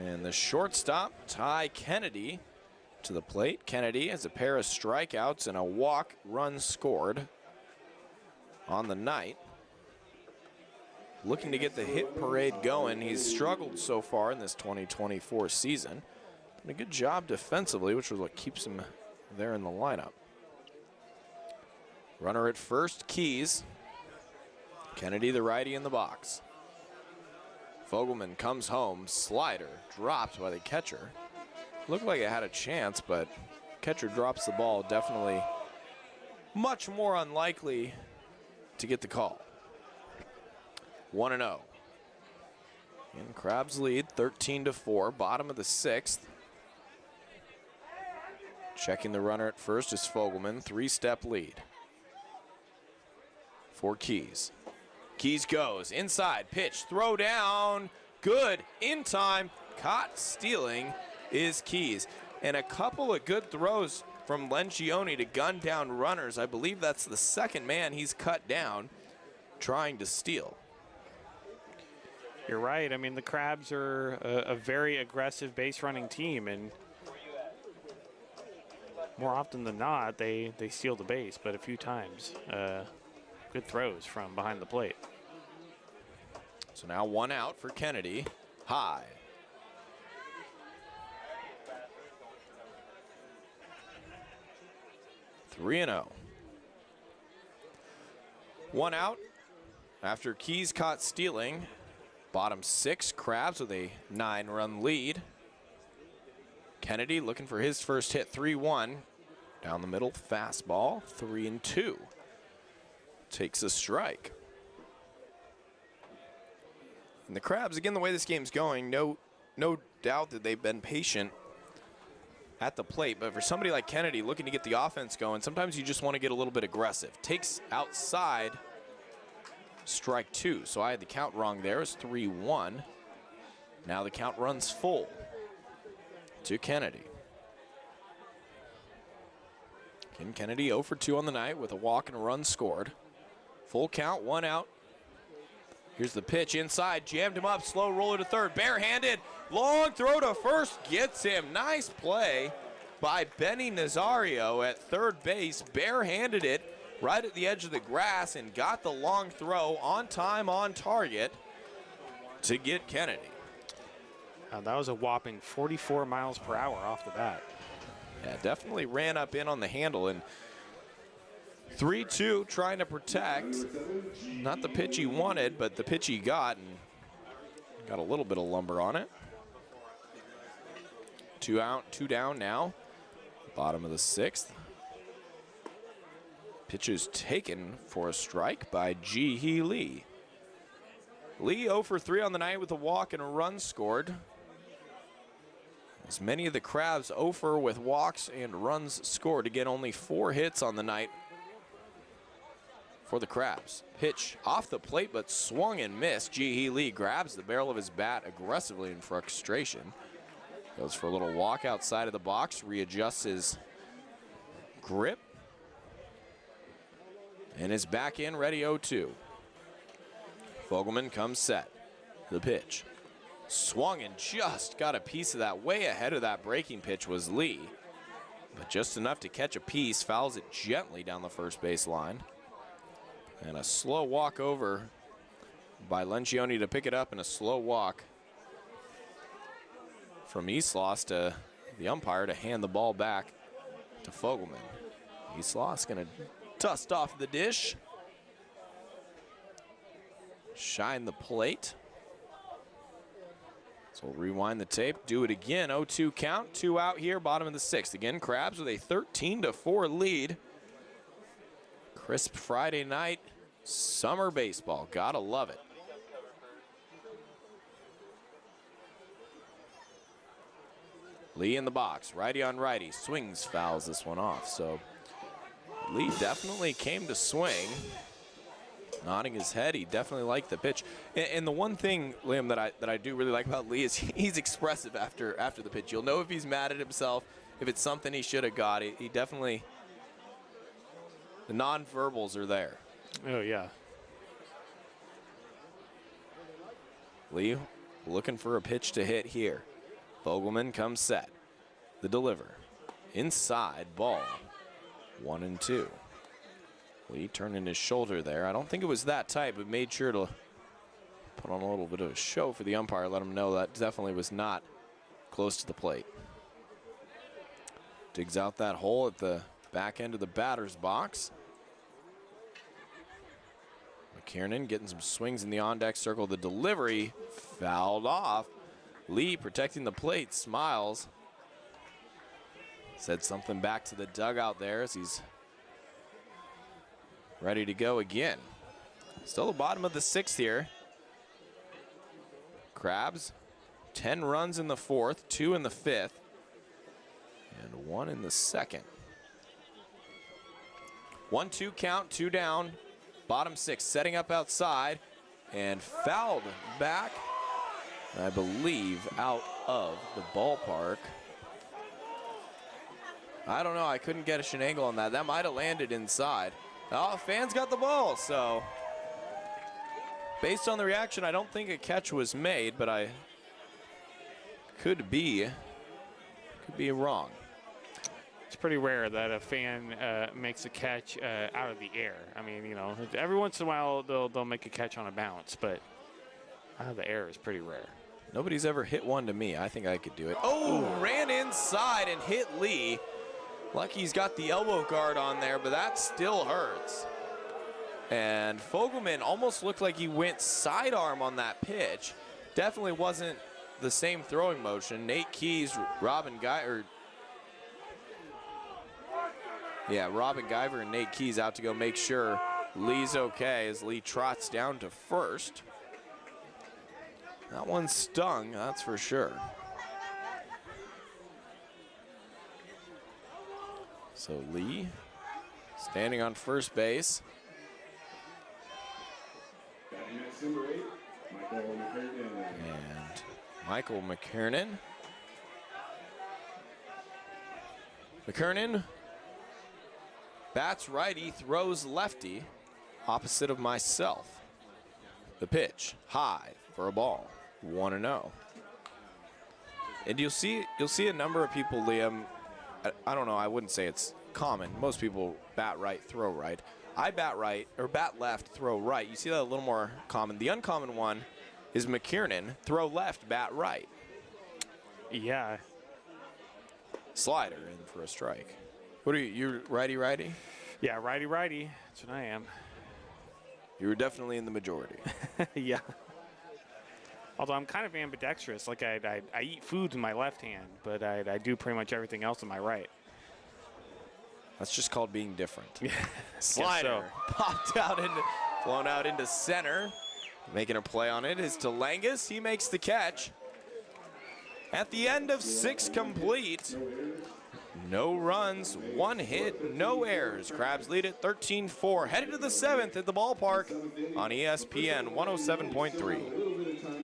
And the shortstop, Ty Kennedy, to the plate. Kennedy has a pair of strikeouts and a walk run scored on the night. Looking to get the hit parade going. He's struggled so far in this 2024 season. Done a good job defensively, which was what keeps him there in the lineup. Runner at first, Keys. Kennedy, the righty, in the box. Fogelman comes home. Slider dropped by the catcher. Looked like it had a chance, but catcher drops the ball. Definitely much more unlikely to get the call. 1-0. And Crabs lead 13-4, bottom of the 6th. Checking the runner at first is Fogelman, 3-step lead. For Keys. Keys goes inside, pitch, throw down, good, in time, caught stealing is Keys. And a couple of good throws from Lencioni to gun down runners. I believe that's the second man he's cut down trying to steal. You're right. I mean, the Crabs are a very aggressive base running team, and more often than not, they steal the base, but a few times, good throws from behind the plate. So now 1 out for Kennedy. High. Three and 0. 1 out after Keys caught stealing. Bottom 6, Crabs with a 9-run lead. Kennedy looking for his first hit, 3-1. Down the middle, fastball, 3-2. Takes a strike. And the Crabs, again, the way this game's going, no doubt that they've been patient at the plate. But for somebody like Kennedy looking to get the offense going, sometimes you just want to get a little bit aggressive. Takes outside, strike 2. So I had the count wrong there. It's 3-1. Now the count runs full to Kennedy. Ken Kennedy 0 for 2 on the night with a walk and a run scored. Full count, 1 out. Here's the pitch inside, jammed him up, slow roller to third, barehanded, long throw to first, gets him. Nice play by Benny Nazario at third base, barehanded it right at the edge of the grass and got the long throw on time, on target to get Kennedy. That was a whopping 44 miles per hour off the bat. Yeah, definitely ran up in on the handle, and 3-2 trying to protect. Not the pitch he wanted, but the pitch he got, and got a little bit of lumber on it. 2 out, 2 down now. Bottom of the 6th. Pitch is taken for a strike by Ji-Hee Lee. Lee 0 for 3 on the night with a walk and a run scored. As many of the Crabs 0 for with walks and runs scored. Again, only 4 hits on the night for the Crabs. Pitch off the plate, but swung and missed. Ji-Hee Lee grabs the barrel of his bat aggressively in frustration. Goes for a little walk outside of the box, readjusts his grip, and is back in, ready 0-2. Fogelman comes set. The pitch. Swung and just got a piece of that. Way ahead of that breaking pitch was Lee, but just enough to catch a piece. Fouls it gently down the first base line. And a slow walk over by Lencioni to pick it up, and a slow walk from Eastloss to the umpire to hand the ball back to Fogelman. Eastloss going to dust off the dish. Shine the plate. So we'll rewind the tape, do it again. 0-2 count, 2 out here, bottom of the 6th. Again, Crabs with a 13-4 lead. Crisp Friday night, summer baseball. Gotta love it. Lee in the box, righty on righty, swings, fouls this one off. So Lee definitely came to swing. Nodding his head, he definitely liked the pitch. And the one thing, Liam, that I do really like about Lee is he's expressive after the pitch. You'll know if he's mad at himself, if it's something he should have got. He definitely, the non-verbals are there. Oh, yeah. Lee looking for a pitch to hit here. Fogelman comes set. The deliver. Inside, ball. 1-2. Lee turning his shoulder there. I don't think it was that tight, but made sure to put on a little bit of a show for the umpire. Let him know that definitely was not close to the plate. Digs out that hole at the back end of the batter's box. McKiernan getting some swings in the on-deck circle. The delivery fouled off. Lee protecting the plate, smiles. Said something back to the dugout there as he's ready to go again. Still the bottom of the 6th here. Crabs, 10 runs in the 4th, 2 in the 5th, and 1 in the 2nd. 1-2 count, 2 down. Bottom 6 setting up outside and fouled back, I believe, out of the ballpark. I don't know. I couldn't get an angle on that. That might have landed inside. Oh, fans got the ball, so based on the reaction, I don't think a catch was made, but I could be wrong. It's pretty rare that a fan makes a catch out of the air. I mean, you know, every once in a while they'll make a catch on a bounce, but out of the air is pretty rare. Nobody's ever hit one to me. I think I could do it. Oh, ran inside and hit Lee. Lucky he's got the elbow guard on there, but that still hurts. And Fogelman almost looked like he went sidearm on that pitch. Definitely wasn't the same throwing motion. Nate Keys, Robin Guyver, and Nate Keys out to go make sure Lee's okay as Lee trots down to first. That one stung, that's for sure. So Lee standing on first base. Batting at number 8, Michael McKiernan. And Michael McKiernan. McKiernan bats righty, throws lefty, opposite of myself. The pitch, high for a ball, 1-0. And you'll see a number of people, Liam. I don't know, I wouldn't say it's common. Most people bat right, throw right. I bat right, or bat left, throw right. You see that a little more common. The uncommon one is McKiernan, throw left, bat right. Yeah. Slider in for a strike. What are you, you're righty-righty? Yeah, righty-righty. That's what I am. You were definitely in the majority. Yeah. Although I'm kind of ambidextrous. Like I eat food with my left hand, but I do pretty much everything else with my right. That's just called being different. Slider. Popped out into, flown out into center. Making a play on it is Talangas. He makes the catch. At the end of 6 complete. No runs, 1 hit, no errors. Crabs lead at 13-4. Headed to the 7th at the ballpark on ESPN 107.3.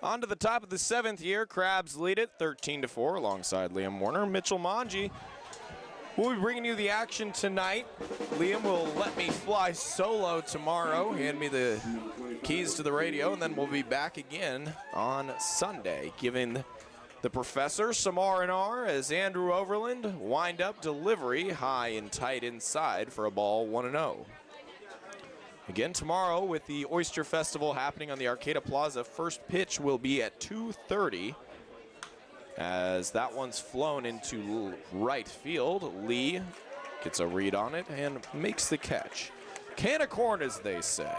On to the top of the 7th year. Crabs lead it 13-4 alongside Liam Warner. Mitchell Manji will be bringing you the action tonight. Liam will let me fly solo tomorrow, hand me the keys to the radio, and then we'll be back again on Sunday, giving the professor some R&R as Andrew Overland wind-up delivery high and tight inside for a ball 1-0. Again tomorrow with the Oyster Festival happening on the Arcata Plaza. First pitch will be at 2:30 as that one's flown into right field. Lee gets a read on it and makes the catch. Can of corn, as they say.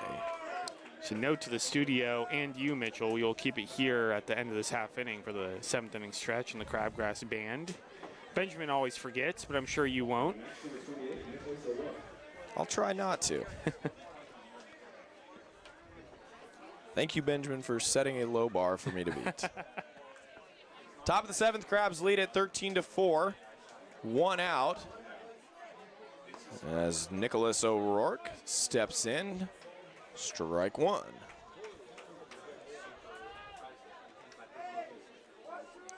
So note to the studio and you, Mitchell, you'll keep it here at the end of this half inning for the 7th inning stretch in the Crabgrass Band. Benjamin always forgets, but I'm sure you won't. I'll try not to. Thank you, Benjamin, for setting a low bar for me to beat. Top of the 7th, Crabs lead at 13-4. 1 out. As Nicholas O'Rourke steps in, strike 1.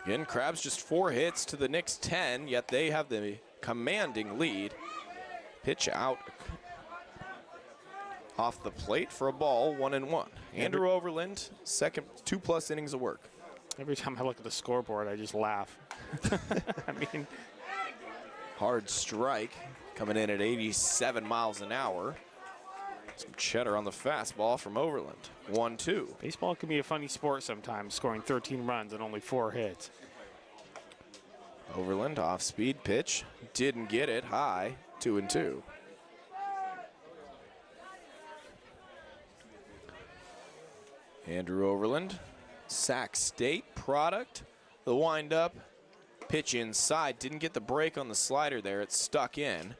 Again, Crabs just 4 hits to the Knicks 10, yet they have the commanding lead. Pitch out off the plate for a ball, 1-1. Andrew Overland, second, 2+ innings of work. Every time I look at the scoreboard, I just laugh. I mean, hard strike coming in at 87 miles an hour. Some cheddar on the fastball from Overland. 1-2. Baseball can be a funny sport sometimes, scoring 13 runs and only 4 hits. Overland off-speed pitch. Didn't get it. High. 2-2. Andrew Overland, Sac State product. The windup, pitch inside. Didn't get the break on the slider there. It stuck in.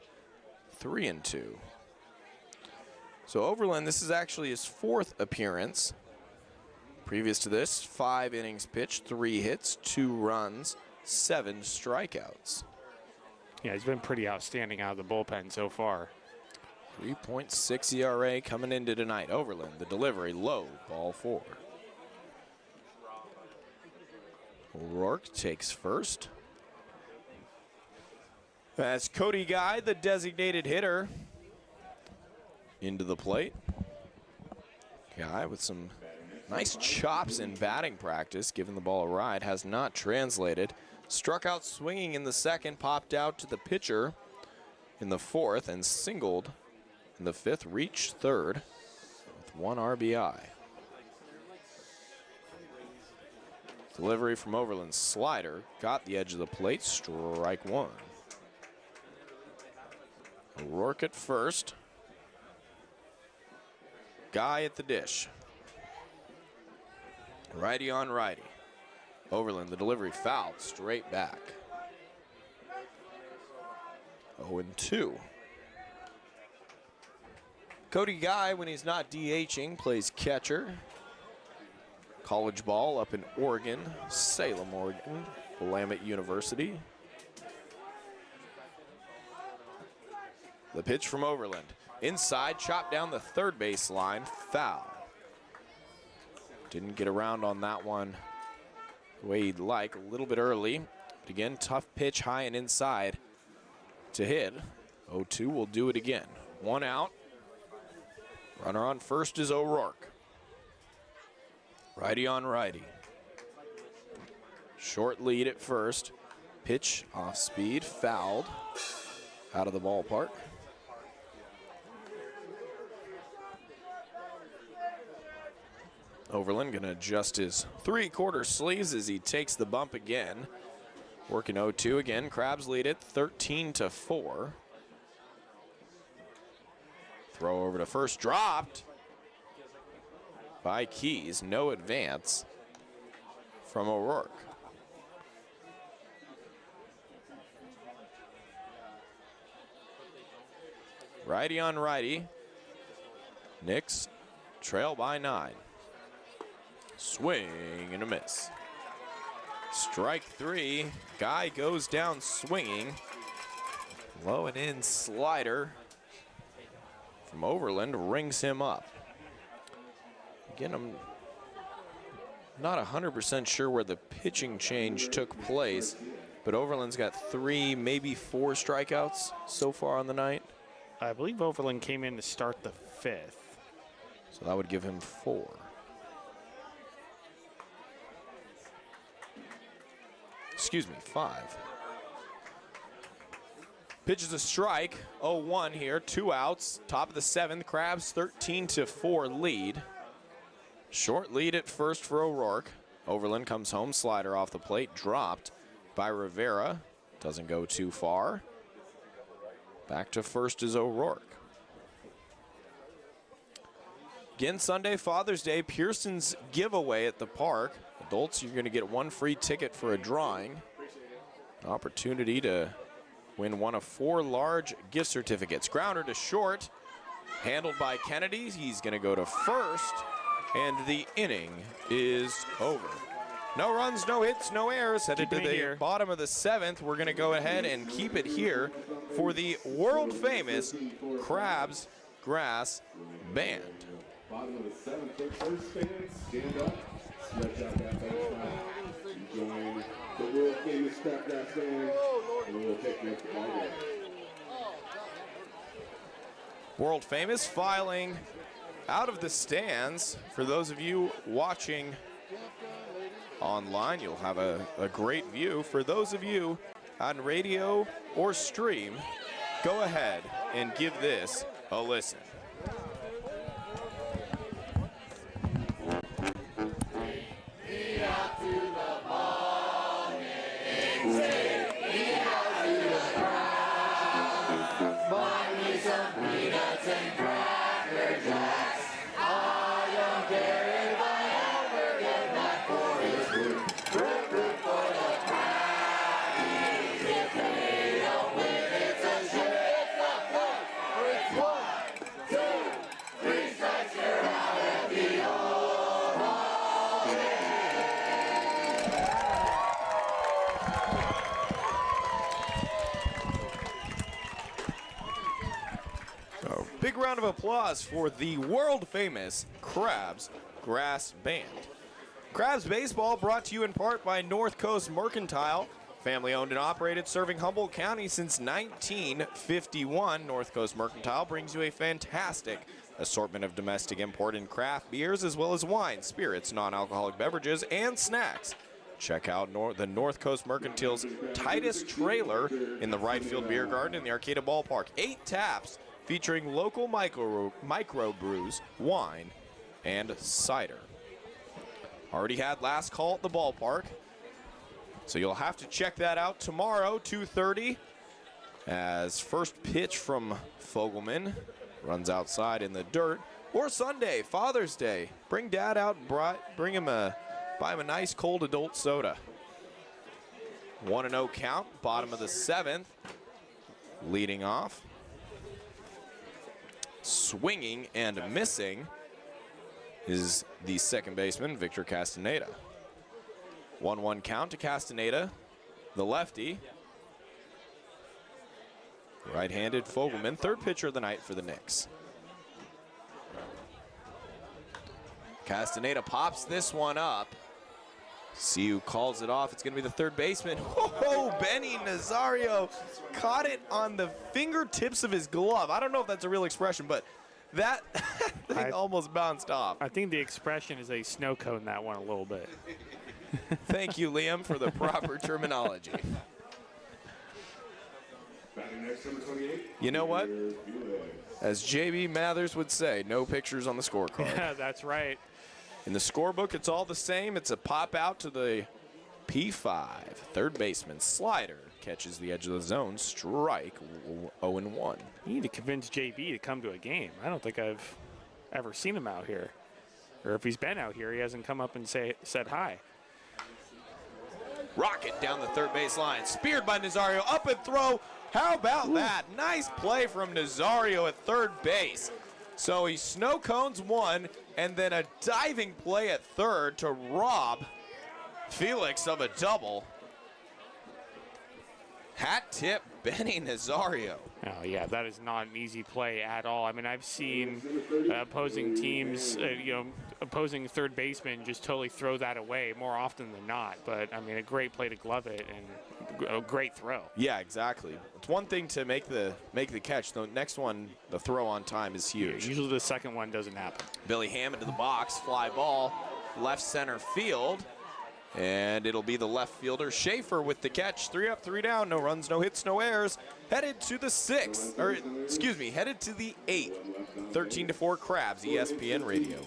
3-2. So Overland, this is actually his 4th appearance. Previous to this, 5 innings pitched, 3 hits, 2 runs, 7 strikeouts. Yeah, he's been pretty outstanding out of the bullpen so far. 3.6 ERA coming into tonight. Overland, the delivery low, ball 4. O'Rourke takes first. As Cody Guy, the designated hitter, into the plate. Guy with some nice chops in batting practice, giving the ball a ride, has not translated. Struck out swinging in the 2nd, popped out to the pitcher in the 4th, and singled in the 5th, reached 3rd with 1 RBI. Delivery from Overland's slider, got the edge of the plate, strike 1. O'Rourke at first. Guy at the dish. Righty on righty. Overland, the delivery fouled, straight back. 0-2. Cody Guy, when he's not DHing, plays catcher. College ball up in Oregon, Salem, Oregon, Willamette University. The pitch from Overland. Inside, chopped down the 3rd base line, foul. Didn't get around on that one the way he'd like, a little bit early. But again, tough pitch high and inside to hit. 0-2 will do it again. 1 out. Runner on first is O'Rourke. Righty on righty. Short lead at first. Pitch off speed, fouled out of the ballpark. Overland gonna adjust his 3/4 sleeves as he takes the bump again. Working 0-2 again. Crabs lead it 13-4. Throw over to first, dropped by Keys. No advance from O'Rourke. Righty on righty. Knicks trail by 9. Swing and a miss. Strike 3. Guy goes down swinging. Low and in slider from Overland rings him up. Again, not 100% sure where the pitching change took place, but Overland's got 3, maybe 4 strikeouts so far on the night. I believe Overland came in to start the 5th. So that would give him 4. Excuse me, 5. Pitch is a strike, 0-1 here, 2 outs, top of the 7th. Crabs 13-4 lead. Short lead at first for O'Rourke. Overland comes home, slider off the plate, dropped by Rivera. Doesn't go too far. Back to first is O'Rourke. Again, Sunday, Father's Day, Pearson's giveaway at the park. Adults, you're going to get 1 free ticket for a drawing. An opportunity to win 1 of 4 large gift certificates. Grounder to short, handled by Kennedy. He's going to go to first, and the inning is over. No runs, no hits, no errors. Headed to the bottom of the 7th. We're going to go ahead and keep it here for the world-famous Crabs Grass Band. Bottom of the 7th, first fans, stand up, stretch out that bench line, join the world famous Crabgrass Band, and we'll take next ball game. World famous filing out of the stands. For those of you watching online, you'll have a great view. For those of you on radio or stream, go ahead and give this a listen. Big round of applause for the world-famous Crabs Grass Band. Crabs Baseball brought to you in part by North Coast Mercantile. Family-owned and operated, serving Humboldt County since 1951. North Coast Mercantile brings you a fantastic assortment of domestic import and craft beers, as well as wine, spirits, non-alcoholic beverages, and snacks. Check out the North Coast Mercantile's tightest trailer in the right field beer garden in the Arcata Ballpark. 8 taps featuring local micro brews, wine, and cider. Already had last call at the ballpark, so you'll have to check that out tomorrow, 2:30, as first pitch from Fogelman runs outside in the dirt. Or Sunday, Father's Day, bring Dad out and buy him a nice cold adult soda. 1-0 count, bottom of the 7th, leading off. Swinging and missing is the second baseman, Victor Castaneda. 1-1 count to Castaneda, the lefty. Right-handed Fogelman, third pitcher of the night for the Knicks. Castaneda pops this one up. See who calls it off. It's going to be the third baseman. Oh, Benny Nazario caught it on the fingertips of his glove. I don't know if that's a real expression, but that thing almost bounced off. I think the expression is a snow cone that one a little bit. Thank you, Liam, for the proper terminology. You know what? As J.B. Mathers would say, no pictures on the scorecard. Yeah, that's right. In the scorebook, it's all the same. It's a pop out to the P5. Third baseman, slider, catches the edge of the zone. Strike, 0-1. You need to convince JB to come to a game. I don't think I've ever seen him out here. Or if he's been out here, he hasn't come up and said hi. Rocket down the third base line. Speared by Nazario. Up and throw. How about that? Nice play from Nazario at third base. So he snow cones one, and then a diving play at third to rob Felix of a double. Hat tip Benny Nazario. Oh, yeah, that is not an easy play at all. I mean, I've seen opposing teams, opposing third baseman just totally throw that away more often than not. But, I mean, a great play to glove it and a great throw. Yeah, exactly. It's one thing to make the catch. The next one, the throw on time is huge. Yeah, usually the second one doesn't happen. Billy Hammond to the box, fly ball, left center field. And it'll be the left fielder, Schaefer, with the catch. 3 up, 3 down, no runs, no hits, no errors. Headed to the 6th, or excuse me, headed to the 8th. 13-4 Crabs, ESPN Radio.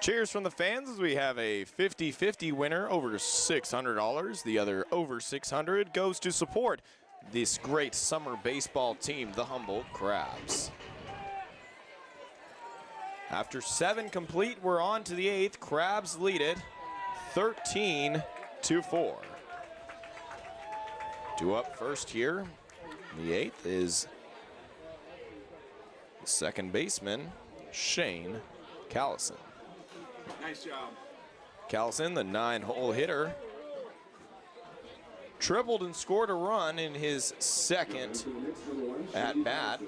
Cheers from the fans as we have a 50-50 winner over $600. The other over $600 goes to support this great summer baseball team, the Humboldt Crabs. After 7 complete, we're on to the 8th. Crabs lead it 13-4. 2 up first here. The 8th is the second baseman, Shane Callison. Nice job. Callison, the 9-hole hitter, tripled and scored a run in his second at-bat.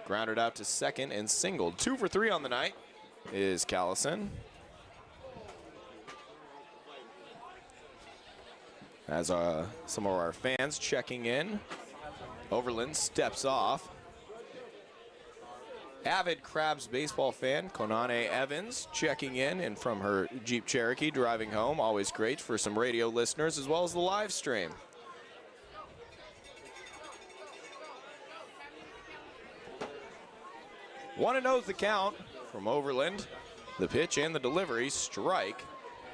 Grounded out to second and singled. 2 for 3 on the night is Callison. As some of our fans checking in, Overland steps off. Avid Crabs baseball fan, Konane Evans, checking in and from her Jeep Cherokee driving home. Always great for some radio listeners as well as the live stream. One and knows the count from Overland. The pitch and the delivery, strike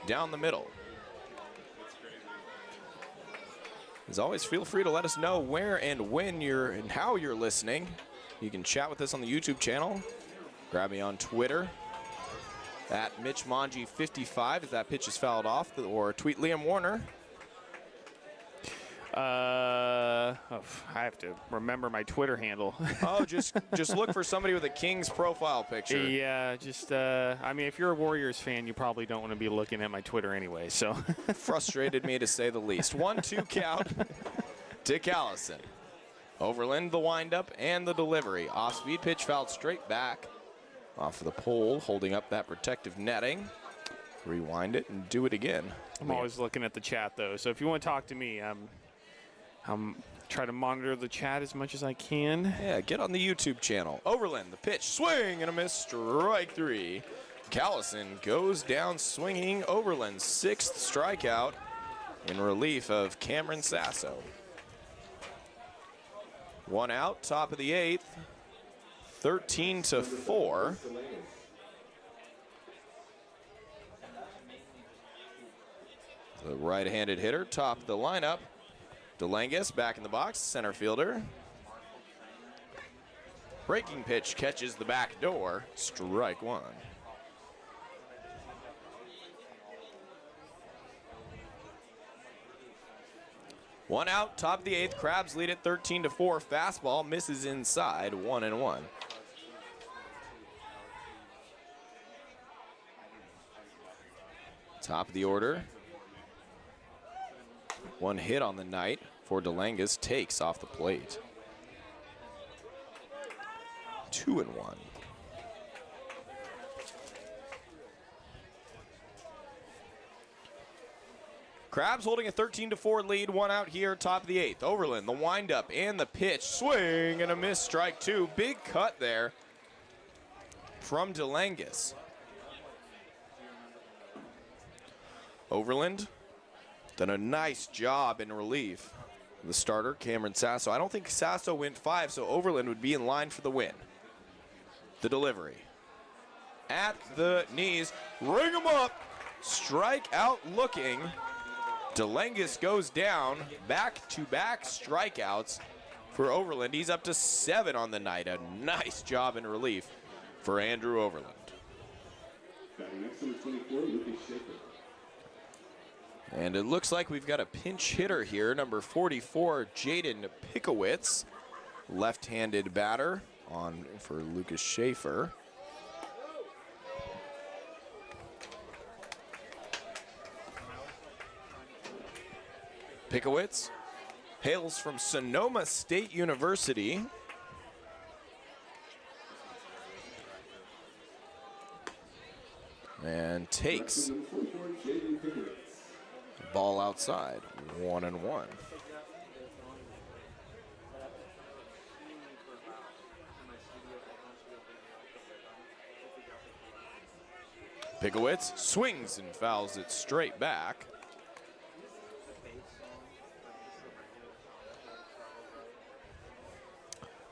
down the middle. As always, feel free to let us know where and when you're and how you're listening. You can chat with us on the YouTube channel. Grab me on Twitter at MitchManji55 if that pitch is fouled off, or tweet Liam Warner. I have to remember my Twitter handle. Oh, just look for somebody with a Kings profile picture. Yeah, I mean, if you're a Warriors fan, you probably don't want to be looking at my Twitter anyway, so. Frustrated me to say the least. 1-2 count to Callison. Overland, the windup and the delivery. Off-speed pitch fouled straight back off of the pole, holding up that protective netting. Rewind it and do it again. I'm always looking at the chat, though, so if you want to talk to me, I'm trying to monitor the chat as much as I can. Yeah, get on the YouTube channel. Overland, the pitch, swing and a miss, strike 3. Callison goes down swinging. Overland's 6th strikeout in relief of Cameron Sasso. 1 out, top of the 8th, 13-4. The right-handed hitter, top of the lineup. DeLangus back in the box, center fielder. Breaking pitch catches the back door, strike 1. One out, top of the 8th. Crabs lead it 13-4. Fastball misses inside, 1-1. Top of the order. 1 hit on the night for DeLangus, takes off the plate. 2-1. Crabs holding a 13-4 lead, 1 out here, top of the 8th. Overland, the windup and the pitch, swing and a miss, strike 2. Big cut there from DeLangus. Overland done a nice job in relief. The starter, Cameron Sasso. I don't think Sasso went 5, so Overland would be in line for the win. The delivery. At the knees, ring him up, strike out looking. DeLangus goes down, back-to-back strikeouts for Overland. He's up to 7 on the night. A nice job in relief for Andrew Overland. And it looks like we've got a pinch hitter here, number 44, Jaden Pickowitz, left-handed batter on for Lucas Schaefer. Pickowitz hails from Sonoma State University. And takes the ball outside, 1-1. Pickowitz swings and fouls it straight back.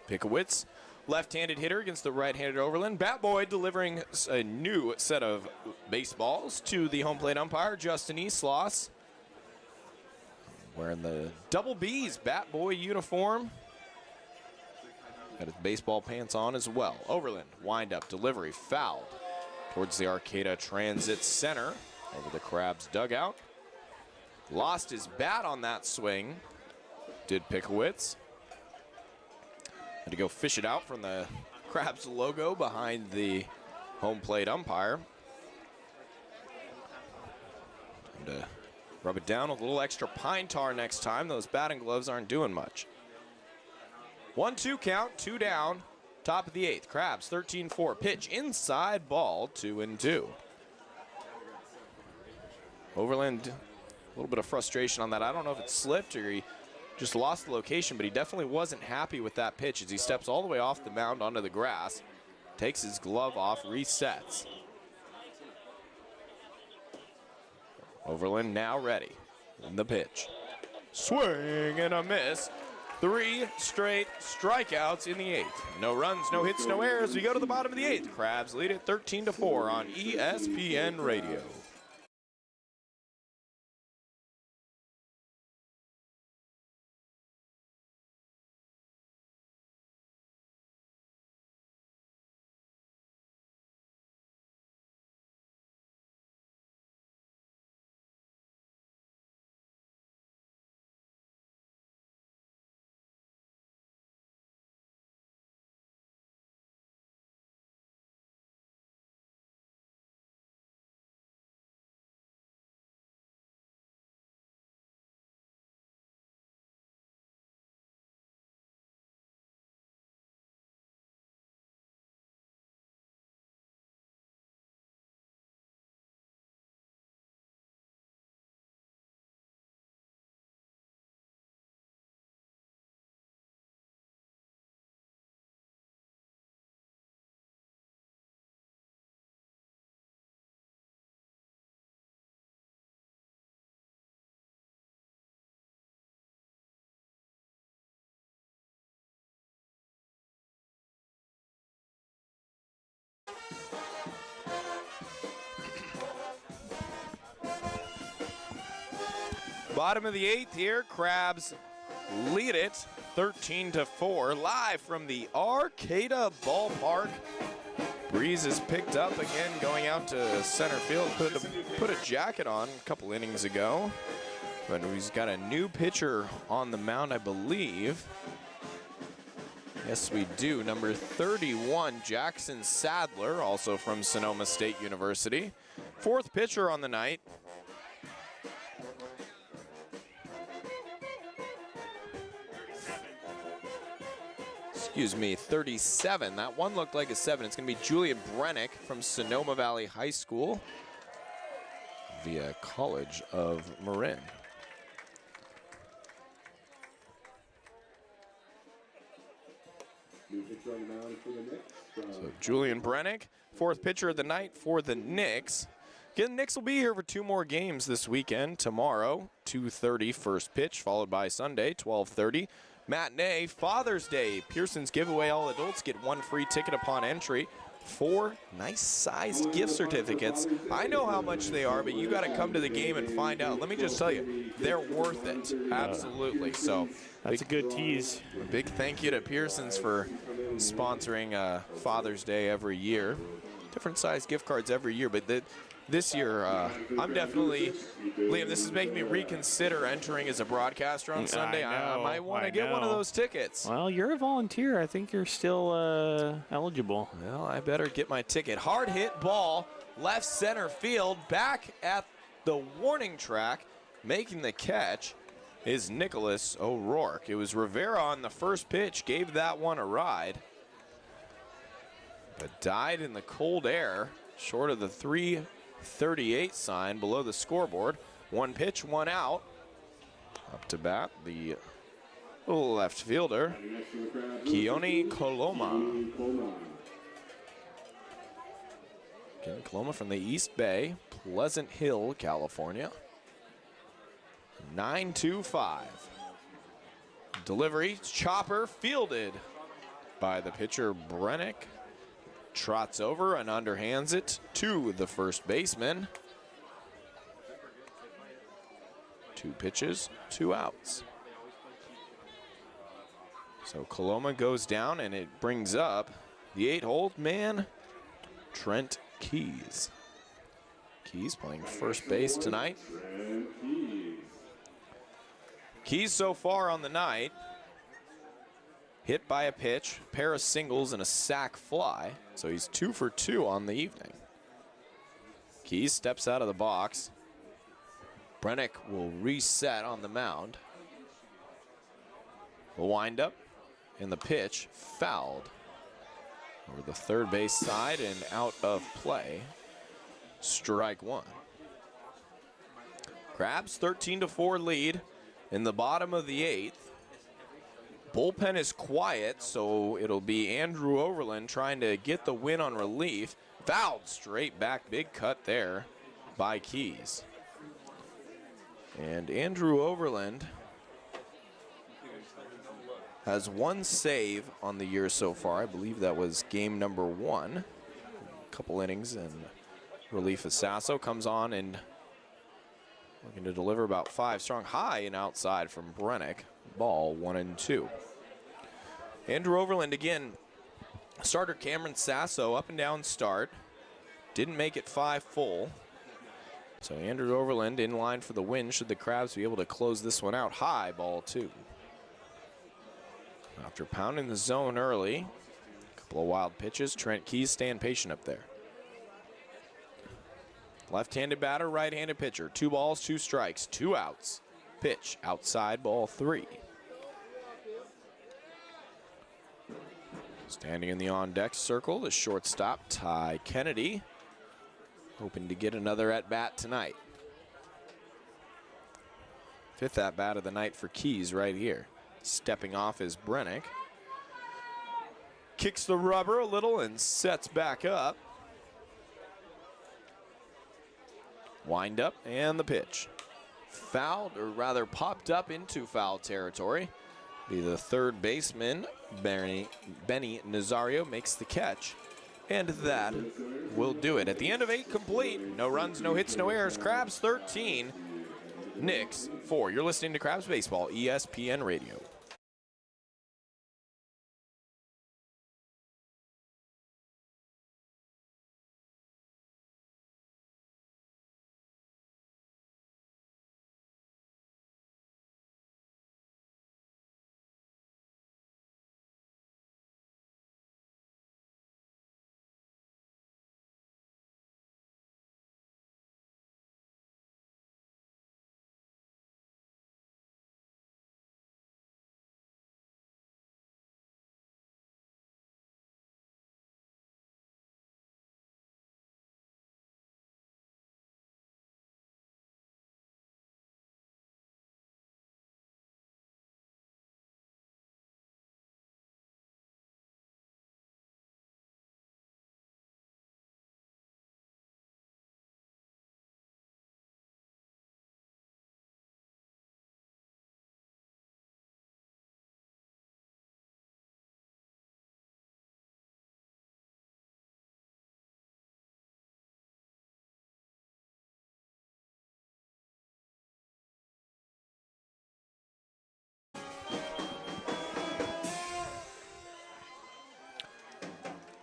Pickowitz, left-handed hitter against the right-handed Overland. Bat Boy delivering a new set of baseballs to the home plate umpire, Justin Eastloss. Wearing the double B's Bat Boy uniform. Got his baseball pants on as well. Overland, wind-up, delivery, foul towards the Arcata Transit Center over the Crabs dugout. Lost his bat on that swing, did Pickowitz. Had to go fish it out from the Crabs logo behind the home plate umpire. Time to rub it down with a little extra pine tar next time. Those batting gloves aren't doing much. 1-2 count, 2 down, top of the 8th. Crabs 13-4, pitch inside, ball 2-2. Overland, a little bit of frustration on that. I don't know if it slipped or he just lost the location, but he definitely wasn't happy with that pitch as he steps all the way off the mound onto the grass, takes his glove off, resets. Overland now ready in the pitch. Swing and a miss. 3 straight strikeouts in the 8th. No runs, no hits, no errors. We go to the bottom of the 8th. Crabs lead it 13-4 on ESPN Radio. Bottom of the 8th here, Crabs lead it 13-4, live from the Arcata ballpark. Breeze is picked up again, going out to center field. Put a jacket on a couple innings ago, but he's got a new pitcher on the mound, I believe. Yes, we do. Number 31, Jackson Sadler, also from Sonoma State University. 4th pitcher on the night. excuse me, 37. That one looked like a 7. It's going to be Julian Brennick from Sonoma Valley High School via College of Marin. So Julian Brennick, 4th pitcher of the night for the Knicks. Again, the Knicks will be here for 2 more games this weekend. Tomorrow, 2:30 first pitch, followed by Sunday, 12:30. Matinee, Father's Day. Pearson's giveaway. All adults get 1 free ticket upon entry. 4 nice-sized gift certificates. I know how much they are, but you got to come to the game and find out. Let me just tell you, they're worth it. Absolutely. So that's a good tease. A big thank you to Pearson's for sponsoring Father's Day every year. Different size gift cards every year, but this year, I'm definitely, Liam, this is making me reconsider entering as a broadcaster on Sunday. I might want to get one of those tickets. Well, you're a volunteer. I think you're still eligible. Well, I better get my ticket. Hard hit ball, left center field, back at the warning track, making the catch is Nicholas O'Rourke. It was Rivera on the first pitch, gave that one a ride, but died in the cold air, short of the 3:38 sign below the scoreboard. 1 pitch, 1 out. Up to bat, the left fielder, Keone Coloma. Again, Coloma from the East Bay, Pleasant Hill, California. 9-2-5. Delivery, chopper, fielded by the pitcher Brennick. Trots over and underhands it to the first baseman. 2 pitches, 2 outs. So Coloma goes down, and it brings up the 8-hole man, Trent Keys. Keys playing first base tonight. Keys so far on the night, hit by a pitch, pair of singles, and a sac fly. So he's 2 for 2 on the evening. Keys steps out of the box. Brennick will reset on the mound. The windup and the pitch fouled over the third base side and out of play. Strike 1. Crabs 13-4 lead in the bottom of the 8th. Bullpen is quiet, so it'll be Andrew Overland trying to get the win on relief. Fouled straight back, big cut there by Keys. And Andrew Overland has 1 save on the year so far. I believe that was game number 1. A couple innings and relief of Sasso comes on and looking to deliver about 5 strong, high and outside from Brennick. Ball 1-2. Andrew Overland again. Starter Cameron Sasso up and down start. Didn't make it 5 full. So Andrew Overland in line for the win should the Crabs be able to close this one out. High, ball 2. After pounding the zone early, a couple of wild pitches, Trent Keys staying patient up there. Left-handed batter, right-handed pitcher. 2 balls, 2 strikes, 2 outs. Pitch outside, ball 3. Standing in the on-deck circle, the shortstop, Ty Kennedy, hoping to get another at-bat tonight. 5th at-bat of the night for Keys right here. Stepping off is Brennick. Kicks the rubber a little and sets back up. Wind up and the pitch. Fouled, or rather popped up into foul territory. Be the third baseman, Benny Nazario, makes the catch. And that will do it. At the end of 8 complete, no runs, no hits, no errors. Crabs 13, Knicks 4. You're listening to Crabs Baseball, ESPN Radio.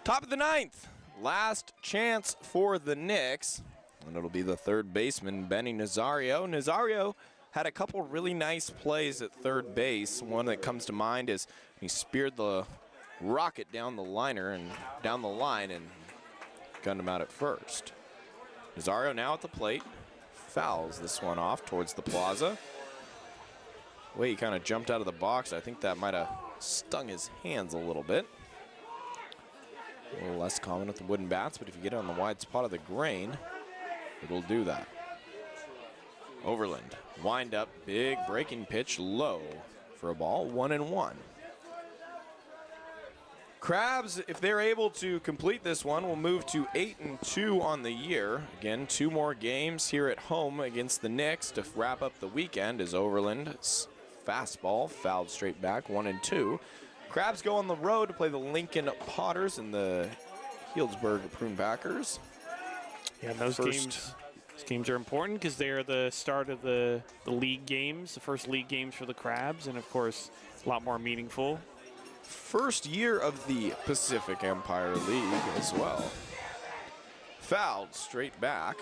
Top of the ninth. Last chance for the Knicks. And it'll be the third baseman, Benny Nazario. Nazario had a couple really nice plays at third base. One that comes to mind is he speared the rocket down the line and gunned him out at first. Nazario now at the plate. Fouls this one off towards the plaza. The way he kind of jumped out of the box, I think that might have stung his hands a little bit. A little less common with the wooden bats, but if you get it on the wide spot of the grain, it'll do that. Overland, wind up, big breaking pitch, low for a ball, 1-1. Crabs, if they're able to complete this one, will move to 8-2 on the year. Again, 2 more games here at home against the Knicks to wrap up the weekend as Overland's fastball fouled straight back, 1-2. Crabs go on the road to play the Lincoln Potters and the Healdsburg Prune Packers. Yeah, and those games are important because they're the start of the league games, the first league games for the Crabs, and of course, a lot more meaningful. First year of the Pacific Empire League as well. Fouled straight back.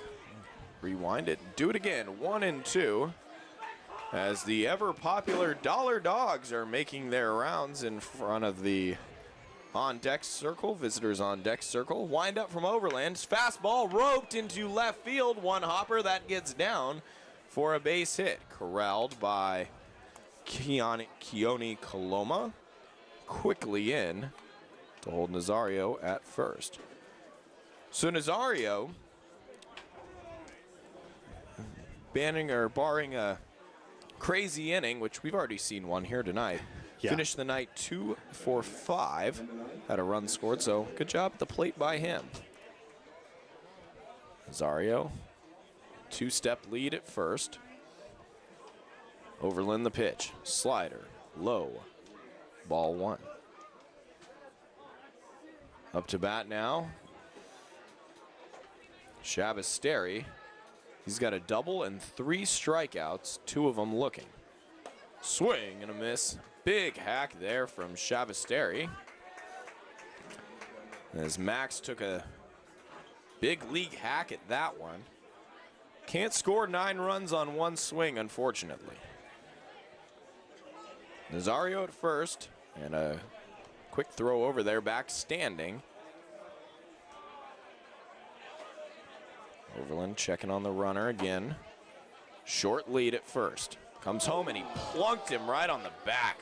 Rewind it, do it again, 1-2. As the ever-popular Dollar Dogs are making their rounds in front of the on-deck circle, visitors on-deck circle. Wind up from Overland. Fastball roped into left field. One hopper that gets down for a base hit. Corralled by Keone Coloma. Quickly in to hold Nazario at first. So Nazario, barring a crazy inning, which we've already seen one here tonight. Yeah. Finished the night 2 for 5. Had a run scored, so good job at the plate by him. Nazario, 2-step lead at first. Overland the pitch. Slider, low, ball 1. Up to bat now. Shabasteri. He's got a double and 3 strikeouts, 2 of them looking. Swing and a miss. Big hack there from Shabasteri. As Max took a big league hack at that one. Can't score 9 runs on one swing, unfortunately. Nazario at first, and a quick throw over there, back standing. Overland checking on the runner again. Short lead at first. Comes home and he plunked him right on the back.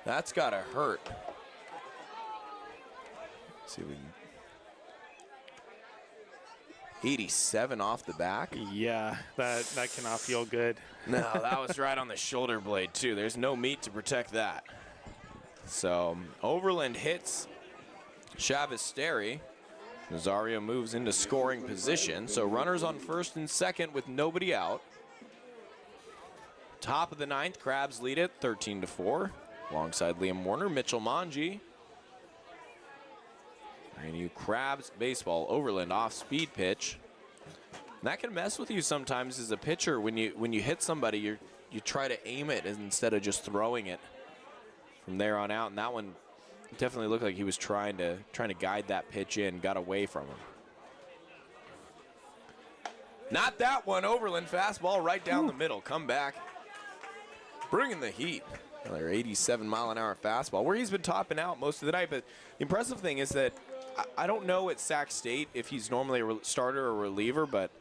That's gotta hurt. Let's see if we can. 87 off the back. Yeah, that cannot feel good. No, that was right on the shoulder blade too. There's no meat to protect that. So Overland hits Shabasteri. Nazario moves into scoring position. So runners on first and second with nobody out. Top of the ninth, Crabs lead it 13-4. Alongside Liam Warner, Mitchell Manji. And you Crabs baseball. Overland off speed pitch. And that can mess with you sometimes as a pitcher. When you hit somebody, you try to aim it instead of just throwing it from there on out. And that one definitely looked like he was trying to guide that pitch in, got away from him. Not that one. Overland fastball right down the middle. Come back. Bringing the heat. Another 87-mile-an-hour fastball, where he's been topping out most of the night. But the impressive thing is that I don't know at Sac State if he's normally a starter or reliever, but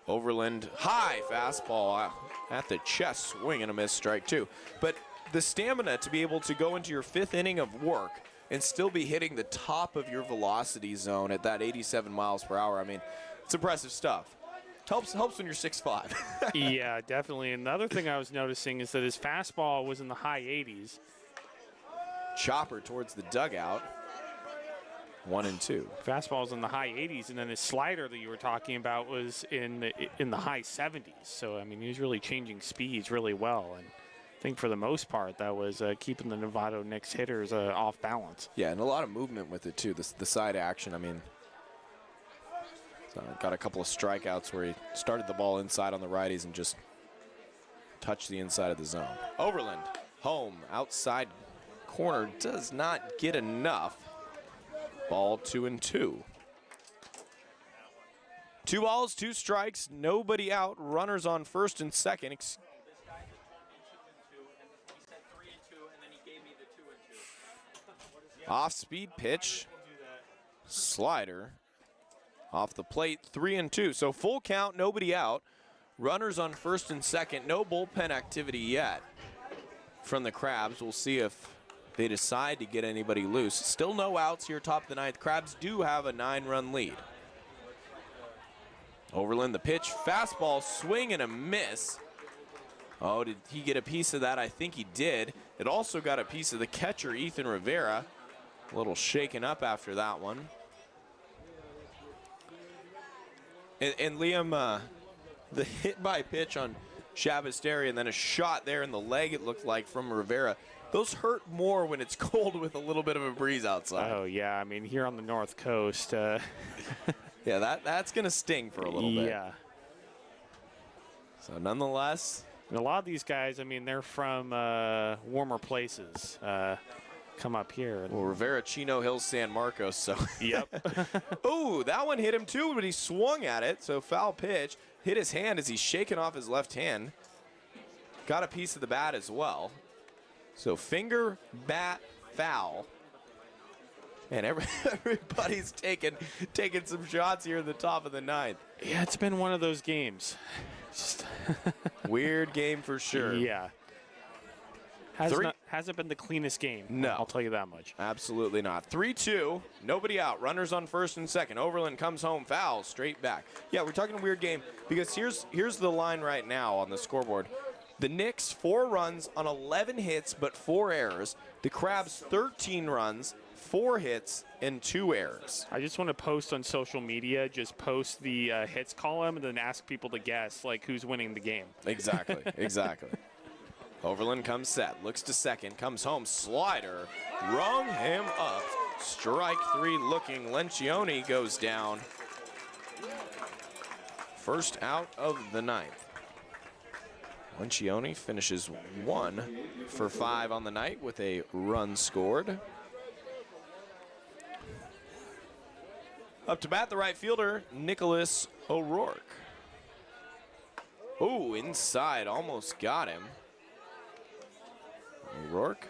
Overland, high fastball at the chest, swing and a miss, strike 2. But the stamina to be able to go into your 5th inning of work and still be hitting the top of your velocity zone at that 87 miles per hour, I mean, it's impressive stuff. Helps when you're 6'5". Yeah, definitely. Another thing I was noticing is that his fastball was in the high 80s. Chopper towards the dugout. 1-2. Fastball's in the high 80s, and then his slider that you were talking about was in the high 70s. So, I mean, he was really changing speeds really well. And I think for the most part, that was keeping the Novato Knicks hitters off balance. Yeah, and a lot of movement with it, too. The side action, I mean, so got a couple of strikeouts where he started the ball inside on the righties and just touched the inside of the zone. Overland, home, outside corner, does not get enough. Ball 2-2. 2 balls, 2 strikes, nobody out. Runners on first and second. Off-speed pitch. Slider. Off the plate, 3-2. So full count, nobody out. Runners on first and second. No bullpen activity yet from the Crabs. We'll see if they decide to get anybody loose. Still no outs here top of the ninth. Crabs do have a 9-run lead. Overland the pitch, fastball, swing and a miss. Oh, did he get a piece of that? I think he did. It also got a piece of the catcher, Ethan Rivera. A little shaken up after that one. And Liam, the hit by pitch on Shabasteri and then a shot there in the leg, it looked like, from Rivera. Those hurt more when it's cold with a little bit of a breeze outside. Oh, yeah. I mean, here on the North Coast. Yeah, that's going to sting for a little bit. Yeah. So nonetheless. And a lot of these guys, I mean, they're from warmer places. Come up here. Well, Rivera, Chino Hills, San Marcos. So. Yep. Ooh, that one hit him too, but he swung at it. So foul pitch. Hit his hand as he's shaking off his left hand. Got a piece of the bat as well. So finger, bat, foul. And everybody's taking some shots here at the top of the ninth. Yeah, it's been one of those games. Just weird game for sure. Yeah. Hasn't been the cleanest game. No. I'll tell you that much. Absolutely not. 3-2, nobody out. Runners on first and second. Overland comes home, foul, straight back. Yeah, we're talking a weird game because here's the line right now on the scoreboard. The Knicks, 4 runs on 11 hits but 4 errors. The Crabs, 13 runs, 4 hits, and 2 errors. I just want to post on social media, just post the hits column and then ask people to guess, like, who's winning the game. Exactly, exactly. Overland comes set, looks to second, comes home, slider, rung him up. Strike 3 looking, Lencioni goes down. First out of the ninth. Lencioni finishes 1 for 5 on the night with a run scored. Up to bat, the right fielder, Nicholas O'Rourke. Ooh, inside, almost got him. O'Rourke.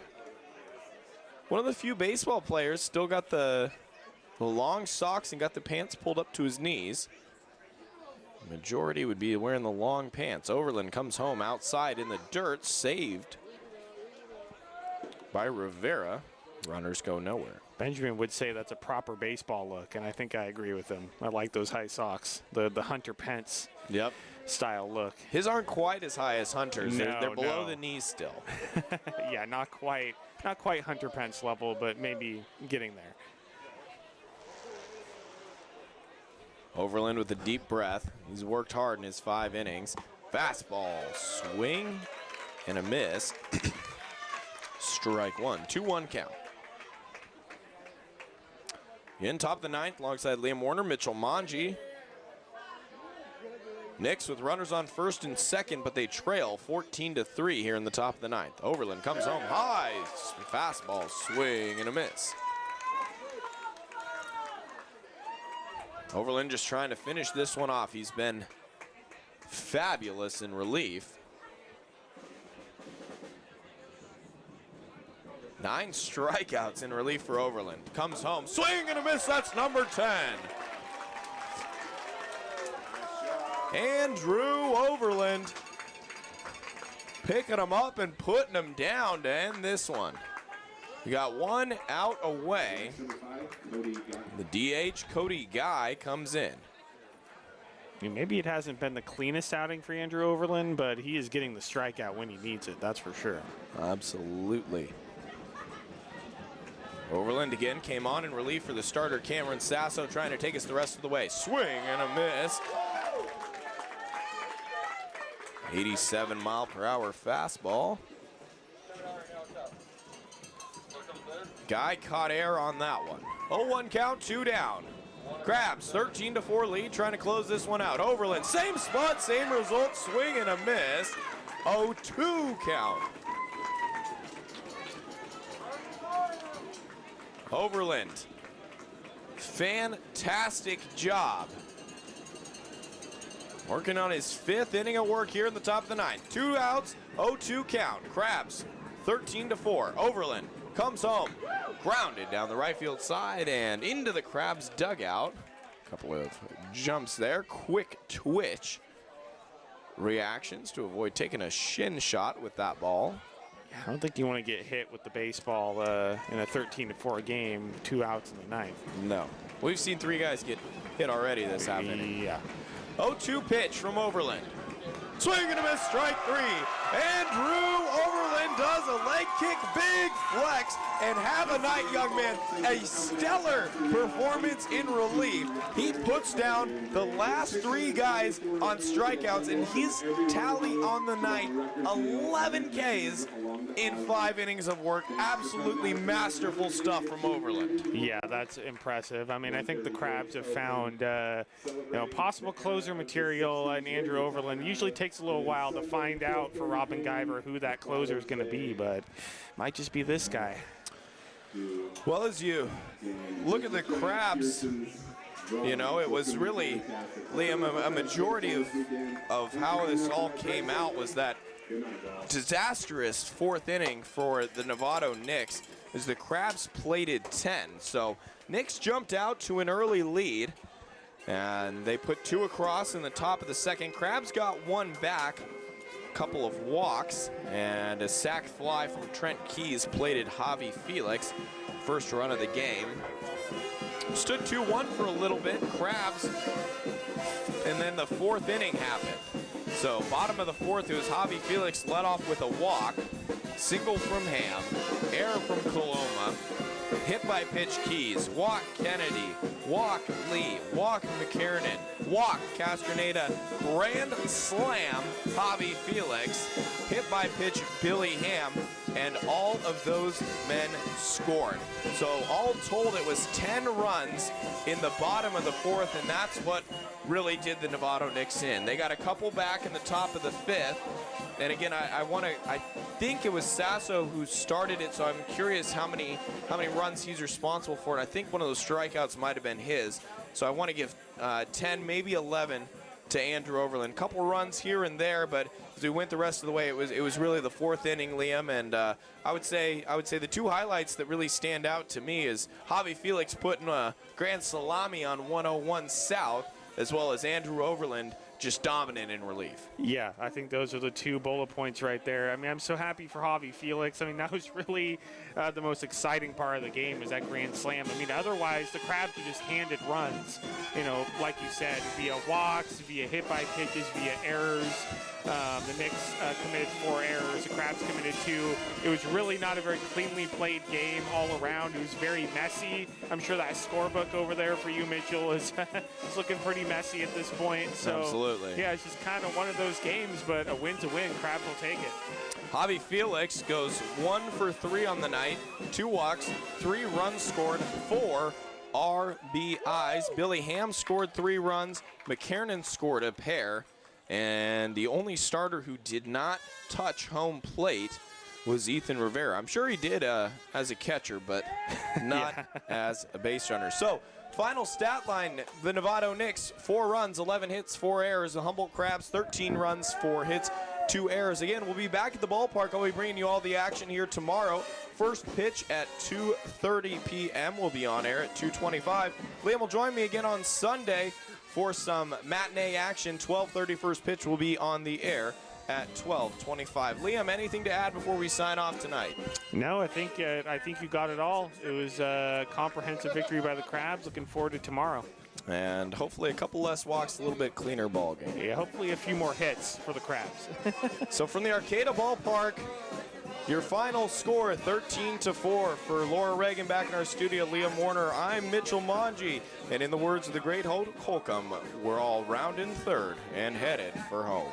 One of the few baseball players still got the long socks and got the pants pulled up to his knees. Majority would be wearing the long pants. Overland comes home outside in the dirt, saved by Rivera. Runners go nowhere. Benjamin would say that's a proper baseball look, and I think I agree with him. I like those high socks, the Hunter Pence style look. His aren't quite as high as Hunter's. No, they're below the knees still. Yeah, not quite Hunter Pence level, but maybe getting there. Overland with a deep breath. He's worked hard in his 5 innings. Fastball, swing, and a miss. Strike 1, 2-1 count. In top of the ninth, alongside Liam Warner, Mitchell Manji. Knicks with runners on first and second, but they trail 14-3 here in the top of the ninth. Overland comes home high. Fastball, swing, and a miss. Overland just trying to finish this one off. He's been fabulous in relief. 9 strikeouts in relief for Overland. Comes home, swing and a miss, that's number 10. Andrew Overland picking him up and putting him down to end this one. You got 1 out away. The DH, Cody Guy, comes in. I mean, maybe it hasn't been the cleanest outing for Andrew Overland, but he is getting the strikeout when he needs it, that's for sure. Absolutely. Overland again came on in relief for the starter, Cameron Sasso, trying to take us the rest of the way. Swing and a miss. 87-mile-per-hour fastball. Guy caught air on that one. 0-1 count, 2 down. Crabs, 13-4 lead, trying to close this one out. Overland, same spot, same result, swing and a miss. 0-2 count. Overland fantastic job. Working on his 5th inning of work here in the top of the 9th. 2 outs, 0-2 count. Crabs 13-4. Overland comes home, grounded down the right field side and into the Crabs dugout. Couple of jumps there, quick twitch reactions to avoid taking a shin shot with that ball. I don't think you want to get hit with the baseball in a 13-4 game, 2 outs in the 9th. No. We've seen 3 guys get hit already this half inning. Yeah. 0-2 pitch from Overland. Swing and a miss, strike 3. Andrew Overland does a leg kick, big flex, and have a night, young man. A stellar performance in relief. He puts down the last 3 guys on strikeouts, and his tally on the night, 11 Ks in 5 innings of work. Absolutely masterful stuff from Overland. Yeah, that's impressive. I mean, I think the Crabs have found possible closer material in Andrew Overland. Usually takes a little while to find out for Robin Guyver who that closer is going to be, but might just be this guy. Well, as you look at the Crabs, it was really, Liam, a majority of how this all came out was that disastrous 4th inning for the Novato Knicks as the Crabs plated 10. So Knicks jumped out to an early lead, and they put 2 across in the top of the 2nd. Crabs got 1 back, a couple of walks, and a sac fly from Trent Keys plated Javi Felix. First run of the game. Stood 2-1 for a little bit, Crabs, and then the 4th inning happened. So bottom of the 4th, it was Javi Felix led off with a walk, single from Ham, error from Coloma, hit by pitch Keys, walk Kennedy, walk Lee, walk McKiernan, walk Castroneda, grand slam Javi Felix, hit by pitch Billy Ham, and all of those men scored. So all told, it was 10 runs in the bottom of the 4th, and that's what really did the Novato Knicks in. They got a couple back in the top of the 5th. And again, I think it was Sasso who started it, so I'm curious how many runs he's responsible for. And I think one of those strikeouts might have been his. So I want to give 10, maybe 11 to Andrew Overland. Couple runs here and there, but as we went the rest of the way, it was really the 4th inning, Liam. And I would say the 2 highlights that really stand out to me is Javi Felix putting a grand salami on 101 South, as well as Andrew Overland just dominant in relief. Yeah, I think those are the 2 bullet points right there. I mean, I'm so happy for Javi Felix. I mean, that was really the most exciting part of the game, was that grand slam. I mean, otherwise, the Crabs were just handed runs, like you said, via walks, via hit by pitches, via errors. The Knicks committed 4 errors. The Crabs committed 2. It was really not a very cleanly played game all around. It was very messy. I'm sure that scorebook over there for you, Mitchell, is looking pretty messy at this point. So, absolutely. Yeah, it's just kind of one of those games, but a win to win. Crabs will take it. Javi Felix goes 1 for 3 on the night, 2 walks, 3 runs scored, 4 RBIs. Billy Ham scored 3 runs. McKiernan scored a pair. And the only starter who did not touch home plate was Ethan Rivera. I'm sure he did as a catcher, but not as a base runner. So, final stat line, the Novato Knicks, 4 runs, 11 hits, 4 errors. The Humboldt Crabs, 13 runs, 4 hits, 2 errors. Again, we'll be back at the ballpark. I'll be bringing you all the action here tomorrow. First pitch at 2:30 p.m. We'll be on air at 2:25. Liam will join me again on Sunday for some matinee action. 12:30 first pitch will be on the air at 12:25. Liam, anything to add before we sign off tonight? No, I think you got it all. It was a comprehensive victory by the Crabs. Looking forward to tomorrow. And hopefully a couple less walks, a little bit cleaner ball game. Yeah, hopefully a few more hits for the Crabs. So from the Arcata ballpark, your final score, 13-4 for Laura Reagan back in our studio, Liam Warner. I'm Mitchell Mongi, and in the words of the great Hulk Holcomb, we're all round in third and headed for home.